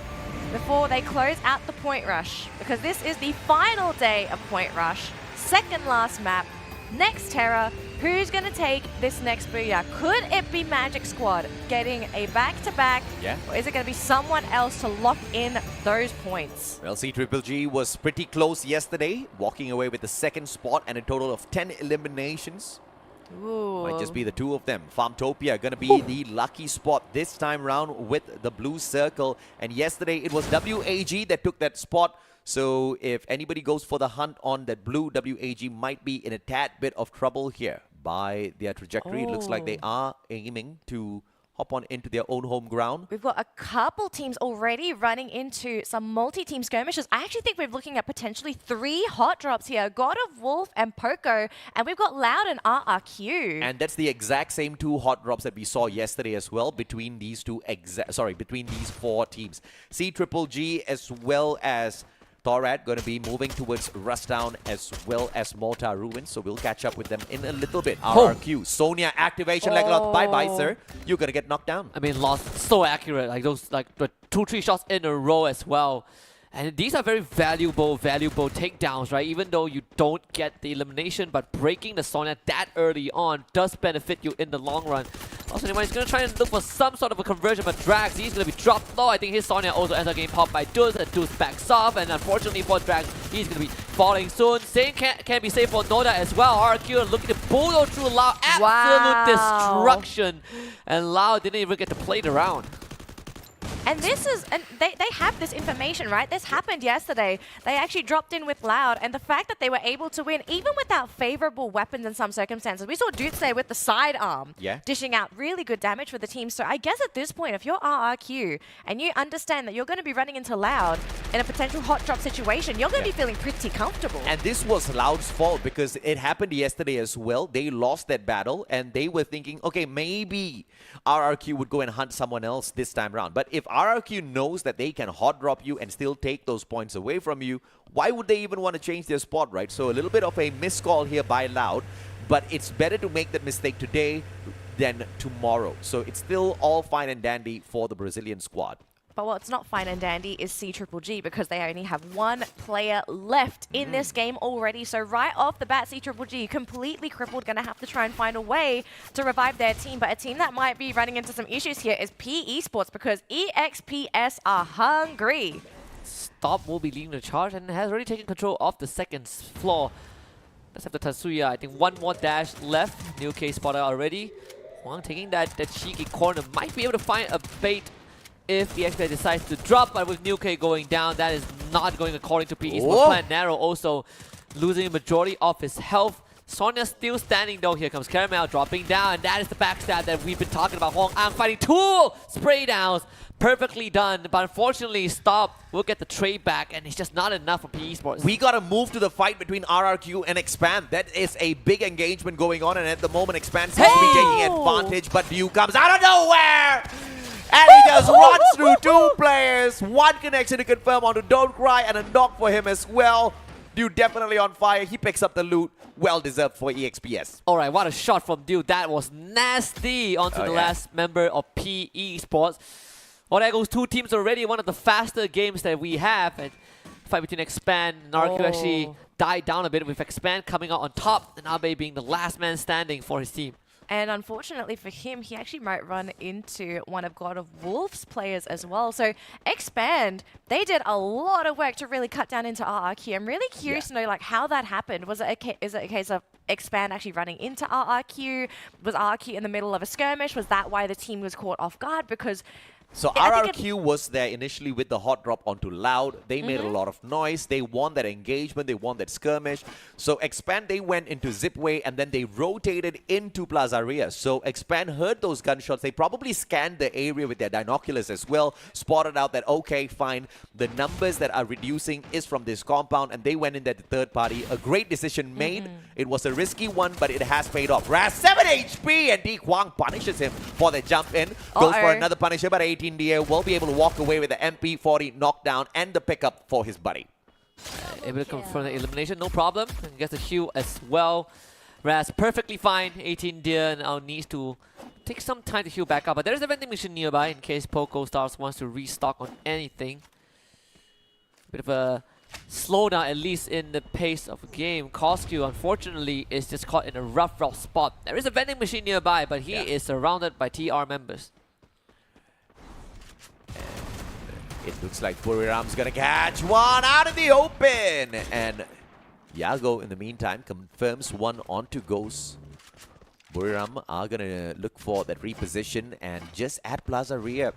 before they close out the point rush? Because this is the final day of point rush. Second last map, Nextera. Who's going to take this next booyah? Could it be Magic Squad getting a back-to-back? Yeah. Or is it going to be someone else to lock in those points? Well, C-Triple-G was pretty close yesterday, walking away with the 2nd spot and a total of 10 eliminations. Ooh. Might just be the 2 of them. Farmtopia going to be the lucky spot this time round with the blue circle. And yesterday it was WAG that took that spot. So if anybody goes for the hunt on that blue, WAG might be in a tad bit of trouble here. By their trajectory, it looks like they are aiming to hop on into their own home ground. We've got a couple teams already running into some multi-team skirmishes. I actually think we're looking at potentially 3 hot drops here. God of Wolf and Poco, and we've got Loud and RRQ. And that's the exact same 2 hot drops that we saw yesterday as well between these between these 4 teams. C-Triple-G as well as Thorad going to be moving towards Rustown as well as Mortar Ruins, so we'll catch up with them in a little bit. RRQ, Sonia activation, like a lot. Bye-bye, sir. You're going to get knocked down. I mean, lost so accurate, like those, like the 2-3 shots in a row as well. And these are very valuable takedowns, right? Even though you don't get the elimination, but breaking the Sonya that early on does benefit you in the long run. Also, he's going to try and look for some sort of a conversion, but Drax, he's going to be dropped low. I think his Sonya also ends up getting popped by Duz, and Duz backs off, and unfortunately for Drax, he's going to be falling soon. Same can be safe for Noda as well. RQ looking to bulldoze through Lao. Absolute destruction. And Lao didn't even get to play the round. And this is, and they have this information, right? This happened yesterday. They actually dropped in with Loud, and the fact that they were able to win, even without favorable weapons in some circumstances. We saw Dutse with the sidearm dishing out really good damage for the team. So I guess at this point, if you're RRQ and you understand that you're going to be running into Loud in a potential hot drop situation, you're going to be feeling pretty comfortable. And this was Loud's fault because it happened yesterday as well. They lost that battle, and they were thinking, okay, maybe RRQ would go and hunt someone else this time around. But if RRQ knows that they can hot drop you and still take those points away from you, why would they even want to change their spot, right? So a little bit of a miscall here by Loud, but it's better to make that mistake today than tomorrow. So it's still all fine and dandy for the Brazilian squad. But what's not fine and dandy is C-Triple-G, because they only have 1 player left in this game already. So right off the bat, C-Triple-G completely crippled, going to have to try and find a way to revive their team. But a team that might be running into some issues here is P Esports, because EXPS are hungry. Stop will be leading the charge and has already taken control of the 2nd floor. Let's have the Tatsuya. I think 1 more dash left. New K spotted already. Wang taking that cheeky corner. Might be able to find a bait if EXPS decides to drop, but with New K going down, that is not going according to P Esports plan. Narrow also losing a majority of his health. Sonya still standing though. Here comes Caramel dropping down, and that is the backstab that we've been talking about. Hong Ang fighting 2 spray downs. Perfectly done, but unfortunately Stop will get the trade back, and it's just not enough for P Esports. We got to move to the fight between RRQ and Expand. That is a big engagement going on, and at the moment Expand seems to be taking advantage, but View comes out of nowhere! And he just runs through 2 players. 1 connection to confirm onto Don't Cry, and a knock for him as well. Dude definitely on fire. He picks up the loot. Well deserved for EXPS. Alright, what a shot from Dude. That was nasty onto the last member of P Esports. Well, there goes 2 teams already. One of the faster games that we have. And fight between Expand and RQ actually died down a bit with Expand coming out on top and Abe being the last man standing for his team. And unfortunately for him, he actually might run into one of God of Wolf's players as well. So Expand, they did a lot of work to really cut down into RRQ. I'm really curious to know like how that happened. Was it is it a case of Expand actually running into RRQ? Was RRQ in the middle of a skirmish? Was that why the team was caught off guard? Because so RRQ was there initially with the hot drop onto Loud. They made a lot of noise. They won that engagement. They won that skirmish. So Expand, they went into Zipway and then they rotated into Plazaria. So Expand heard those gunshots. They probably scanned the area with their binoculars as well, spotted out that, okay, fine, the numbers that are reducing is from this compound, and they went in there to third party. A great decision made. It was a risky one, but it has paid off. Raz 7 HP, and D Kwang punishes him for the jump in. Goes for another punisher, but 18 India will be able to walk away with the MP40 knockdown and the pickup for his buddy. Able to confirm the elimination, no problem. And gets a heal as well. Raz perfectly fine. 18 Deer now needs to take some time to heal back up. But there's a vending machine nearby in case Poco Stars wants to restock on anything. Bit of a slowdown, at least in the pace of the game. Cosq, unfortunately, is just caught in a rough spot. There is a vending machine nearby, but he is surrounded by TR members. It looks like Buriram's gonna catch one out in the open. And Yago, in the meantime, confirms one onto Ghost. Buriram are gonna look for that reposition and just at Plazaria.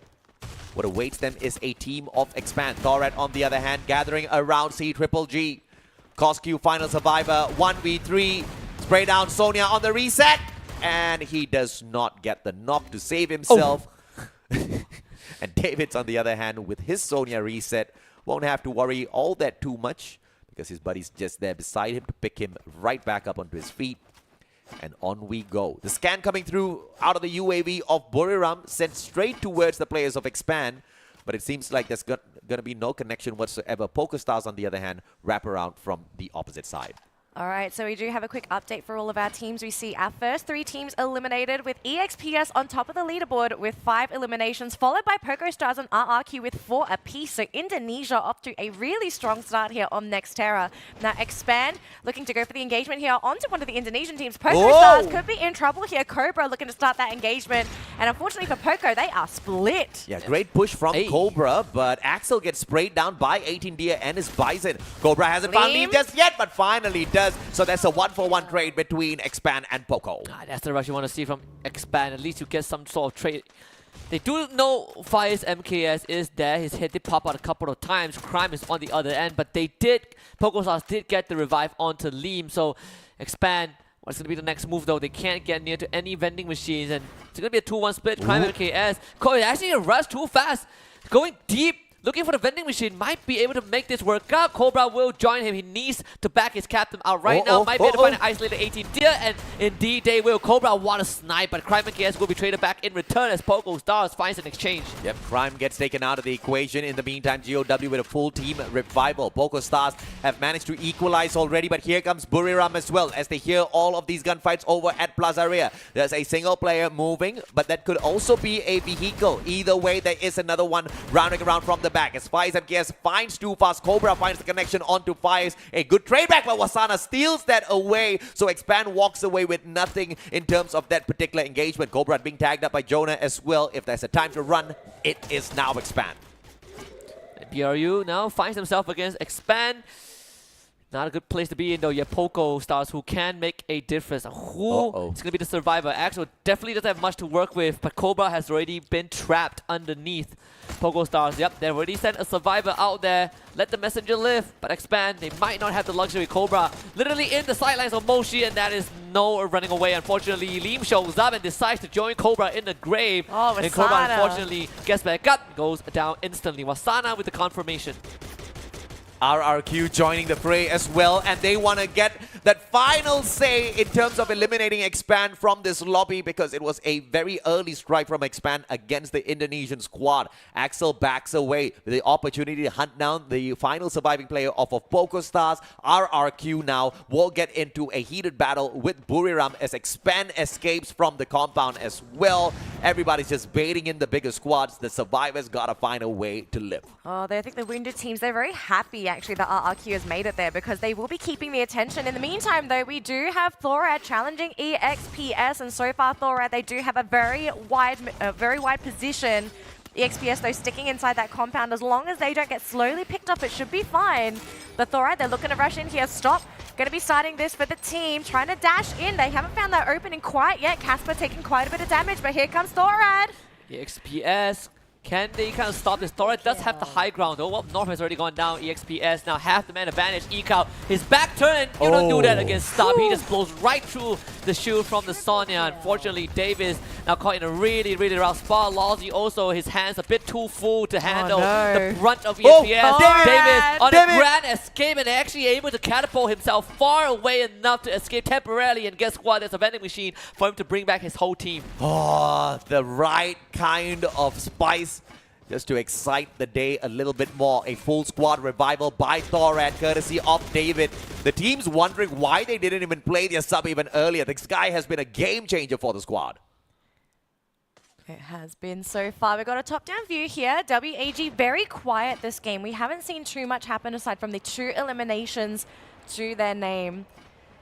What awaits them is a team of Expand. Thorat, on the other hand, gathering around C-Triple-G. Cosq, final survivor, 1v3. Spray down Sonia on the reset. And he does not get the knock to save himself. And David's, on the other hand, with his Sonya reset, won't have to worry all that too much because his buddy's just there beside him to pick him right back up onto his feet. And on we go. The scan coming through out of the UAV of Buriram, sent straight towards the players of Expand. But it seems like there's going to be no connection whatsoever. PokerStars, on the other hand, wrap around from the opposite side. All right, so we do have a quick update for all of our teams. We see our first 3 teams eliminated with EXPS on top of the leaderboard with 5 eliminations, followed by PokerStars and RRQ with 4 apiece. So Indonesia off to a really strong start here on Nextera. Now Expand looking to go for the engagement here onto one of the Indonesian teams. PokerStars could be in trouble here. Cobra looking to start that engagement. And unfortunately for Poco, they are split. Yeah, great push from Cobra, but Axel gets sprayed down by 18 Dia and his Bison. Cobra hasn't found lead just yet, but finally does. So that's a 1-for-1 trade between Expand and Poco. That's the rush you want to see from Expand. At least you get some sort of trade. They do know Fire's MKS is there. His head did pop out a couple of times. Crime is on the other end, but PokerStars did get the revive onto Liam. So Expand, what's going to be the next move though? They can't get near to any vending machines, and it's going to be a 2-1 split. Crime MKS. Actually a rush too fast. Going deep. Looking for the vending machine, might be able to make this work out. Cobra will join him. He needs to back his captain out right now. Might be able to find an isolated 18 Deer, and indeed they will. Cobra want to snipe, but Crime MKS will be traded back in return as PokerStars finds an exchange. Yep, Crime gets taken out of the equation. In the meantime, GOW with a full team revival. PokerStars have managed to equalize already, but here comes Buriram as well as they hear all of these gunfights over at Plazaria. There's a single player moving, but that could also be a vehicle. Either way, there is another one rounding around from the back. As Faiz MKS finds too fast, Cobra finds the connection onto Faiz. A good trade back, but Wasana steals that away. So Expand walks away with nothing in terms of that particular engagement. Cobra being tagged up by Jonah as well. If there's a time to run, it is now Expand. BRU now finds himself against Expand. Not a good place to be in though. You have PokerStars who can make a difference. Who is going to be the survivor? Axel definitely doesn't have much to work with, but Cobra has already been trapped underneath PokerStars. Yep, they've already sent a survivor out there. Let the messenger live, but Expand, they might not have the luxury. Cobra literally in the sidelines of Moshi, and that is no running away. Unfortunately, Liam shows up and decides to join Cobra in the grave. And Cobra unfortunately gets back up, goes down instantly. Wasana with the confirmation. RRQ joining the fray as well, and they want to get that final say in terms of eliminating Expand from this lobby, because it was a very early strike from Expand against the Indonesian squad. Axel backs away with the opportunity to hunt down the final surviving player of PokerStars. RRQ now will get into a heated battle with Buriram as Expand escapes from the compound as well. Everybody's just baiting in the bigger squads. The survivors gotta find a way to live. Oh, I think the wounded teams, they're very happy actually that RRQ has made it there because they will be keeping the attention. In the meantime, though, we do have Thorad challenging EXPS, and so far Thorad, they do have a very wide position. EXPS, though, sticking inside that compound. As long as they don't get slowly picked up, it should be fine. But Thorad, they're looking to rush in here. Stop. Going to be starting this for the team. Trying to dash in. They haven't found that opening quite yet. Casper taking quite a bit of damage, but here comes Thorad. EXPS, can they kind of stop this? Thorad does have the high ground though. Well, North has already gone down. EXPS now have the man advantage. Ekal, his back turn. You don't do that against Stop. He just blows right through the shield from the Sonya. Unfortunately, Davis now caught in a really rough spot. Lawsy also, his hands a bit too full to handle the brunt of EXPS. Davis on a grand escape and actually able to catapult himself far away enough to escape temporarily. And guess what? There's a vending machine for him to bring back his whole team. Oh, the right kind of spice just to excite the day a little bit more. A full squad revival by Thorad, courtesy of David. The team's wondering why they didn't even play their sub even earlier. This guy has been a game changer for the squad. It has been so far. We've got a top-down view here. WAG very quiet this game. We haven't seen too much happen aside from the 2 eliminations to their name.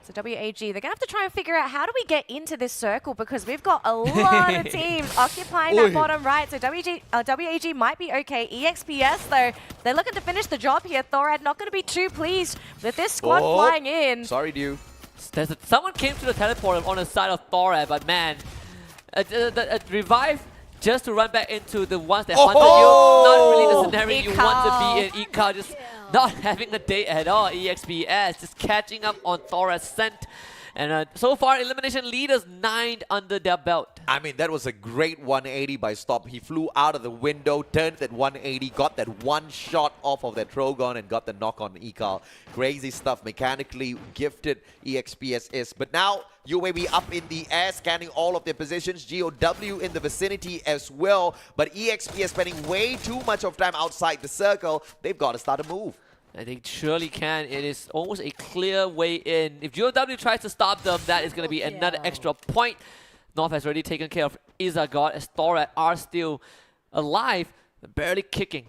So WAG, they're going to have to try and figure out how do we get into this circle, because we've got a lot of teams occupying that bottom right. So WAG might be okay. EXPS, though, they're looking to finish the job here. Thorad not going to be too pleased with this squad flying in. Sorry, dude. Someone came to the teleporter on the side of Thorad, but man, a revive just to run back into the ones that hunted you. Not really the scenario you want to be in. Ekal just not having a day at all. EXPS just catching up on Thora's scent. And so far, elimination leaders 9 under their belt. I mean, that was a great 180 by Stop. He flew out of the window, turned that 180, got that one shot off of that Trogon and got the knock on Ekal. Crazy stuff. Mechanically gifted EXPS is. But now, UAV up in the air, scanning all of their positions. GOW in the vicinity as well. But EXPS spending way too much of time outside the circle. They've got to start a move. They surely can. It is almost a clear way in. If GOW tries to stop them, that is going to be another extra point. North has already taken care of Izagot as Thorad are still alive, barely kicking.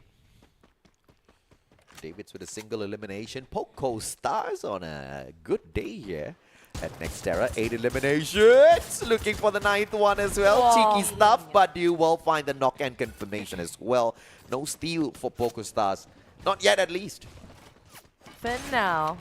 Davids with a single elimination. PokerStars on a good day here at Nextera. 8 eliminations. Looking for the 9th one as well. Cheeky stuff, but you will find the knock and confirmation as well. No steal for PokerStars. Not yet, at least. For now.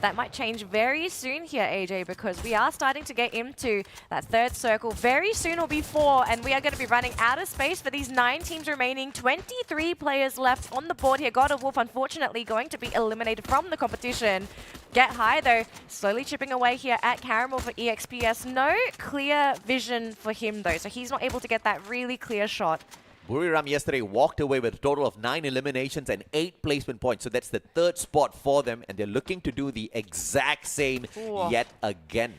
That might change very soon here, AJ, because we are starting to get into that 3rd circle. Very soon will be 4, and we are going to be running out of space for these 9 teams remaining. 23 players left on the board here. God of Wolf, unfortunately, going to be eliminated from the competition. Get High, though, slowly chipping away here at Caramel for EXPS. No clear vision for him, though, so he's not able to get that really clear shot. Buriram yesterday walked away with a total of 9 eliminations and 8 placement points. So that's the 3rd spot for them. And they're looking to do the exact same yet again.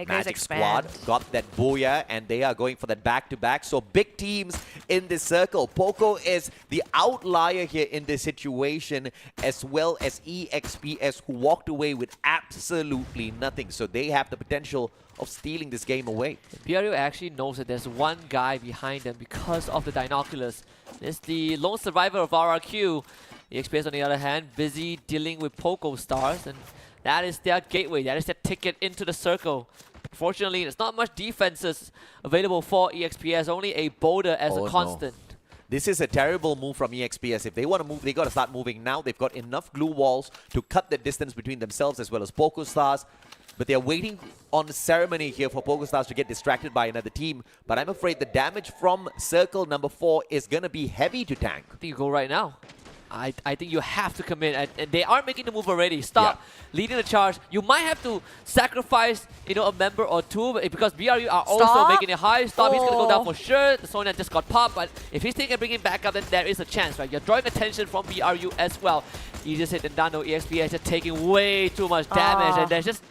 Magic Squad got that booyah, and they are going for that back-to-back. So big teams in this circle. Poco is the outlier here in this situation, as well as EXPS, who walked away with absolutely nothing. So they have the potential of stealing this game away. BRU actually knows that there's one guy behind them because of the binoculars. It's the lone survivor of RRQ. EXPS, on the other hand, busy dealing with PokerStars, and that is their gateway. That is their ticket into the circle. Fortunately, there's not much defenses available for EXPS. Only a boulder as a constant. No. This is a terrible move from EXPS. If they want to move, they got to start moving now. They've got enough glue walls to cut the distance between themselves as well as PokerStars. But they're waiting on the ceremony here for PokerStars to get distracted by another team. But I'm afraid the damage from circle number 4 is going to be heavy to tank. I think you go right now. I think you have to commit, and they are making the move already. Stop leading the charge. You might have to sacrifice, a member or two, because BRU are also making it high. Stop, he's gonna go down for sure. The Sonya just got popped, but if he's thinking of bringing back up, then there is a chance, right? You're drawing attention from BRU as well. You just hit the Nano EXP is just taking way too much damage, and there's just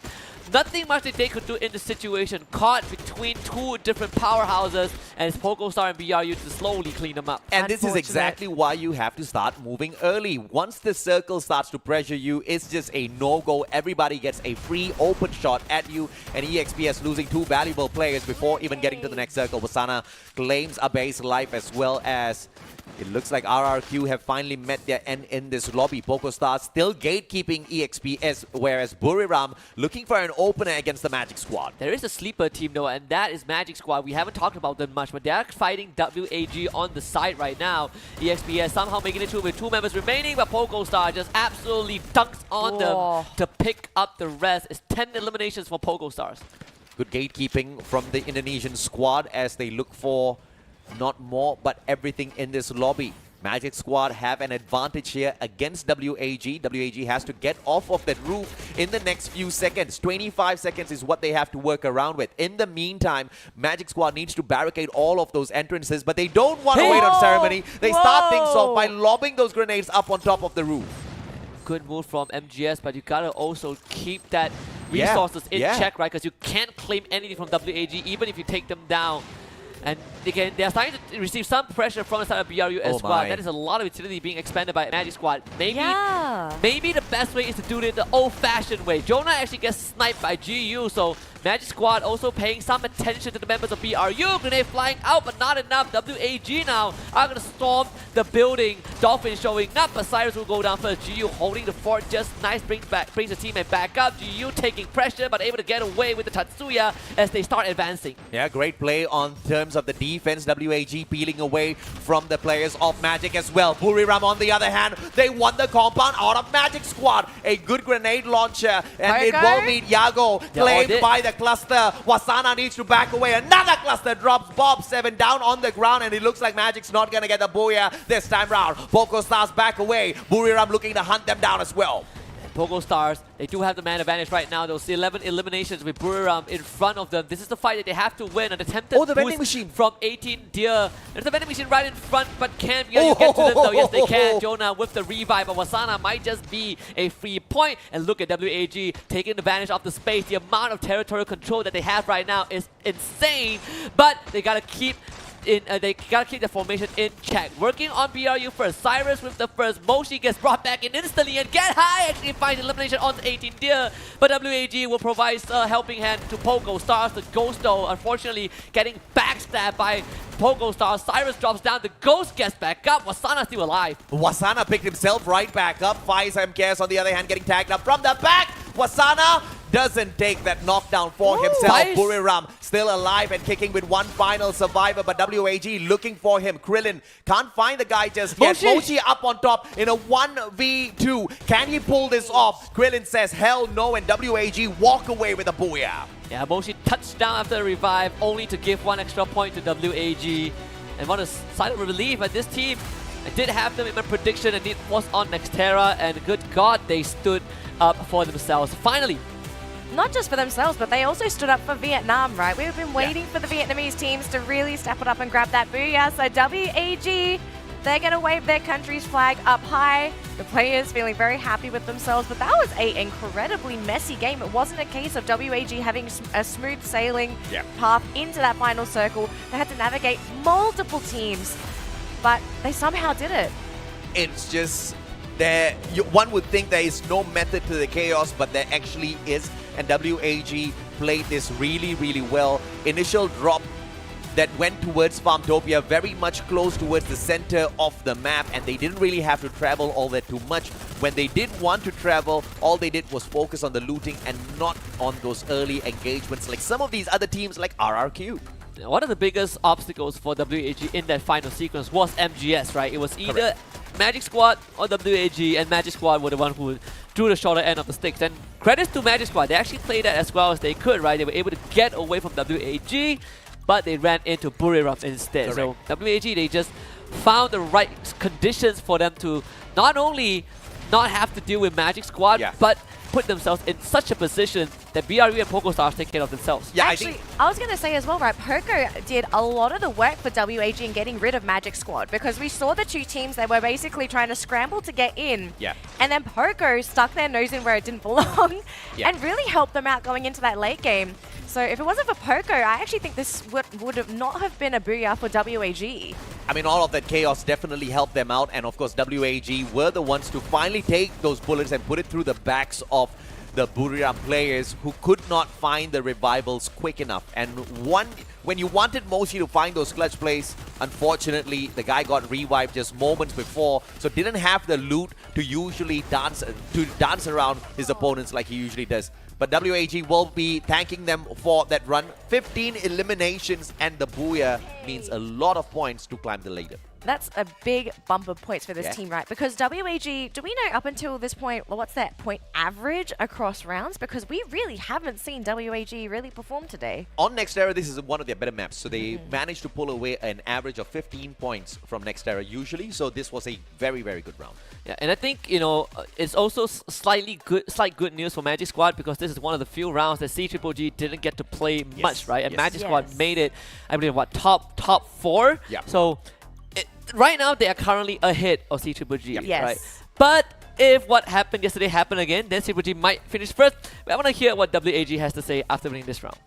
nothing much that they could do in the situation. Caught between two different powerhouses, and it's PogoStar and BRU to slowly clean them up. And this is exactly why you have to start moving early. Once the circle starts to pressure you, it's just a no-go. Everybody gets a free open shot at you, and EXPS losing two valuable players before even getting to the next circle. Wasana claims a base life, as well as it looks like RRQ have finally met their end in this lobby. PogoStar still gatekeeping EXPS, whereas Buriram looking for an opener against the Magic Squad. There is a sleeper team though, and that is Magic Squad. We haven't talked about them much, but they are fighting WAG on the side right now. EXPS somehow making it through with two members remaining, but PogoStar just absolutely dunks on them to pick up the rest. It's 10 eliminations for PogoStars. Good gatekeeping from the Indonesian squad as they look for not more, but everything in this lobby. Magic Squad have an advantage here against WAG. WAG has to get off of that roof in the next few seconds. 25 seconds is what they have to work around with. In the meantime, Magic Squad needs to barricade all of those entrances, but they don't want to wait on ceremony. They start things off by lobbing those grenades up on top of the roof. Good move from MGS, but you gotta also keep that resources in check, right? Because you can't claim anything from WAG, even if you take them down. And again, they are starting to receive some pressure from the side of BRU as squad. That is a lot of utility being expended by Magic Squad. Maybe the best way is to do it the old-fashioned way. Jonah actually gets sniped by GU, so Magic Squad also paying some attention to the members of BRU. Grenade flying out, but not enough. WAG now are going to storm the building. Dolphin showing up, but Cyrus will go down first. GU holding the fort just nice, brings the teammate back up. GU taking pressure, but able to get away with the Tatsuya as they start advancing. Yeah, great play on terms of the defense. WAG peeling away from the players of Magic as well. Buriram, on the other hand, they won the compound out of Magic Squad. A good grenade launcher, and it will meet Yago, claimed by the cluster. Wasana needs to back away. Another cluster drops Bob 7 down on the ground, and it looks like Magic's not going to get the booyah this time round. PogoStars back away. Buriram looking to hunt them down as well. PogoStars, they do have the man advantage right now. Those 11 eliminations with Buriram in front of them. This is the fight that they have to win. An attempted the vending machine from 18 Deer. There's a vending machine right in front, but can you get to them though? Yes, they can. Jonah with the revive, but Wasana might just be a free point. And look at WAG taking advantage of the space. The amount of territorial control that they have right now is insane, but they gotta keep the formation in check. Working on BRU first. Cyrus with the first. Moshi gets brought back in instantly and get high. Actually finds elimination on 18 Deer. But WAG will provide a helping hand to PogoStars. The Ghost though, unfortunately, getting backstabbed by PogoStars. Cyrus drops down. The Ghost gets back up. Wasana still alive. Wasana picked himself right back up. Fires MKS on the other hand getting tagged up from the back. Wasana doesn't take that knockdown for himself. Buriram still alive and kicking with one final survivor, but WAG looking for him. Krillin can't find the guy just yet. Mochi up on top in a 1v2. Can he pull this off? Krillin says hell no, and WAG walk away with a booyah. Yeah, Mochi touched down after the revive, only to give one extra point to WAG. And what a sign of relief at this team. I did have them in my prediction, and it was on Nextera, and good God, they stood up for themselves. Finally. Not just for themselves, but they also stood up for Vietnam, right? We've been waiting for the Vietnamese teams to really step it up and grab that booyah. So WAG, they're going to wave their country's flag up high. The players feeling very happy with themselves, but that was an incredibly messy game. It wasn't a case of WAG having a smooth sailing path into that final circle. They had to navigate multiple teams, but they somehow did it. It's just one would think there is no method to the chaos, but there actually is, and WAG played this really, really well. Initial drop that went towards Farmtopia, very much close towards the center of the map, and they didn't really have to travel all that too much. When they did want to travel, all they did was focus on the looting and not on those early engagements like some of these other teams like RRQ. One of the biggest obstacles for WAG in that final sequence was MGS, right? It was either Magic Squad or WAG, and Magic Squad were the one who drew the shorter end of the sticks. And credits to Magic Squad, they actually played that as well as they could, right? They were able to get away from WAG, but they ran into Buriram instead. So WAG, they just found the right conditions for them to not only not have to deal with Magic Squad, but put themselves in such a position that BRU and PokerStars take care of themselves. Yeah, Actually, I was going to say as well, right, Poco did a lot of the work for WAG in getting rid of Magic Squad because we saw the two teams, they were basically trying to scramble to get in. Yeah. And then Poco stuck their nose in where it didn't belong and really helped them out going into that late game. So if it wasn't for Poco, I actually think this would have not have been a booyah for WAG. I mean, all of that chaos definitely helped them out, and of course, WAG were the ones to finally take those bullets and put it through the backs of the Buriram players who could not find the revivals quick enough. And when you wanted Moshi to find those clutch plays, unfortunately, the guy got revived just moments before, so didn't have the loot to usually dance around his opponents like he usually does. But WAG will be thanking them for that run. 15 eliminations and the booyah means a lot of points to climb the ladder. That's a big bump of points for this team, right? Because WAG, do we know up until this point, what's that point average across rounds? Because we really haven't seen WAG really perform today. On Nextera, this is one of their better maps. So they managed to pull away an average of 15 points from Nextera usually. So this was a very, very good round. Yeah, and I think, you know, it's also slight good news for Magic Squad because this is one of the few rounds that CGGG didn't get to play much, right? And Magic Squad made it, I believe, what, top 4? Yeah. So right now they are currently ahead of CGGG, Yes. right? But if what happened yesterday happened again, then CGGG might finish first. But I want to hear what WAG has to say after winning this round.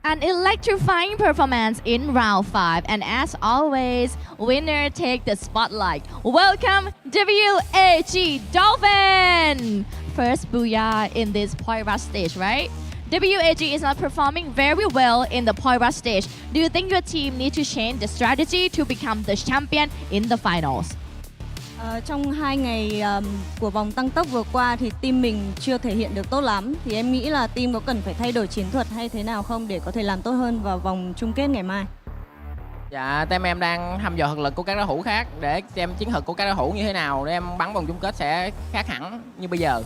An electrifying performance in round 5, and as always, winner take the spotlight. Welcome WAG Dolphin! First booyah in this point rush stage, right? WAG is not performing very well in the point rush stage. Do you think your team needs to change the strategy to become the champion in the finals? Trong 2 ngày của vòng tăng tốc vừa qua thì team mình chưa thể hiện được tốt lắm. Thì em nghĩ là team có cần phải thay đổi chiến thuật hay thế nào không để có thể làm tốt hơn vào vòng chung kết ngày mai? Dạ, team em đang thăm dò thực lực của các đối thủ khác để xem chiến thuật của các đối thủ như thế nào để em bắn vòng chung kết sẽ khác hẳn như bây giờ.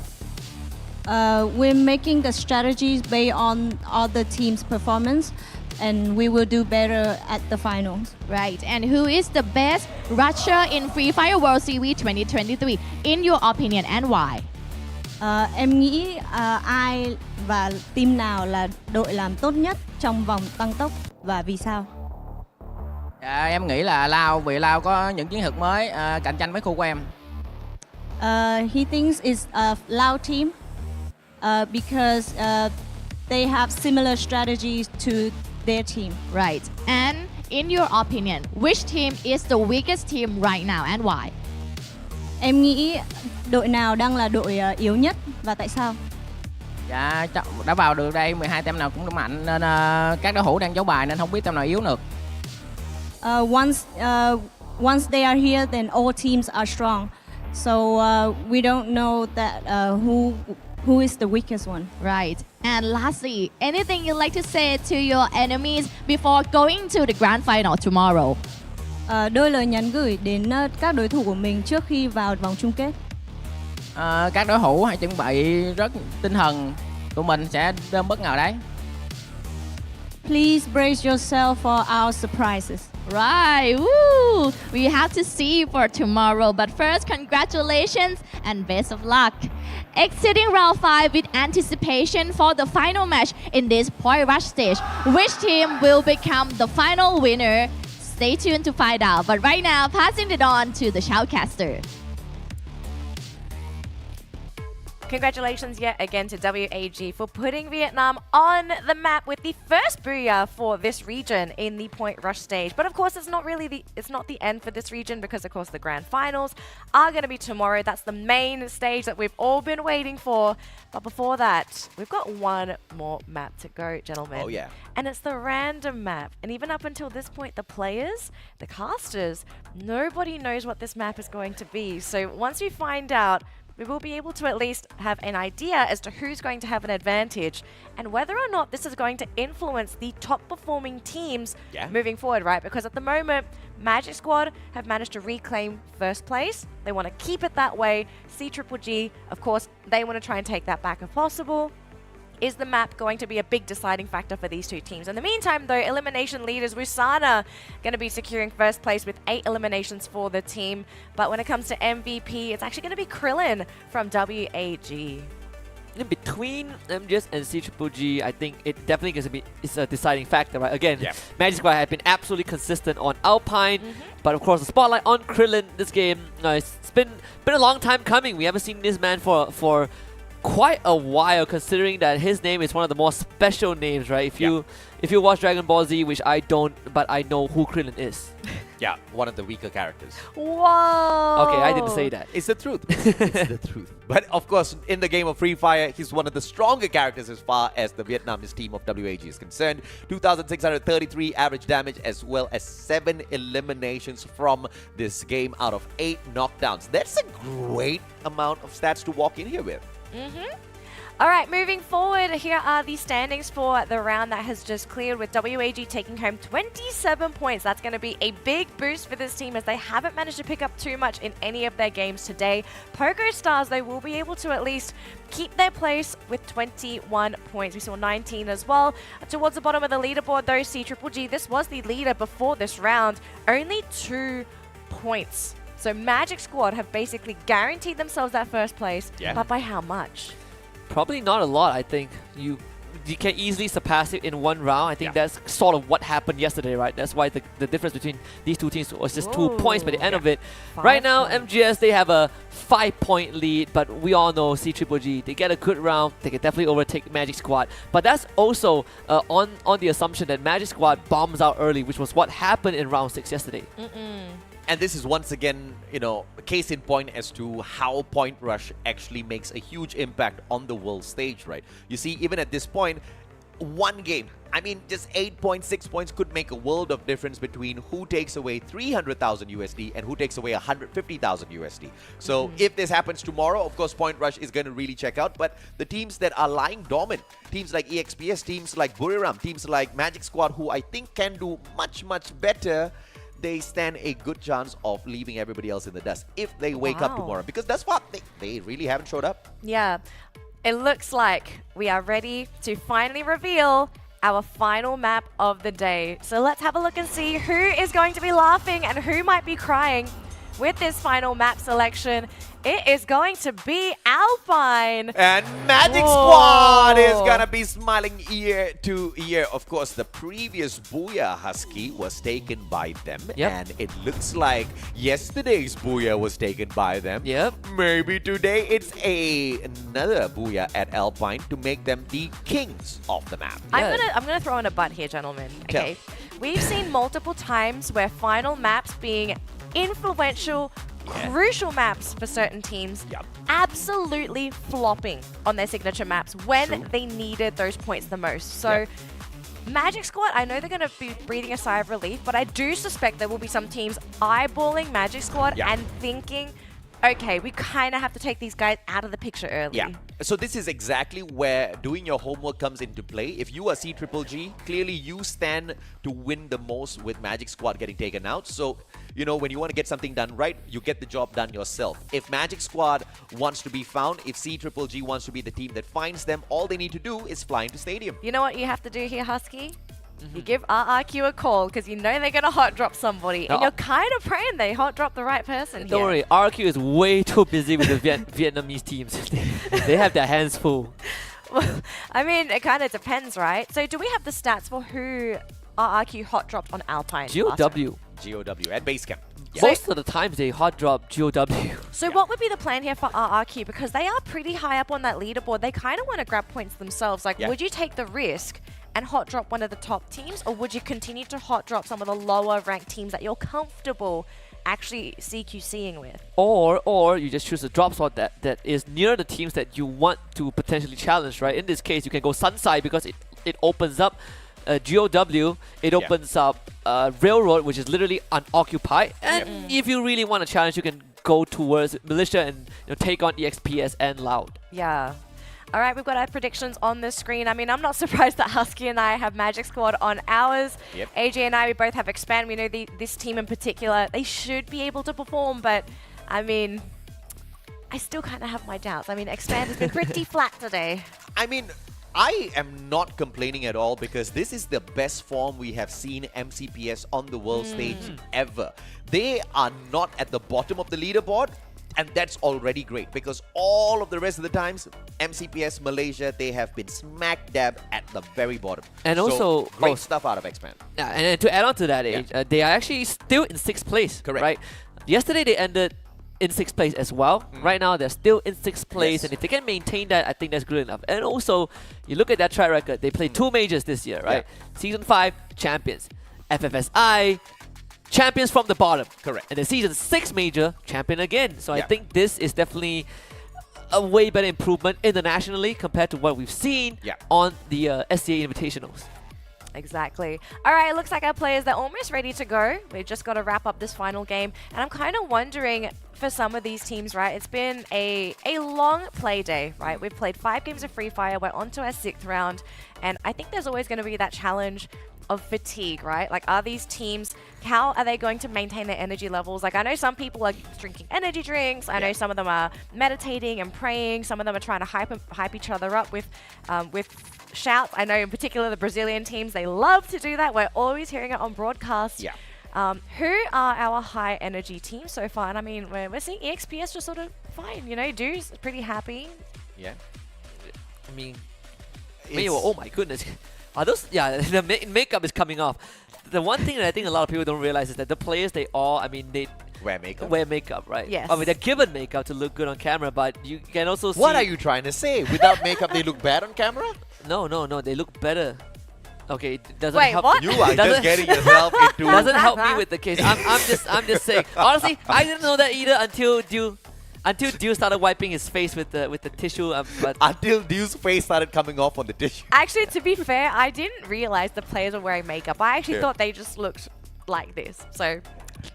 We're making the strategies based on other teams' performance, and we will do better at the finals. Right, and who is the best rusher in Free Fire World Series 2023 in your opinion and why? Em nghĩ ai và team nào là đội làm tốt nhất trong vòng tăng tốc và vì sao? Dạ, em nghĩ là Lao, vì Lao có những chiến thuật mới cạnh tranh với khu của em. He thinks it's a Lao team because they have similar strategies to their team. Right, and in your opinion, which team is the weakest team right now and why? Em nghĩ đội nào đang là đội yếu nhất và tại sao? Dạ, đã vào được đây 12 team nào cũng đủ mạnh nên các đối thủ đang giấu bài nên không biết team nào yếu được. Once they are here, then all teams are strong. So we don't know that who is the weakest one. Right. And lastly, anything you'd like to say to your enemies before going to the grand final tomorrow? Đôi lời nhắn gửi đến các đối thủ của mình trước khi vào vòng chung kết. Các đối thủ hãy chuẩn bị rất tinh thần, tụi mình sẽ đơm bất ngờ đấy. Please brace yourself for our surprises. Right, woo! We have to see you for tomorrow, but first, congratulations and best of luck. Exiting round 5 with anticipation for the final match in this point rush stage. Which team will become the final winner? Stay tuned to find out, but right now, passing it on to the shoutcaster. Congratulations yet again to WAG for putting Vietnam on the map with the first booyah for this region in the point rush stage. But of course, it's not the end for this region because of course the grand finals are going to be tomorrow. That's the main stage that we've all been waiting for. But before that, we've got one more map to go, gentlemen. Oh yeah. And it's the random map. And even up until this point, the players, the casters, nobody knows what this map is going to be. So once we find out, we will be able to at least have an idea as to who's going to have an advantage and whether or not this is going to influence the top performing teams moving forward, right? Because at the moment, Magic Squad have managed to reclaim first place. They want to keep it that way. CGGG, of course, they want to try and take that back if possible. Is the map going to be a big deciding factor for these two teams? In the meantime, though, elimination leaders Wusana going to be securing first place with 8 eliminations for the team. But when it comes to MVP, it's actually going to be Krillin from WAG. In between MGS and CGG, I think it definitely is a deciding factor, right? Again, Magic Squad have been absolutely consistent on Alpine, but of course the spotlight on Krillin this game. It's been a long time coming. We haven't seen this man for quite a while, considering that his name is one of the more special names, right? If you watch Dragon Ball Z, which I don't, but I know who Krillin is. Yeah, one of the weaker characters. Whoa! Okay, I didn't say that. It's the truth. It's the truth. But of course, in the game of Free Fire, he's one of the stronger characters as far as the Vietnamese team of WAG is concerned. 2,633 average damage, as well as 7 eliminations from this game out of 8 knockdowns. That's a great amount of stats to walk in here with. All right, moving forward, here are the standings for the round that has just cleared, with WAG taking home 27 points. That's going to be a big boost for this team, as they haven't managed to pick up too much in any of their games today. Pogo Stars, they will be able to at least keep their place with 21 points. We saw 19 as well. Towards the bottom of the leaderboard, though, CGG, this was the leader before this round, only 2 points. So Magic Squad have basically guaranteed themselves that first place, but by how much? Probably not a lot, I think. You can easily surpass it in one round. I think that's sort of what happened yesterday, right? That's why the difference between these two teams was just 2 points by the end of it. Right now, MGS, they have a 5-point lead, but we all know CGG, they get a good round, they can definitely overtake Magic Squad. But that's also on the assumption that Magic Squad bombs out early, which was what happened in round 6 yesterday. And this is once again, a case in point as to how Point Rush actually makes a huge impact on the world stage, right? You see, even at this point, one game, I mean, just 8 points, 6 points could make a world of difference between who takes away 300,000 USD and who takes away 150,000 USD. So if this happens tomorrow, of course, Point Rush is going to really check out. But the teams that are lying dormant, teams like EXPS, teams like Buriram, teams like Magic Squad, who I think can do much, much better, they stand a good chance of leaving everybody else in the dust if they wake up tomorrow. Because that's what they really haven't showed up. Yeah. It looks like we are ready to finally reveal our final map of the day. So let's have a look and see who is going to be laughing and who might be crying with this final map selection. It is going to be Alpine. And Magic Squad is going to be smiling ear to ear. Of course, the previous Booyah Husky was taken by them. And it looks like yesterday's Booyah was taken by them. Maybe today it's another Booyah at Alpine to make them the kings of the map. I'm gonna throw in a butt here, gentlemen. Okay. We've seen multiple times where final maps being influential, crucial maps for certain teams, absolutely flopping on their signature maps when they needed those points the most. So Magic Squad, I know they're going to be breathing a sigh of relief, but I do suspect there will be some teams eyeballing Magic Squad and thinking, okay, we kind of have to take these guys out of the picture early. So this is exactly where doing your homework comes into play. If you are CGG, clearly you stand to win the most with Magic Squad getting taken out. So, when you want to get something done right, you get the job done yourself. If Magic Squad wants to be found, if CGG wants to be the team that finds them, all they need to do is fly into stadium. You know what you have to do here, Husky? You give RRQ a call, because you know they're going to hot drop somebody. And you're kind of praying they hot drop the right person. Don't worry, RRQ is way too busy with the Vietnamese teams. They have their hands full. Well, I mean, it kind of depends, right? So do we have the stats for who RRQ hot dropped on Alpine? GOW. GOW at base camp. Most of the times they hot drop GOW. So what would be the plan here for RRQ? Because they are pretty high up on that leaderboard. They kind of want to grab points themselves. Like, would you take the risk and hot drop one of the top teams, or would you continue to hot drop some of the lower ranked teams that you're comfortable actually CQCing with? Or you just choose a drop spot that is near the teams that you want to potentially challenge, right? In this case, you can go Sunside because it opens up GOW, it opens up Railroad, which is literally unoccupied. And if you really want to challenge, you can go towards Malaysia and take on EXPS and Loud. Yeah. All right, we've got our predictions on the screen. I mean, I'm not surprised that Husky and I have Magic Squad on ours. AJ and I, we both have Expand. We know this team in particular, they should be able to perform, but I mean, I still kind of have my doubts. I mean, Expand has been pretty flat today. I mean, I am not complaining at all because this is the best form we have seen MCPS on the world stage ever. They are not at the bottom of the leaderboard, and that's already great because all of the rest of the times, MCPS Malaysia, they have been smack dab at the very bottom. And So, also, great stuff out of X-Man. Yeah, and to add on to that, they are actually still in 6th place. Correct. Right? Yesterday they ended in 6th place as well. Right now they're still in 6th place, and if they can maintain that, I think that's good enough. And also, you look at that track record, they played 2 majors this year, right? Season 5, champions. FFSI, champions from the bottom. Correct. And the season 6 major, champion again. So I think this is definitely a way better improvement internationally compared to what we've seen on the SCA Invitationals. Exactly. All right, it looks like our players, they're almost ready to go. We've just got to wrap up this final game. And I'm kind of wondering for some of these teams, right? It's been a long play day, right? We've played 5 games of Free Fire. We're on to our 6th round. And I think there's always going to be that challenge of fatigue, right? Like, are these teams, how are they going to maintain their energy levels? Like, I know some people are drinking energy drinks. I know some of them are meditating and praying. Some of them are trying to hype each other up with shouts. I know in particular the Brazilian teams, they love to do that. We're always hearing it on broadcast. Who are our high energy teams so far? And I mean, we're seeing EXPS just sort of fine, you know, Deuce is pretty happy. I mean, oh my goodness. Are those, the makeup is coming off. The one thing that I think a lot of people don't realize is that the players, they wear makeup. Wear makeup, right? Yes. I mean, they're given makeup to look good on camera, but you can also see... What are you trying to say? Without makeup, they look bad on camera? No, they look better. Okay, it doesn't Wait, help. what? You are just getting yourself into... Doesn't help me with the case. I'm just saying. Honestly, I didn't know that either until Dew started wiping his face with the tissue. But until Dew's face started coming off on the tissue. Actually, to be fair, I didn't realize the players were wearing makeup. I actually thought they just looked like this. So,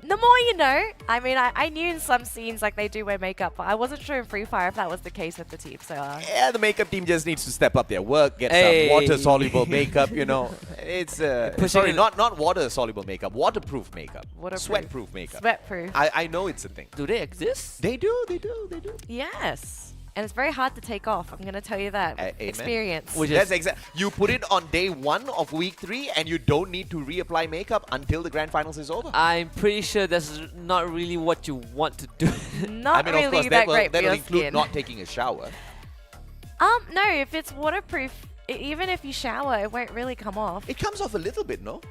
the more you know. I mean, I knew in some scenes like they do wear makeup, but I wasn't sure in Free Fire if that was the case with the team. So, yeah, the makeup team just needs to step up their work, get some water-soluble makeup, you know. It's, sorry, not water-soluble makeup, waterproof makeup. Sweat-proof makeup. Sweat-proof. I know it's a thing. Do they exist? They do. Yes. And it's very hard to take off. I'm going to tell you that. Experience. That's you put it on day 1 of week 3 and you don't need to reapply makeup until the grand finals is over. I'm pretty sure that's not really what you want to do. Not really of course, that great for that'll your include skin. not taking a shower. No, if it's waterproof, even if you shower, it won't really come off. It comes off a little bit, no?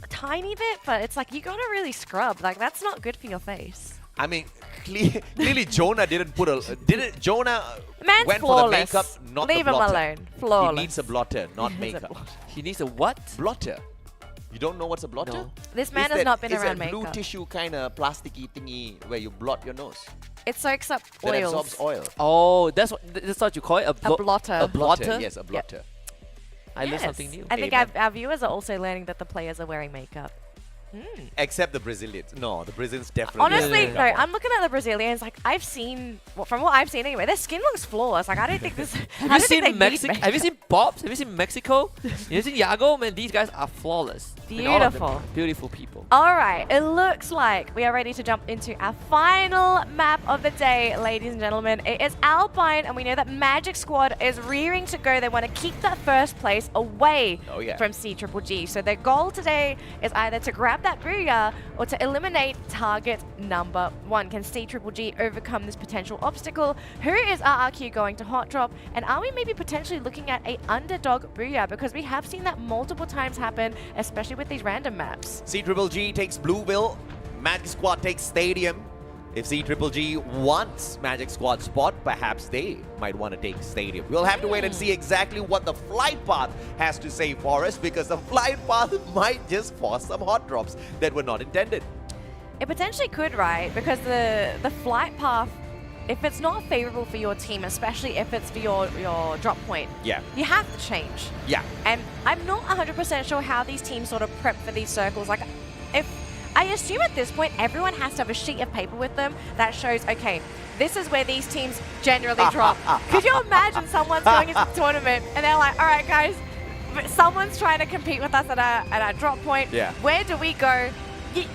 A tiny bit, but it's like you got to really scrub. Like, that's not good for your face. I mean, clearly Jonah didn't put a... Jonah Man's went flawless. for the makeup, not Leave the blotter. him alone. Flawless. He needs a blotter, not makeup. He needs a what? Blotter. You don't know what's a blotter? No. This man has not been around makeup. It's a blue makeup. tissue kind of plasticky thingy where you blot your nose. It soaks up That oils. absorbs oil. Oh, that's what you call it? A blotter. A blotter? Yes, a blotter. I learned something new. I think our viewers are also learning that the players are wearing makeup. Except the Brazilians. No, the Brazilians definitely. Honestly, no, I'm looking at the Brazilians. Like, I've seen, from what I've seen anyway, their skin looks flawless. Like, I don't think this. Have you seen Mexico? Have you seen Bobs? Have you seen Mexico? You seen Yago? Man, these guys are flawless. I mean, all of them Beautiful. beautiful people. All right, it looks like we are ready to jump into our final map of the day, ladies and gentlemen. It is Alpine, and we know that Magic Squad is rearing to go. They want to keep that first place away from C-Triple-G. So their goal today is either to grab that Booyah or to eliminate target number 1. Can C-Triple-G overcome this potential obstacle? Who is RRQ going to hot drop? And are we maybe potentially looking at a underdog Booyah? Because we have seen that multiple times happen, especially with these random maps. C-Triple-G takes Blueville. Magic Squad takes Stadium. If C-Triple-G wants Magic Squad spot, perhaps they might want to take Stadium. We'll have to wait and see exactly what the flight path has to say for us, because the flight path might just force some hot drops that were not intended. It potentially could, right? Because the flight path, if it's not favorable for your team, especially if it's for your drop point, you have to change. Yeah. And I'm not 100% sure how these teams sort of prep for these circles. Like, if I assume at this point everyone has to have a sheet of paper with them that shows, okay, this is where these teams generally drop. Could you imagine someone's going into the tournament and they're like, all right, guys, someone's trying to compete with us at our drop point. Yeah. Where do we go?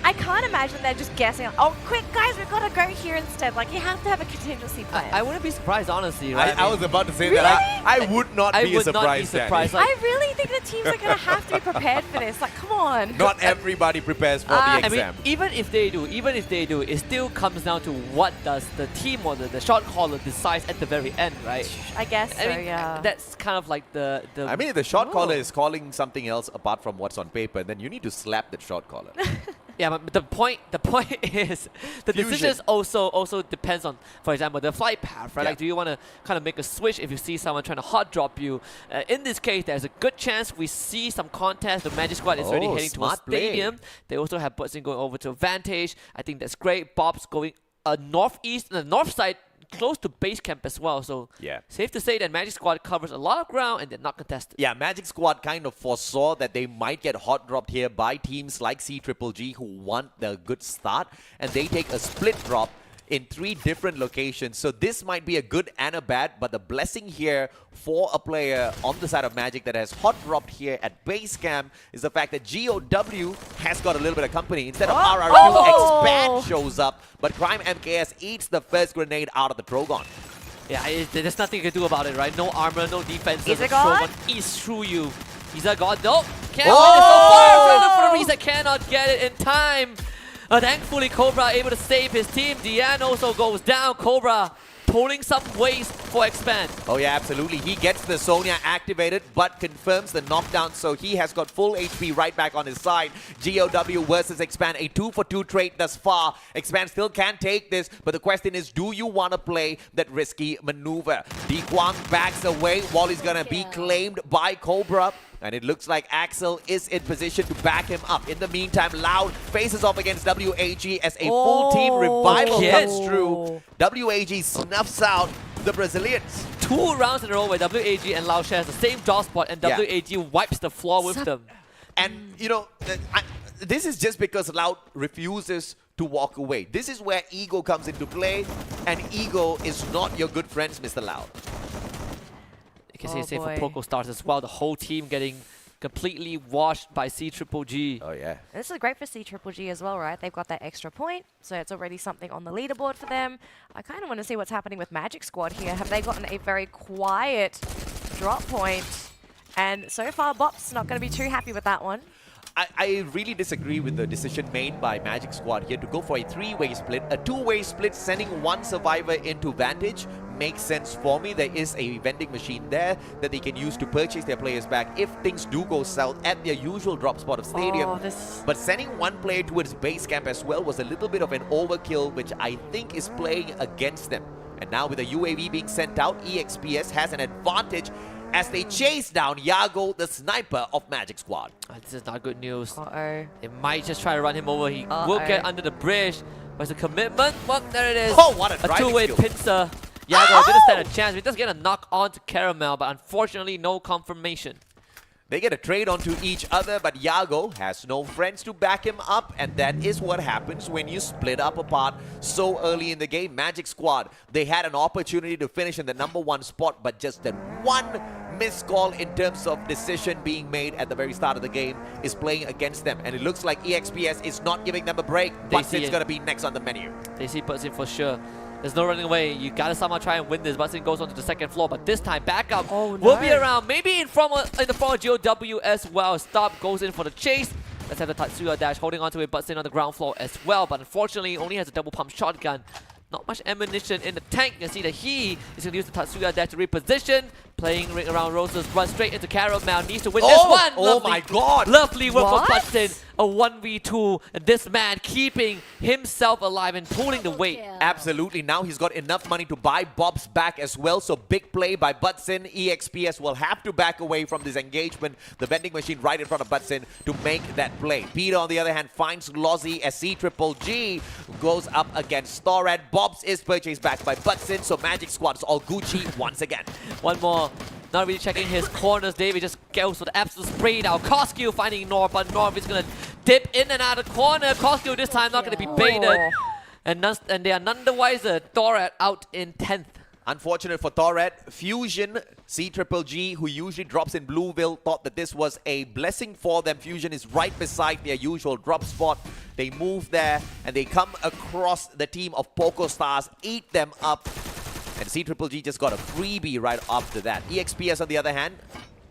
I can't imagine they're just guessing. Oh, quick, guys, we've got to go here instead. Like, you have to have a contingency plan. I wouldn't be surprised, honestly, right? I was about to say Really? that. I would not be surprised. Like, I really think the teams are going to have to be prepared for this. Like, come on. Not everybody prepares for the I exam. mean, even if they do, it still comes down to what does the team or the shot caller decides at the very end, right? I guess so, I mean, yeah. that's kind of like the I mean, if the shot caller rule. is calling something else apart from what's on paper, then you need to slap that shot caller. Yeah, but the point is the Fusion. decisions also depends on, for example, the flight path, right? Yeah. Like, do you want to kind of make a switch if you see someone trying to hot drop you? In this case, there's a good chance we see some contest. The Magic Squad is already heading to a smart play. stadium. They also have Butzin going over to Vantage. I think that's great. Bob's going northeast, the north side, close to base camp as well. So Yeah. safe to say that Magic Squad covers a lot of ground and they're not contested. Yeah, Magic Squad kind of foresaw that they might get hot dropped here by teams like CGGG who want the good start, and they take a split drop in 3 different locations. So this might be a good and a bad, but the blessing here for a player on the side of Magic that has hot dropped here at base camp is the fact that GOW has got a little bit of company. Instead of RRQ, Expand shows up, but Crime MKS eats the first grenade out of the Drogon. Yeah, there's nothing you can do about it, right? No armor, no defense. Is it gone? Eats through you. He's a god. Nope. Can't win it so far. For the reason cannot get it in time. Thankfully, Cobra able to save his team. Dian also goes down. Cobra pulling some waste for Expand. Oh yeah, absolutely. He gets the Sonya activated, but confirms the knockdown, so he has got full HP right back on his side. GOW versus Expand, a 2-for-2 trade thus far. Expand still can't take this, but the question is, do you want to play that risky maneuver? Di Kwang backs away while he's going to be claimed by Cobra. And it looks like Axel is in position to back him up. In the meantime, Loud faces off against WAG as a full team revival comes through. WAG snuffs out the Brazilians. 2 rounds in a row where WAG and Lao shares the same draw spot, and WAG wipes the floor with them. And, you know, this is just because Loud refuses to walk away. This is where ego comes into play, and ego is not your good friends, Mr. Loud. You can say for Poco Stars as well, the whole team getting completely washed by CGGG. Oh yeah. This is great for CGGG as well, right? They've got that extra point, so it's already something on the leaderboard for them. I kind of want to see what's happening with Magic Squad here. Have they gotten a very quiet drop point? And so far, Bop's not going to be too happy with that one. I really disagree with the decision made by Magic Squad here to go for a 3-way split. A 2-way split sending one survivor into Vantage makes sense for me. There is a vending machine there that they can use to purchase their players back if things do go south at their usual drop spot of Stadium. But sending one player towards base camp as well was a little bit of an overkill, which I think is playing against them. And now with the UAV being sent out, EXPS has an advantage as they chase down Yago, the sniper of Magic Squad. This is not good news. Uh-oh. They might just try to run him over. He will get under the bridge. But it's a commitment. Well, there it is. Oh, what a driving two-way skill. pincer. Yago didn't stand a chance. We just get a knock on to Caramel, but unfortunately no confirmation. They get a trade onto each other, but Yago has no friends to back him up, and that is what happens when you split up apart so early in the game. Magic Squad, they had an opportunity to finish in the #1 spot, but just that one missed call in terms of decision being made at the very start of the game is playing against them, and it looks like EXPS is not giving them a break. Butsin's going to be next on the menu. They see Butsin for sure. There's no running away. You gotta somehow try and win this. Butsin goes onto the second floor, but this time backup will be around. Maybe in the form of GOW as well. Stop goes in for the chase. Let's have the Tatsuya dash holding onto it. Butsin on the ground floor as well, but unfortunately only has a double pump shotgun. Not much ammunition in the tank. You can see that he is going to use the Tatsuya dash to reposition. Playing ring around Roses, run straight into Caramel. Needs to win this one. Oh my god. Lovely work from Butsin. A 1v2. And this man keeping himself alive and pulling the weight. Absolutely. Now he's got enough money to buy Bob's back as well. So big play by Butsin. EXPS will have to back away from this engagement. The vending machine right in front of Butsin to make that play. Peter, on the other hand, finds Lozzie as CGGG goes up against Thorad. Bob's is purchased back by Butsin. So Magic Squad is all Gucci once again. One more. Not really checking his corners. David just goes for the absolute spray now. Koskyu finding Norv, but Norv is going to dip in and out of the corner. Koskyu this time not going to be baited. And they are none the wiser. Thorad out in 10th. Unfortunate for Thorad. Fusion, CGGG, who usually drops in Blueville, thought that this was a blessing for them. Fusion is right beside their usual drop spot. They move there, and they come across the team of Poco Stars, eat them up. And C-Triple-G just got a freebie right after that. EXPS, on the other hand,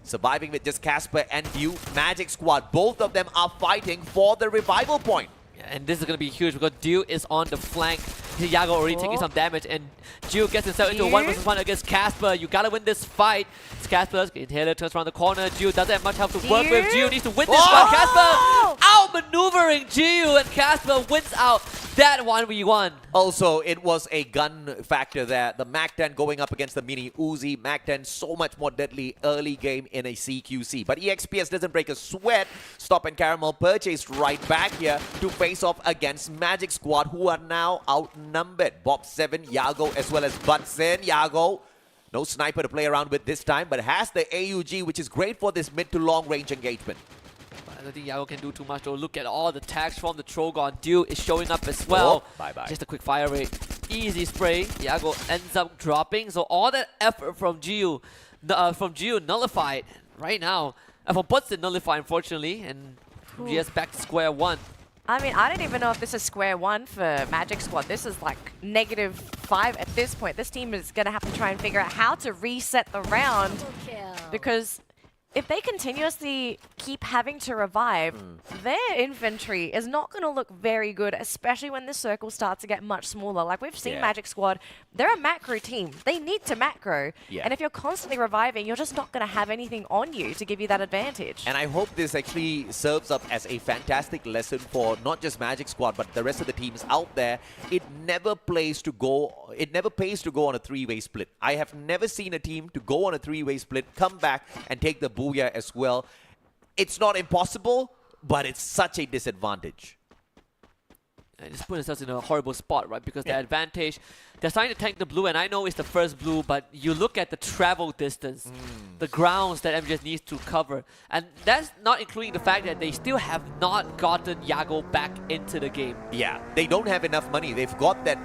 surviving with just Casper and Dew. Magic Squad, both of them are fighting for the revival point. And this is going to be huge because Dew is on the flank. Yago already taking some damage, and Dew gets himself into a 1v1 against Casper. You gotta win this fight. It's Casper's inhaler turns around the corner. Dew doesn't have much help to work with. Dew needs to win this one. Casper outmaneuvering Dew, and Casper wins out that 1v1. Also, it was a gun factor there. The MAC-10 going up against the Mini Uzi. MAC-10 so much more deadly early game in a CQC. But EXPS doesn't break a sweat. Stop and Caramel purchased right back here to face off against Magic Squad, who are now outnumbered. Bob 7, Yago, as well as Butson. Yago, no sniper to play around with this time, but has the AUG, which is great for this mid to long range engagement. I don't think Yago can do too much though. Look at all the tags from the Trogon. Dew is showing up as well. Bye-bye. Just a quick fire rate. Easy spray. Yago ends up dropping. So all that effort from Dew nullified right now. From Butson nullified, unfortunately. And GS back to square one. I mean, I don't even know if this is square one for Magic Squad. This is like -5 at this point. This team is going to have to try and figure out how to reset the round, because if they continuously keep having to revive, their infantry is not going to look very good, especially when the circle starts to get much smaller. Like we've seen Magic Squad, they're a macro team. They need to macro. And if you're constantly reviving, you're just not going to have anything on you to give you that advantage. And I hope this actually serves up as a fantastic lesson for not just Magic Squad, but the rest of the teams out there. It never pays to go on a three-way split. I have never seen a team to go on a three-way split, come back and take the Booyah as well. It's not impossible, but it's such a disadvantage. And just put themselves in a horrible spot, right? Because the advantage, they're starting to tank the blue, and I know it's the first blue, but you look at the travel distance, the grounds that MGS needs to cover, and that's not including the fact that they still have not gotten Yago back into the game. Yeah, they don't have enough money. They've got that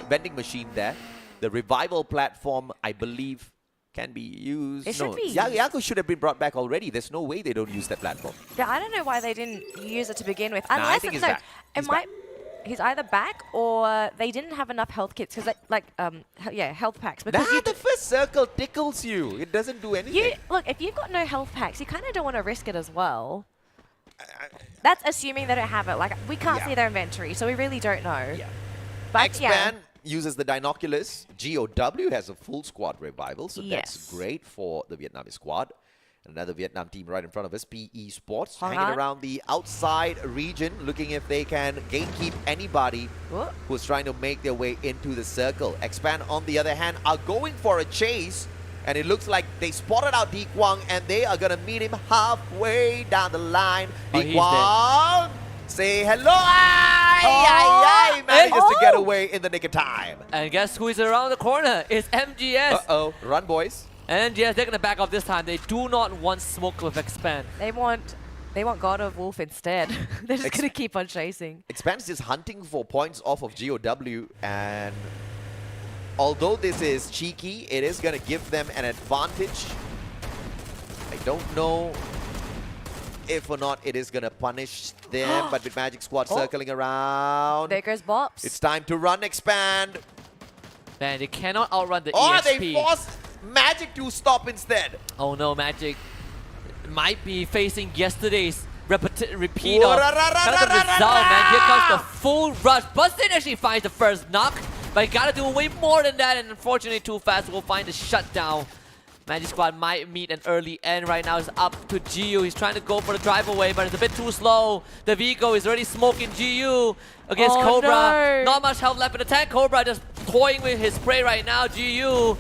vending machine there. The revival platform, I believe, can be used. It should be. Yago should have been brought back already. There's no way they don't use that platform. Yeah, I don't know why they didn't use it to begin with. Nah, Unless I think he's back. He's either back or they didn't have enough health kits, because health packs. Because the first circle tickles you. It doesn't do anything. Look, if you've got no health packs, you kind of don't want to risk it as well. That's assuming they don't have it. Like, we can't see their inventory, so we really don't know. But Expand uses the Dinoculus. GOW has a full squad revival, so that's great for the Vietnamese squad. Another Vietnam team right in front of us, PE Sports, hanging around the outside region, looking if they can gatekeep anybody who's trying to make their way into the circle. Expand, on the other hand, are going for a chase, and it looks like they spotted out Di Quang, and they are going to meet him halfway down the line. Di Quang, say hello! Manages to get away in the nick of time. And guess who is around the corner? It's MGS. Uh-oh, run boys. And yes, they're gonna back off this time. They do not want smoke with Expand. They want God of Wolf instead. They're just gonna keep on chasing. Expand's just hunting for points off of GOW, and although this is cheeky, it is gonna give them an advantage. I don't know if or not it is gonna punish them, but with Magic Squad circling around. There goes Bops. It's time to run Expand. Man, they cannot outrun the EXP. They force Magic to stop instead. Oh no, Magic might be facing yesterday's repeat of kind of the result, man. Here comes the full rush. Bustin actually finds the first knock, but he gotta do way more than that, and unfortunately too fast will find the shutdown. Magic Squad might meet an early end right now. It's up to GU. He's trying to go for the drive away, but it's a bit too slow. The Vigo is already smoking GU against Cobra. No. Not much health left in the tank. Cobra just toying with his spray right now. GU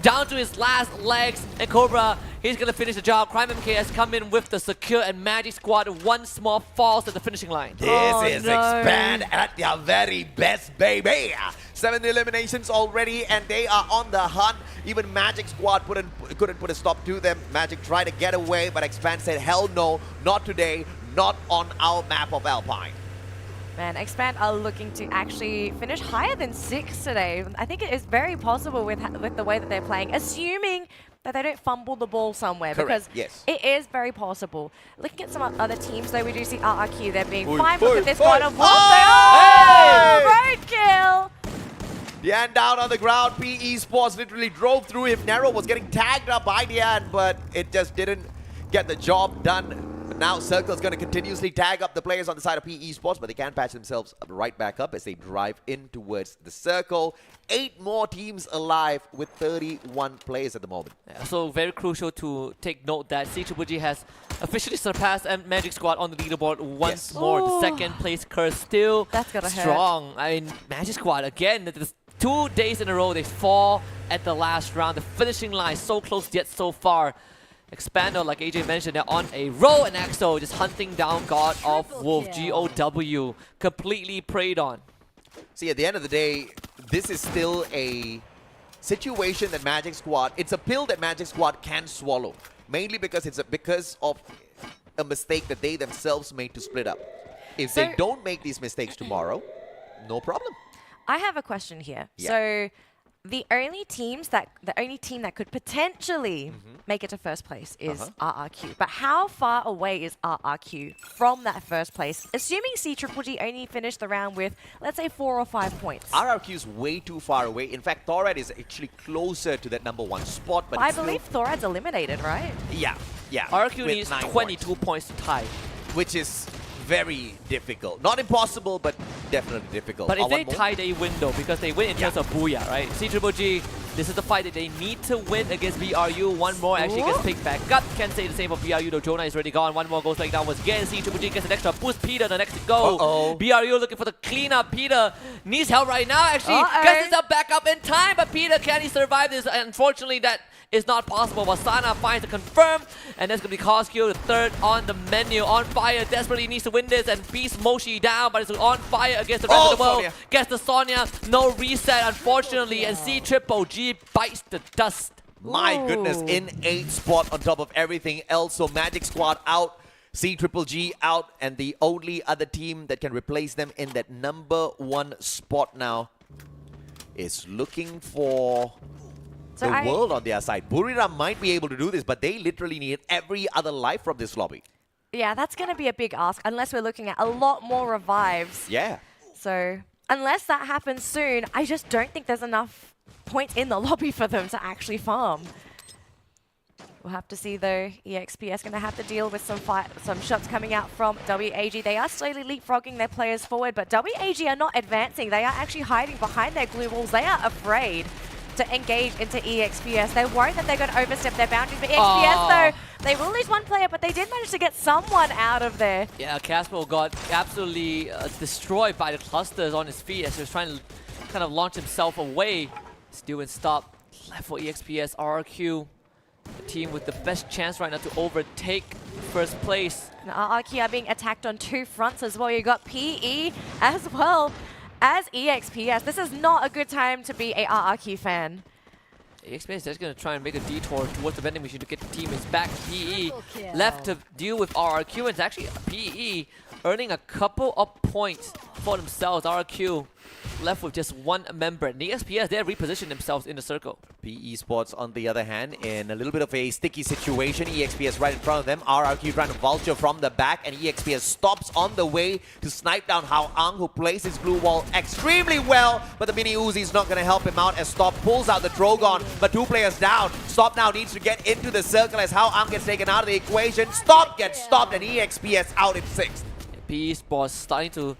down to his last legs, and Cobra, he's gonna finish the job. Crime MK has come in with the secure, and Magic Squad one small falls at the finishing line. This is Expand at their very best, baby. 7 eliminations already, and they are on the hunt. Even Magic Squad couldn't put a stop to them. Magic tried to get away, but Expand said, hell no, not today, not on our map of Alpine. Man, Expand are looking to actually finish higher than 6 today. I think it is very possible with the way that they're playing, assuming that they don't fumble the ball somewhere. Correct, Because yes. it is very possible. Looking at some other teams, though, we do see RRQ. They're being Oi, fine. Look oi, at this oi. God of War. Hey! Roadkill! Dian down on the ground. PE Sports literally drove through him. Nero was getting tagged up by Dian, but it just didn't get the job done. But now Circle's going to continuously tag up the players on the side of PE Sports, but they can patch themselves right back up as they drive in towards the Circle. 8 more teams alive with 31 players at the moment. Yeah, so very crucial to take note that CGG has officially surpassed Magic Squad on the leaderboard once more. The second place curse still strong. I mean, Magic Squad again. There's 2 days in a row they fall at the last round. The finishing line so close yet so far. Expander, like AJ mentioned, they're on a roll, and EXO just hunting down God of Wolf, GOW, completely preyed on. See, at the end of the day, this is still a situation that Magic Squad, it's a pill that Magic Squad can swallow. Mainly because it's because of a mistake that they themselves made to split up. If they don't make these mistakes tomorrow, no problem. I have a question here. Yeah. So the only team that could potentially make it to first place is RRQ. But how far away is RRQ from that first place? Assuming CGG only finished the round with, let's say, 4 or 5 points. RRQ is way too far away. In fact, Thorad is actually closer to that #1 spot. But I believe Thorad's eliminated, right? Yeah. RRQ needs 22 points to tie. Which is very difficult. Not impossible, but definitely difficult. But if they tie, they win though, because they win in terms of Booyah, right? CGG, this is the fight that they need to win against BRU. One more actually gets picked back up. Can't say the same for BRU though. Jonah is already gone. One more goes like down once again. CGG gets an extra boost. Peter the next to go. BRU looking for the cleanup. Peter needs help right now. Actually, gets himself back up in time, but Peter, can he survive this? Unfortunately, that is not possible. Wasana finds a confirm, and that's going to be Koskyo, the third on the menu. On fire, desperately needs to win this, and beats Moshi down, but it's on fire against the rest of the world. Sonia. Gets the Sonya, no reset, unfortunately, and CGG bites the dust. My goodness, in 8th spot on top of everything else. So Magic Squad out, CGG out, and the only other team that can replace them in that #1 spot now is looking for the world on their side. Buriram might be able to do this, but they literally need every other life from this lobby. Yeah, that's going to be a big ask unless we're looking at a lot more revives. Yeah. So unless that happens soon, I just don't think there's enough points in the lobby for them to actually farm. We'll have to see though. EXPS going to have to deal with some shots coming out from WAG. They are slowly leapfrogging their players forward, but WAG are not advancing. They are actually hiding behind their glue walls. They are afraid to engage into EXPS. They're worried that they're going to overstep their boundaries. But EXPS, though, they will lose one player, but they did manage to get someone out of there. Yeah, Casper got absolutely destroyed by the clusters on his feet as he was trying to kind of launch himself away. Still in stop. Left for EXPS, RRQ. The team with the best chance right now to overtake first place. Now, RRQ are being attacked on 2 fronts as well. You got PE as well as EXPS. This is not a good time to be a RRQ fan. EXPS is just going to try and make a detour towards the vending machine to get the teammates back. PE left to deal with RRQ, and it's actually PE earning a couple of points for themselves. RRQ left with just 1 member. And the EXPS, they repositioned themselves in the circle. PE Sports, on the other hand, in a little bit of a sticky situation. EXPS right in front of them. RRQ trying to vulture from the back, and EXPS stops on the way to snipe down Hao Ang, who plays his glue wall extremely well, but the Mini Uzi is not going to help him out as Stop pulls out the Drogon, but 2 players down. Stop now needs to get into the circle as Hao Ang gets taken out of the equation. Stop gets stopped, and EXPS out in 6th. PE Sports starting to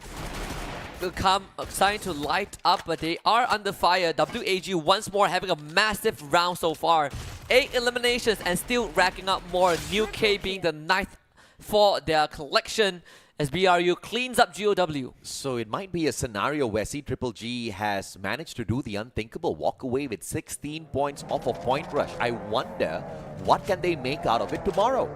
light up, but they are under fire. WAG once more having a massive round so far. 8 eliminations and still racking up more. New K being the 9th for their collection as BRU cleans up GOW. So it might be a scenario where CGG has managed to do the unthinkable, walk away with 16 points off of Point Rush. I wonder what can they make out of it tomorrow.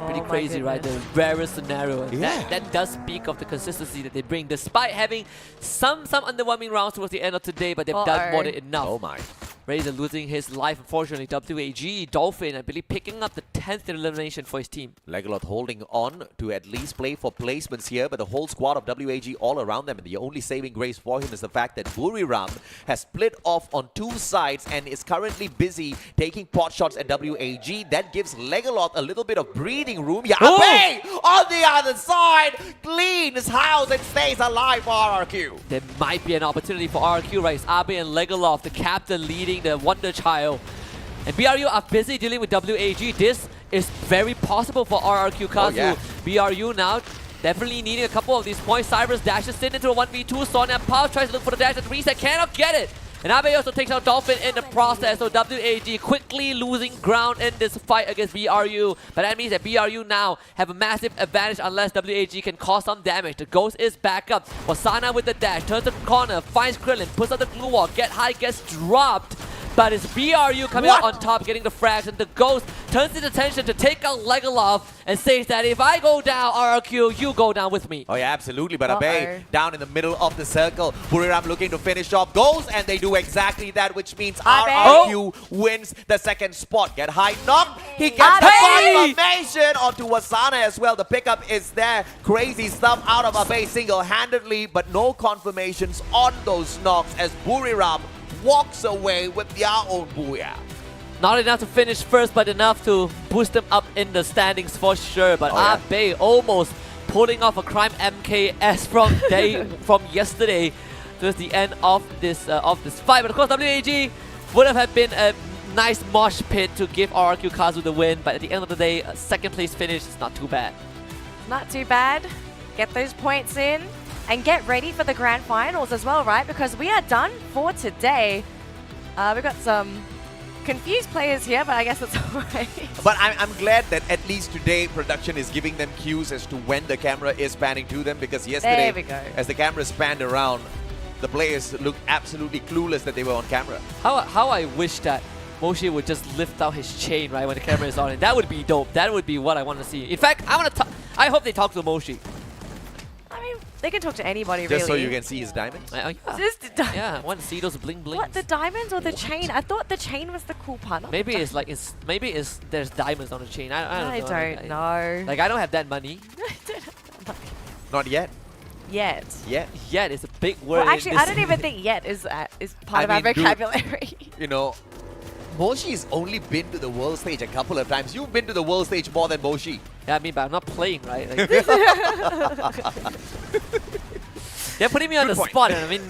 Pretty crazy, right? The rarest scenario. And that does speak of the consistency that they bring, despite having some underwhelming rounds towards the end of today, but they've done more than enough. Oh my. Razor losing his life, unfortunately. WAG, Dolphin, I believe, picking up the 10th elimination for his team. Legolas holding on to at least play for placements here, but the whole squad of WAG all around them, and the only saving grace for him is the fact that Buriram has split off on two sides and is currently busy taking pot shots at WAG. That gives Legolas a little bit of breathing room. Yeah, Abe on the other side cleans house and stays alive for RRQ. There might be an opportunity for RRQ, right? It's Abe and Legolas, the captain leading the Wonder Child. And BRU are busy dealing with WAG. This is very possible for RRQ Kazu. yeah. BRU now definitely needing a couple of these points. Cyrus dashes in into a 1v2. Sonia Pau tries to look for the dash at the reset. Cannot get it. And Abe also takes out Dolphin in the process. So WAG quickly losing ground in this fight against BRU. But that means that BRU now have a massive advantage unless WAG can cause some damage. The Ghost is back up. Wasana with the dash. Turns the corner. Finds Krillin. Puts out the glue wall. Get high. Gets dropped. But it's BRU coming out on top, getting the frags, and the Ghost turns his attention to take out Legolas and says that if I go down, RRQ, you go down with me. Oh yeah, absolutely. But Abe down in the middle of the circle. Buriram looking to finish off goals, and they do exactly that, which means RRQ wins the second spot. Get high knock. He gets the confirmation onto Wasana as well. The pickup is there. Crazy stuff out of Abe single-handedly, but no confirmations on those knocks as Buriram walks away with their own booyah. Not enough to finish first, but enough to boost them up in the standings for sure. But Abe almost pulling off a crime MKS from yesterday towards the end of this fight. But of course, WAG would have been a nice mosh pit to give RRQ Kazu the win. But at the end of the day, a second place finish is not too bad. Not too bad. Get those points in. And get ready for the grand finals as well, right? Because we are done for today. We've got some confused players here, but I guess it's alright. But I'm glad that at least today production is giving them cues as to when the camera is panning to them, because yesterday, as the camera spanned around, the players looked absolutely clueless that they were on camera. How I wish that Moshi would just lift out his chain right when the camera is on, and that would be dope. That would be what I want to see. In fact, I hope they talk to Moshi. I mean, they can talk to anybody, just really. so you can see his diamonds? Yeah, I want to see those bling blings. What, the diamonds or the chain? I thought the chain was the cool part. Maybe it's there's diamonds on the chain. I don't know. Like, I don't have that money. Not yet. Yet. Yet is a big word. Well, actually, I don't even think yet is part of our vocabulary. You know, Moshi's only been to the world stage a couple of times. You've been to the world stage more than Moshi. Yeah, I mean, but I'm not playing, right? Like, they're putting me on the spot. I mean,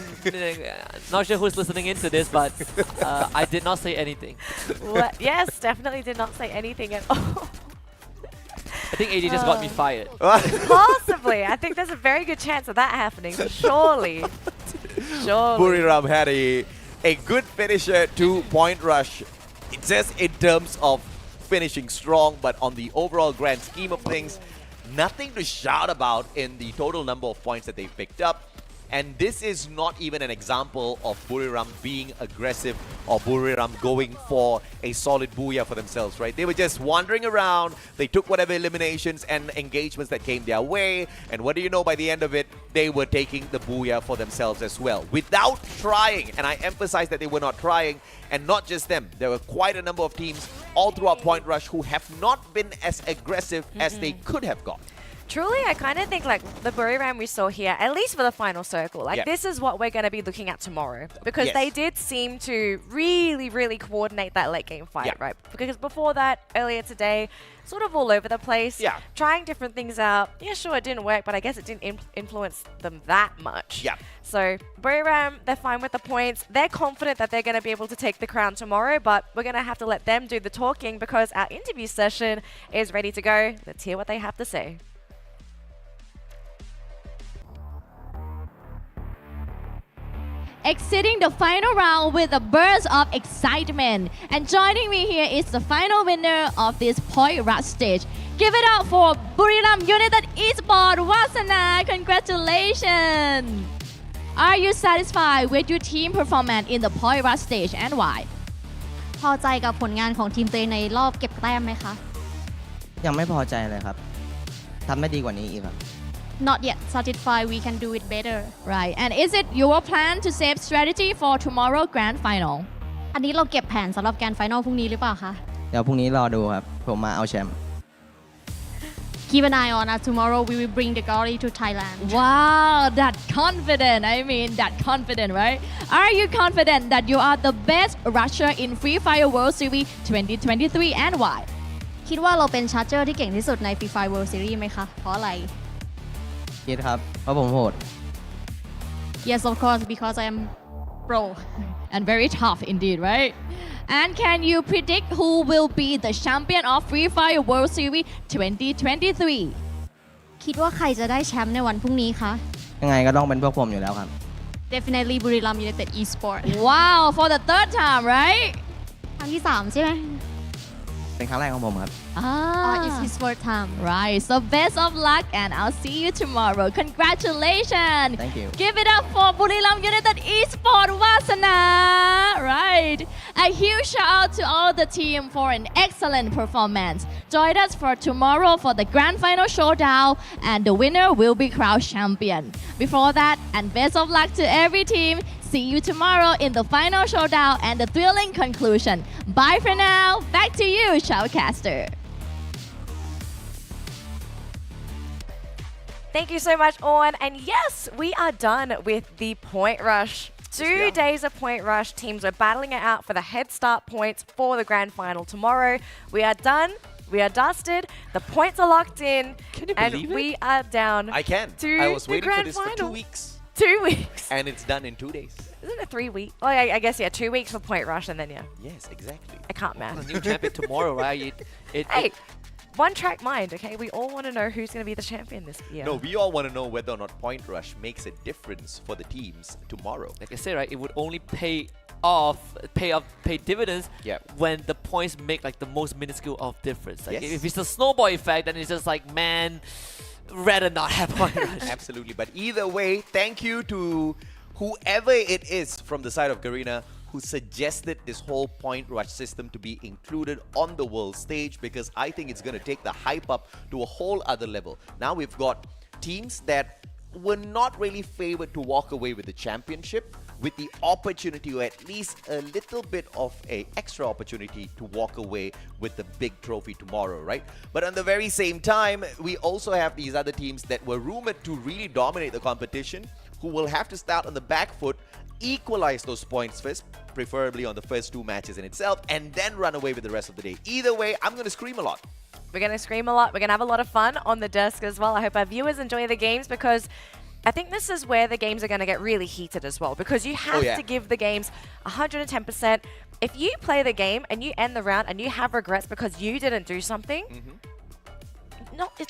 not sure who's listening into this, but I did not say anything. What? Yes, definitely did not say anything at all. I think AD just got me fired. Possibly. I think there's a very good chance of that happening. Surely. Buriram had a good finisher to Point Rush. It's just in terms of finishing strong, but on the overall grand scheme of things, nothing to shout about in the total number of points that they picked up. And this is not even an example of Buriram being aggressive or Buriram going for a solid booyah for themselves, right? They were just wandering around. They took whatever eliminations and engagements that came their way. And what do you know, by the end of it, they were taking the booyah for themselves as well, without trying. And I emphasize that they were not trying. And not just them. There were quite a number of teams all throughout Point Rush who have not been as aggressive as they could have got. Truly, I kind of think like the Buriram we saw here, at least for the final circle, like this is what we're going to be looking at tomorrow. Because they did seem to really, really coordinate that late game fight, right? Because before that, earlier today, sort of all over the place, trying different things out. Yeah, sure, it didn't work, but I guess it didn't influence them that much. So Buriram, they're fine with the points. They're confident that they're going to be able to take the crown tomorrow, but we're going to have to let them do the talking because our interview session is ready to go. Let's hear what they have to say. Exiting the final round with a burst of excitement. And joining me here is the final winner of this Point Rush stage. Give it up for Buriram United Esports, Wasana. Congratulations! Are you satisfied with your team performance in the Point Rush stage and why? พอใจกับผลงานของทีมตัวเองในรอบเก็บแต้มไหมคะ ยังไม่พอใจเลยครับ ทำได้ดีกว่านี้อีกครับ Not yet satisfied. We can do it better. Right. And is it your plan to save strategy for tomorrow grand final? อันนี้เราเก็บแผนสำหรับแกรนด์ไฟนอลพรุ่งนี้หรือเปล่าคะ เดี๋ยวพรุ่งนี้รอดูครับ ผมมาเอาแชมป์ Keep an eye on us tomorrow we will bring the glory to Thailand Wow, that confident. I mean, that confident, right? Are you confident that you are the best rusher in Free Fire World Series 2023 and why? คิดว่าเราเป็นชาร์เจอร์ที่เก่งที่สุดใน Free Fire World Series ไหมคะ เพราะอะไร คิดครับ เพราะผมโหด Yes of course because I am pro And very tough indeed, right? And can you predict who will be the champion of Free Fire World Series 2023? คิดว่าใครจะได้แชมป์ในวันพรุ่งนี้คะ ยังไงก็ต้องเป็นพวกผมอยู่แล้วครับ Definitely Buriram United Esports Wow, for the third time, right? ครั้งที่ 3 ใช่ไหม เป็นครั้งแรกของผมครับ It's his first time Right, so best of luck and I'll see you tomorrow. Congratulations. Thank you. Give it up for Buriram United Esports Wasana. Right. A huge shout out to all the team for an excellent performance. Join us for tomorrow for the grand final showdown and the winner will be crowned champion. Before that, and best of luck to every team. See you tomorrow in the final showdown and the thrilling conclusion. Bye for now. Back to you, Shoutcaster. Thank you so much, Orn. And yes, we are done with the point rush. 2 days of point rush. Teams are battling it out for the head start points for the grand final tomorrow. We are done. We are dusted. The points are locked in. Can you and believe it? we are down. I can. To I was the waiting for grand this final. for 2 weeks. 2 weeks. And it's done in 2 days. Isn't it 3 weeks? Oh, I guess, yeah, 2 weeks for point rush and then, yeah. Yes, exactly. I can't math. New champion tomorrow, right? Hey, one track mind, okay? We all want to know who's going to be the champion this year. No, we all want to know whether or not point rush makes a difference for the teams tomorrow. Like I said, right, it would only pay dividends when the points make like the most minuscule of difference. Like if it's a snowball effect, then it's just like, man, rather not have point rush. Absolutely. But either way, thank you to whoever it is from the side of Garena who suggested this whole point rush system to be included on the world stage, because I think it's going to take the hype up to a whole other level. Now we've got teams that were not really favored to walk away with the championship, with the opportunity, or at least a little bit of a extra opportunity to walk away with the big trophy tomorrow, right? But at the very same time, we also have these other teams that were rumored to really dominate the competition, who will have to start on the back foot, equalize those points first, preferably on the first 2 matches in itself, and then run away with the rest of the day. Either way, I'm going to scream a lot. We're going to scream a lot. We're going to have a lot of fun on the desk as well. I hope our viewers enjoy the games, because I think this is where the games are going to get really heated as well, because you have to give the games 110%. If you play the game and you end the round and you have regrets because you didn't do something,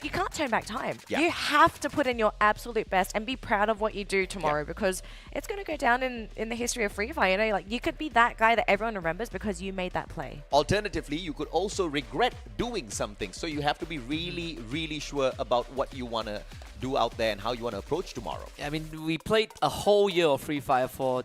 you can't turn back time. You have to put in your absolute best and be proud of what you do tomorrow, because it's going to go down in the history of Free Fire. You know, like you could be that guy that everyone remembers because you made that play. Alternatively, you could also regret doing something. So you have to be really, really sure about what you want to do out there and how you want to approach tomorrow. I mean, we played a whole year of Free Fire for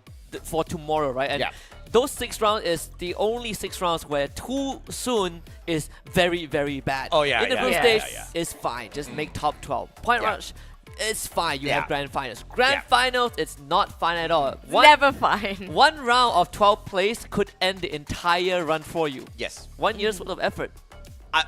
tomorrow, right? And those 6 rounds is the only 6 rounds where too soon is very, very bad. Oh, yeah. In the group stage, it's fine. Just make top 12. Point rush, it's fine. You have grand finals. Grand finals, it's not fine at all. Never fine. 1 round of 12 plays could end the entire run for you. Yes. 1 year's worth of effort.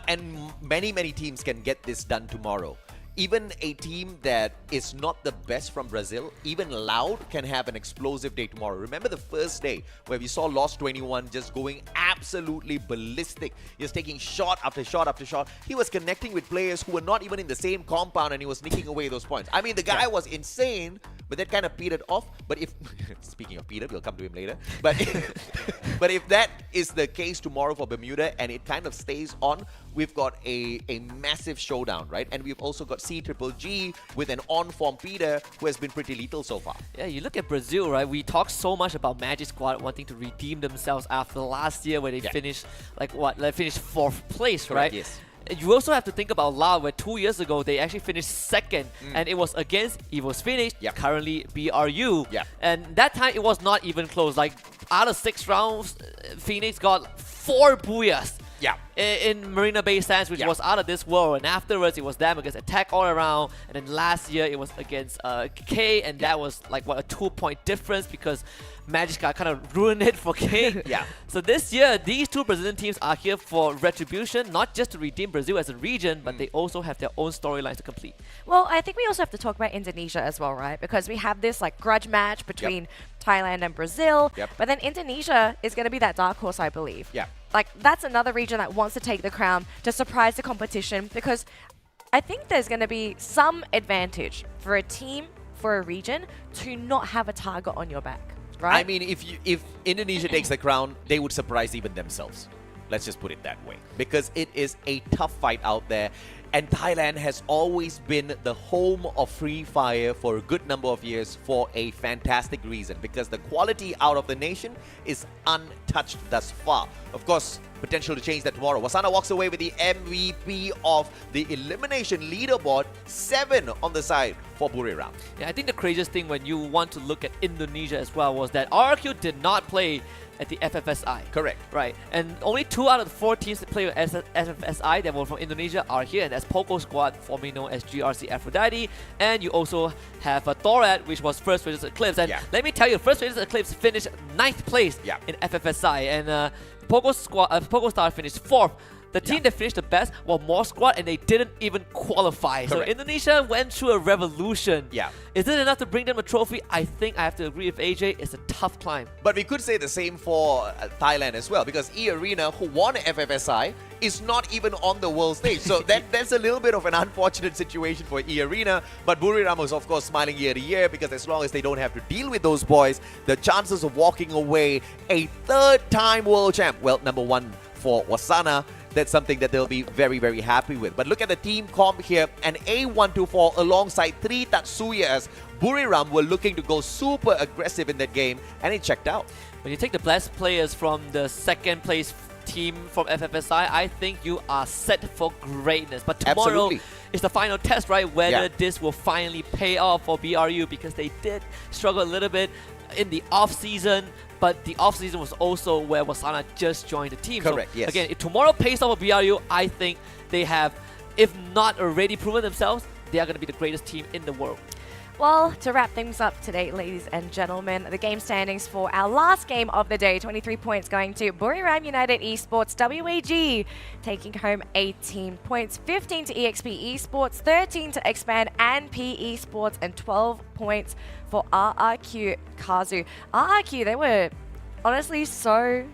And many, many teams can get this done tomorrow. Even a team that is not the best from Brazil, even Loud, can have an explosive day tomorrow. Remember the first day where we saw Lost 21 just going absolutely ballistic, just taking shot after shot after shot. He was connecting with players who were not even in the same compound, and he was nicking away those points. I mean, the guy was insane, but that kind of petered off. But if, speaking of Peter, we'll come to him later. But if that is the case tomorrow for Bermuda and it kind of stays on, we've got a massive showdown, right? And we've also got C-Triple-G with an on-form Peter who has been pretty lethal so far. Yeah, you look at Brazil, right? We talk so much about Magic Squad wanting to redeem themselves after last year where they finished, finished 4th place, right? Yes. You also have to think about Lao, where 2 years ago they actually finished 2nd, and it was against Evo's Phoenix, currently BRU. And that time it was not even close. Like out of 6 rounds, Phoenix got 4 booyahs. in Marina Bay Sands, which was out of this world, and afterwards it was them against Attack all around, and then last year it was against K, and that was like what, a 2-point difference because Magic kind of ruined it for K. So this year, these two Brazilian teams are here for retribution, not just to redeem Brazil as a region, but they also have their own storylines to complete. Well, I think we also have to talk about Indonesia as well, right? Because we have this like grudge match between Thailand and Brazil, but then Indonesia is going to be that dark horse, I believe. Like that's another region that wants to take the crown to surprise the competition, because I think there's going to be some advantage for a team, for a region, to not have a target on your back. Right? I mean, if Indonesia takes the crown, they would surprise even themselves. Let's just put it that way. Because it is a tough fight out there. And Thailand has always been the home of Free Fire for a good number of years for a fantastic reason. Because the quality out of the nation is untouched thus far. Of course, potential to change that tomorrow. Wasana walks away with the MVP of the elimination leaderboard, 7 on the side for Buriram. Yeah, I think the craziest thing when you want to look at Indonesia as well was that RRQ did not play at the FFSI. Correct. Right. And only 2 out of the 4 teams that play with FFSI that were from Indonesia are here. And that's Poco Squad, formerly known as GRC Aphrodite. And you also have Thorad, which was First Raiders Eclipse. And let me tell you, First Raiders Eclipse finished 9th place in FFSI. And Poco Star finished 4th. The team that finished the best were More Squad, and they didn't even qualify. So Indonesia went through a revolution. Is it enough to bring them a trophy? I think I have to agree with AJ. It's a tough climb. But we could say the same for Thailand as well, because E-Arena, who won FFSI, is not even on the world stage. So that's a little bit of an unfortunate situation for E-Arena. But Buriram is, of course, smiling year to year, because as long as they don't have to deal with those boys, the chances of walking away a 3rd-time world champ, well, number 1 for Wasana, that's something that they'll be very, very happy with. But look at the team comp here. And A124 alongside 3 Tatsuyas. Buriram were looking to go super aggressive in that game, and it checked out. When you take the best players from the 2nd place team from FFSI, I think you are set for greatness. But tomorrow is the final test, right? Whether this will finally pay off for BRU, because they did struggle a little bit in the off-season. But the off-season was also where Wasana just joined the team. Correct, so, again, if tomorrow pays off for BRU, I think they have, if not already proven themselves, they are going to be the greatest team in the world. Well, to wrap things up today, ladies and gentlemen, the game standings for our last game of the day, 23 points going to Buriram United Esports, WAG, taking home 18 points, 15 to EXP Esports, 13 to Expand and P Esports, and 12 points for RRQ Kazu. RRQ, they were honestly so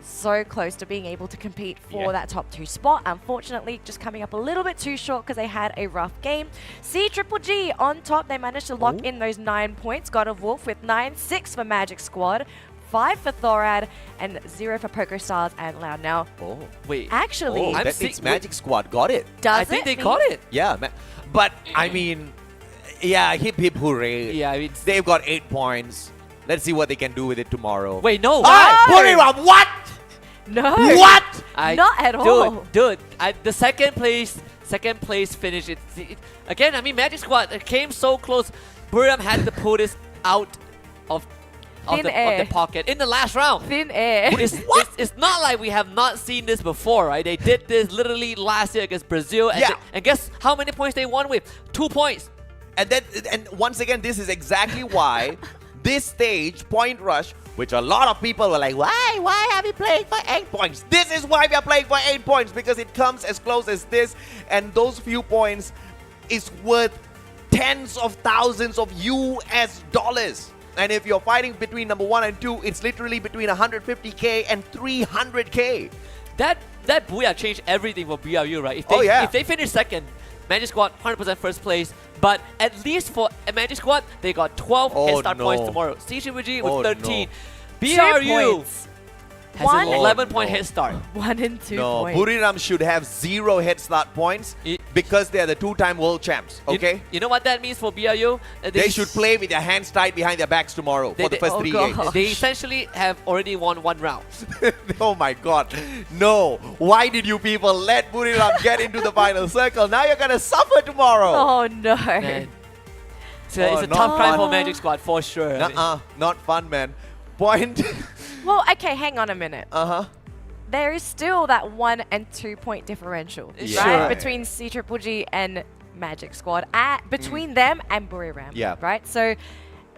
close to being able to compete for that top 2 spot. Unfortunately, just coming up a little bit too short because they had a rough game. C-Triple-G on top, they managed to lock in those 9 points. God of Wolf with 9, 6 for Magic Squad, 5 for Thorad, and 0 for Poker Stars and Loud. Now, wait, actually, that means Magic Squad got it. I think they got it. Yeah, but I mean, hip hip hooray. Yeah, I mean, they've got 8 points. Let's see what they can do with it tomorrow. Wait, no. Buriram, what? No. What? Not at all. Dude, the second place finish. Again, I mean, Magic Squad came so close. Buriram had to pull this out of the pocket in the last round. Thin air. It's not like we have not seen this before, right? They did this literally last year against Brazil. And, and guess how many points they won with? 2 points. And once again, this is exactly why this stage, Point Rush, which a lot of people were like, why are we playing for 8 points? This is why we are playing for 8 points, because it comes as close as this, and those few points is worth tens of thousands of US dollars. And if you're fighting between number 1 and 2, it's literally between 150k and 300k. That Booyah changed everything for BRU, right? If they finish 2nd, Magic Squad 100% first place, but at least for Magic Squad, they got 12 head start points tomorrow. C-Triple-G with 13. BRU has an 11-point head start. 1 and 2 No, points. Buriram should have 0 head start points because they are the 2-time world champs, okay? You know what that means for BRU? They should play with their hands tied behind their backs tomorrow for the first 3 games. They essentially have already won 1 round. Oh my god. No. Why did you people let Buriram get into the final circle? Now you're going to suffer tomorrow. Oh no. Man. It's a tough climb for Magic Squad for sure. Not fun, man. Point. Well, okay, hang on a minute. there is still that 1 and 2 point differential, Yeah. right? Sure. Between C Triple G and Magic Squad, between them and Buriram, Yeah. right? So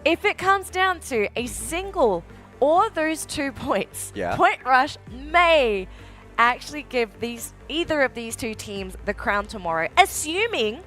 if it comes down to a single or those 2 points, Yeah. Point Rush may actually give either of these two teams the crown tomorrow, assuming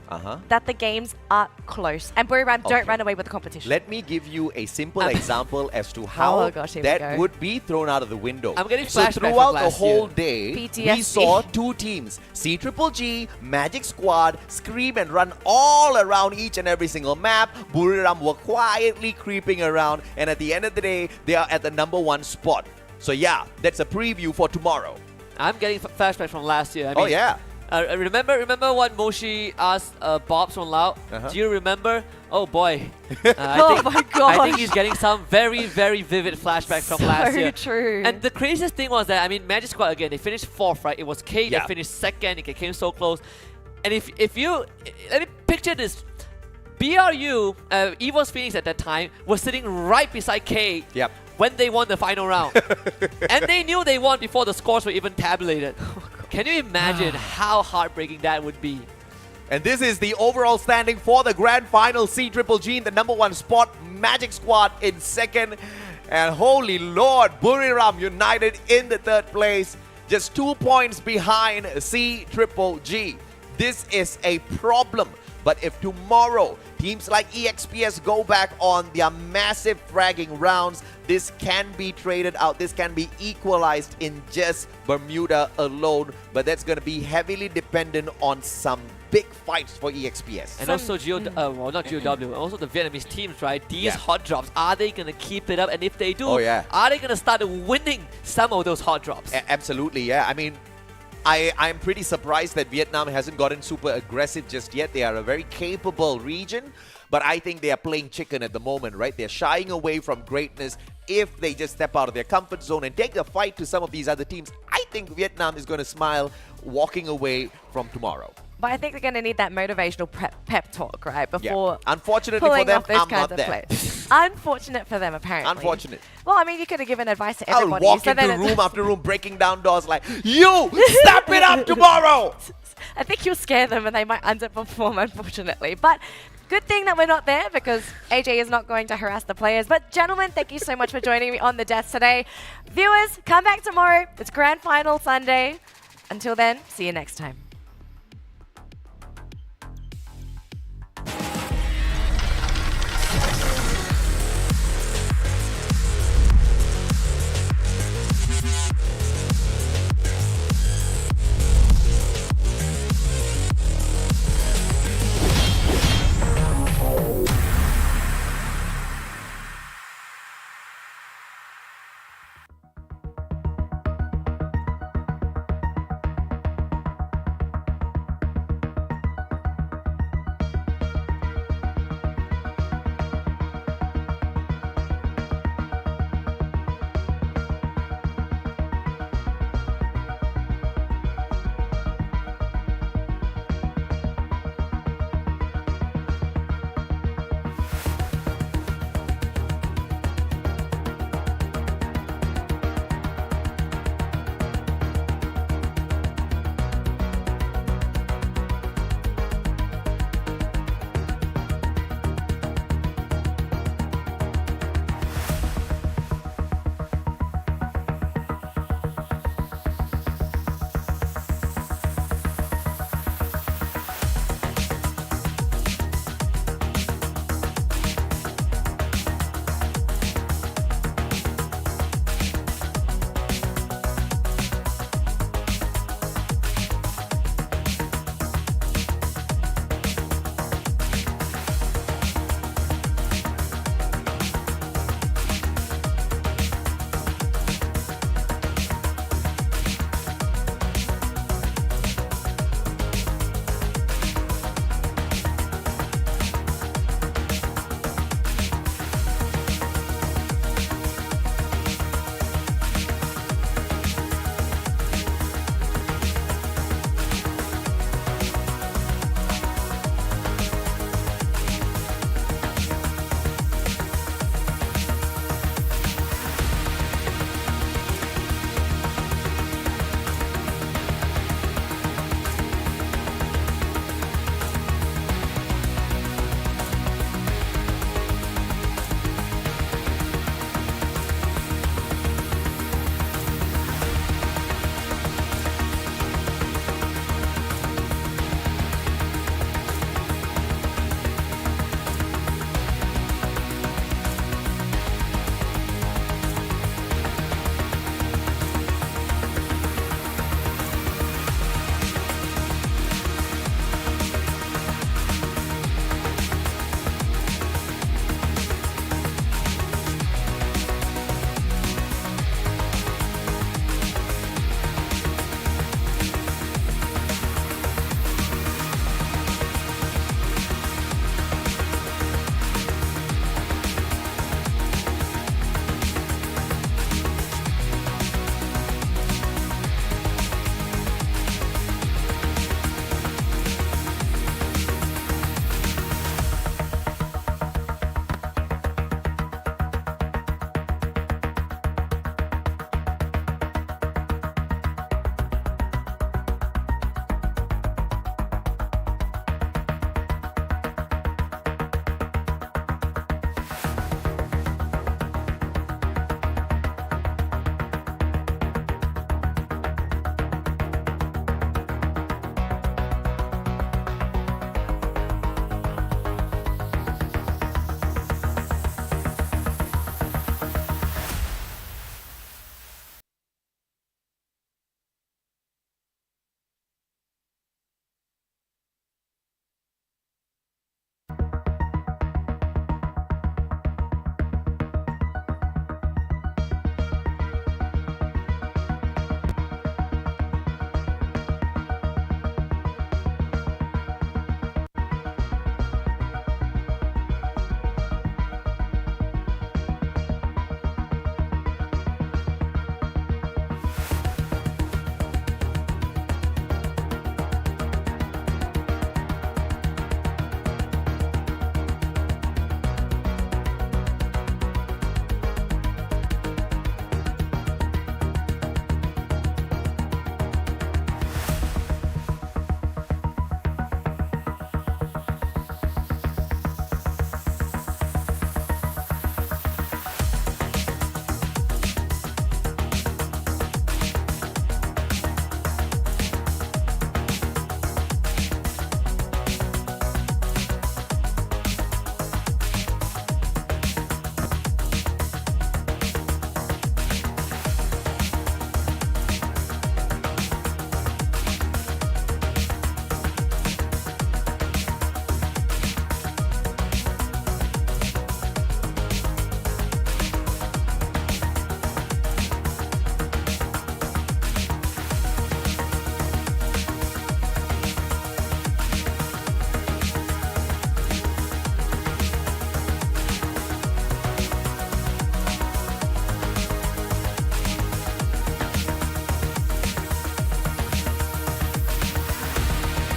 that the games are close and Buriram don't run away with the competition. Let me give you a simple example as to how Oh gosh, here we that go. would be thrown out of the window. I'm getting so flashbacks from throughout the last whole year. day, we PTSD. saw two teams, C Triple G, Magic Squad, scream and run all around each and every single map. Buriram were quietly creeping around, and at the end of the day, they are at the #1 spot. So yeah, that's a preview for tomorrow. I'm getting flashbacks from last year. I mean, Oh yeah. Remember what Moshi asked Bobs from Loud? Do you remember? Oh boy. Oh my I think gosh. he's getting some very, very vivid flashbacks from last year. true. And the craziest thing was that, I mean, Magic Squad again, they finished 4th, right? It was K Yeah. that finished 2nd. It came so close. And if you, let me picture this. BRU, Evo's Phoenix at that time, was sitting right beside K Yep. when they won the final round. And they knew they won before the scores were even tabulated. Can you imagine how heartbreaking that would be? And this is the overall standing for the grand final. C Triple G in the #1 spot, Magic Squad in 2nd, and holy lord, Buriram United in the 3rd place, just 2 points behind C Triple G. This is a problem. But if tomorrow teams like EXPS go back on their massive fragging rounds, this can be traded out. This can be equalized in just Bermuda alone. But that's going to be heavily dependent on some big fights for EXPS. And also well, not GOW, also the Vietnamese teams, right? These hot drops, are they going to keep it up? And if they do, are they going to start winning some of those hot drops? Absolutely, yeah. I mean, I'm pretty surprised that Vietnam hasn't gotten super aggressive just yet. They are a very capable region, but I think they are playing chicken at the moment, right? They're shying away from greatness. If they just step out of their comfort zone and take the fight to some of these other teams, I think Vietnam is going to smile walking away from tomorrow. But I think they're going to need that motivational pep talk, right? Before Unfortunately for pulling them, off those I'm kinds not of there. plays. Unfortunate for them, apparently. Unfortunate. Well, I mean, you could have given advice to I'll everybody. walk so into then room after room, breaking down doors like, you, step it up tomorrow! I think you'll scare them and they might underperform, unfortunately. But good thing that we're not there because AJ is not going to harass the players. But gentlemen, thank you so much for joining me on the desk today. Viewers, come back tomorrow. It's Grand Final Sunday. Until then, see you next time.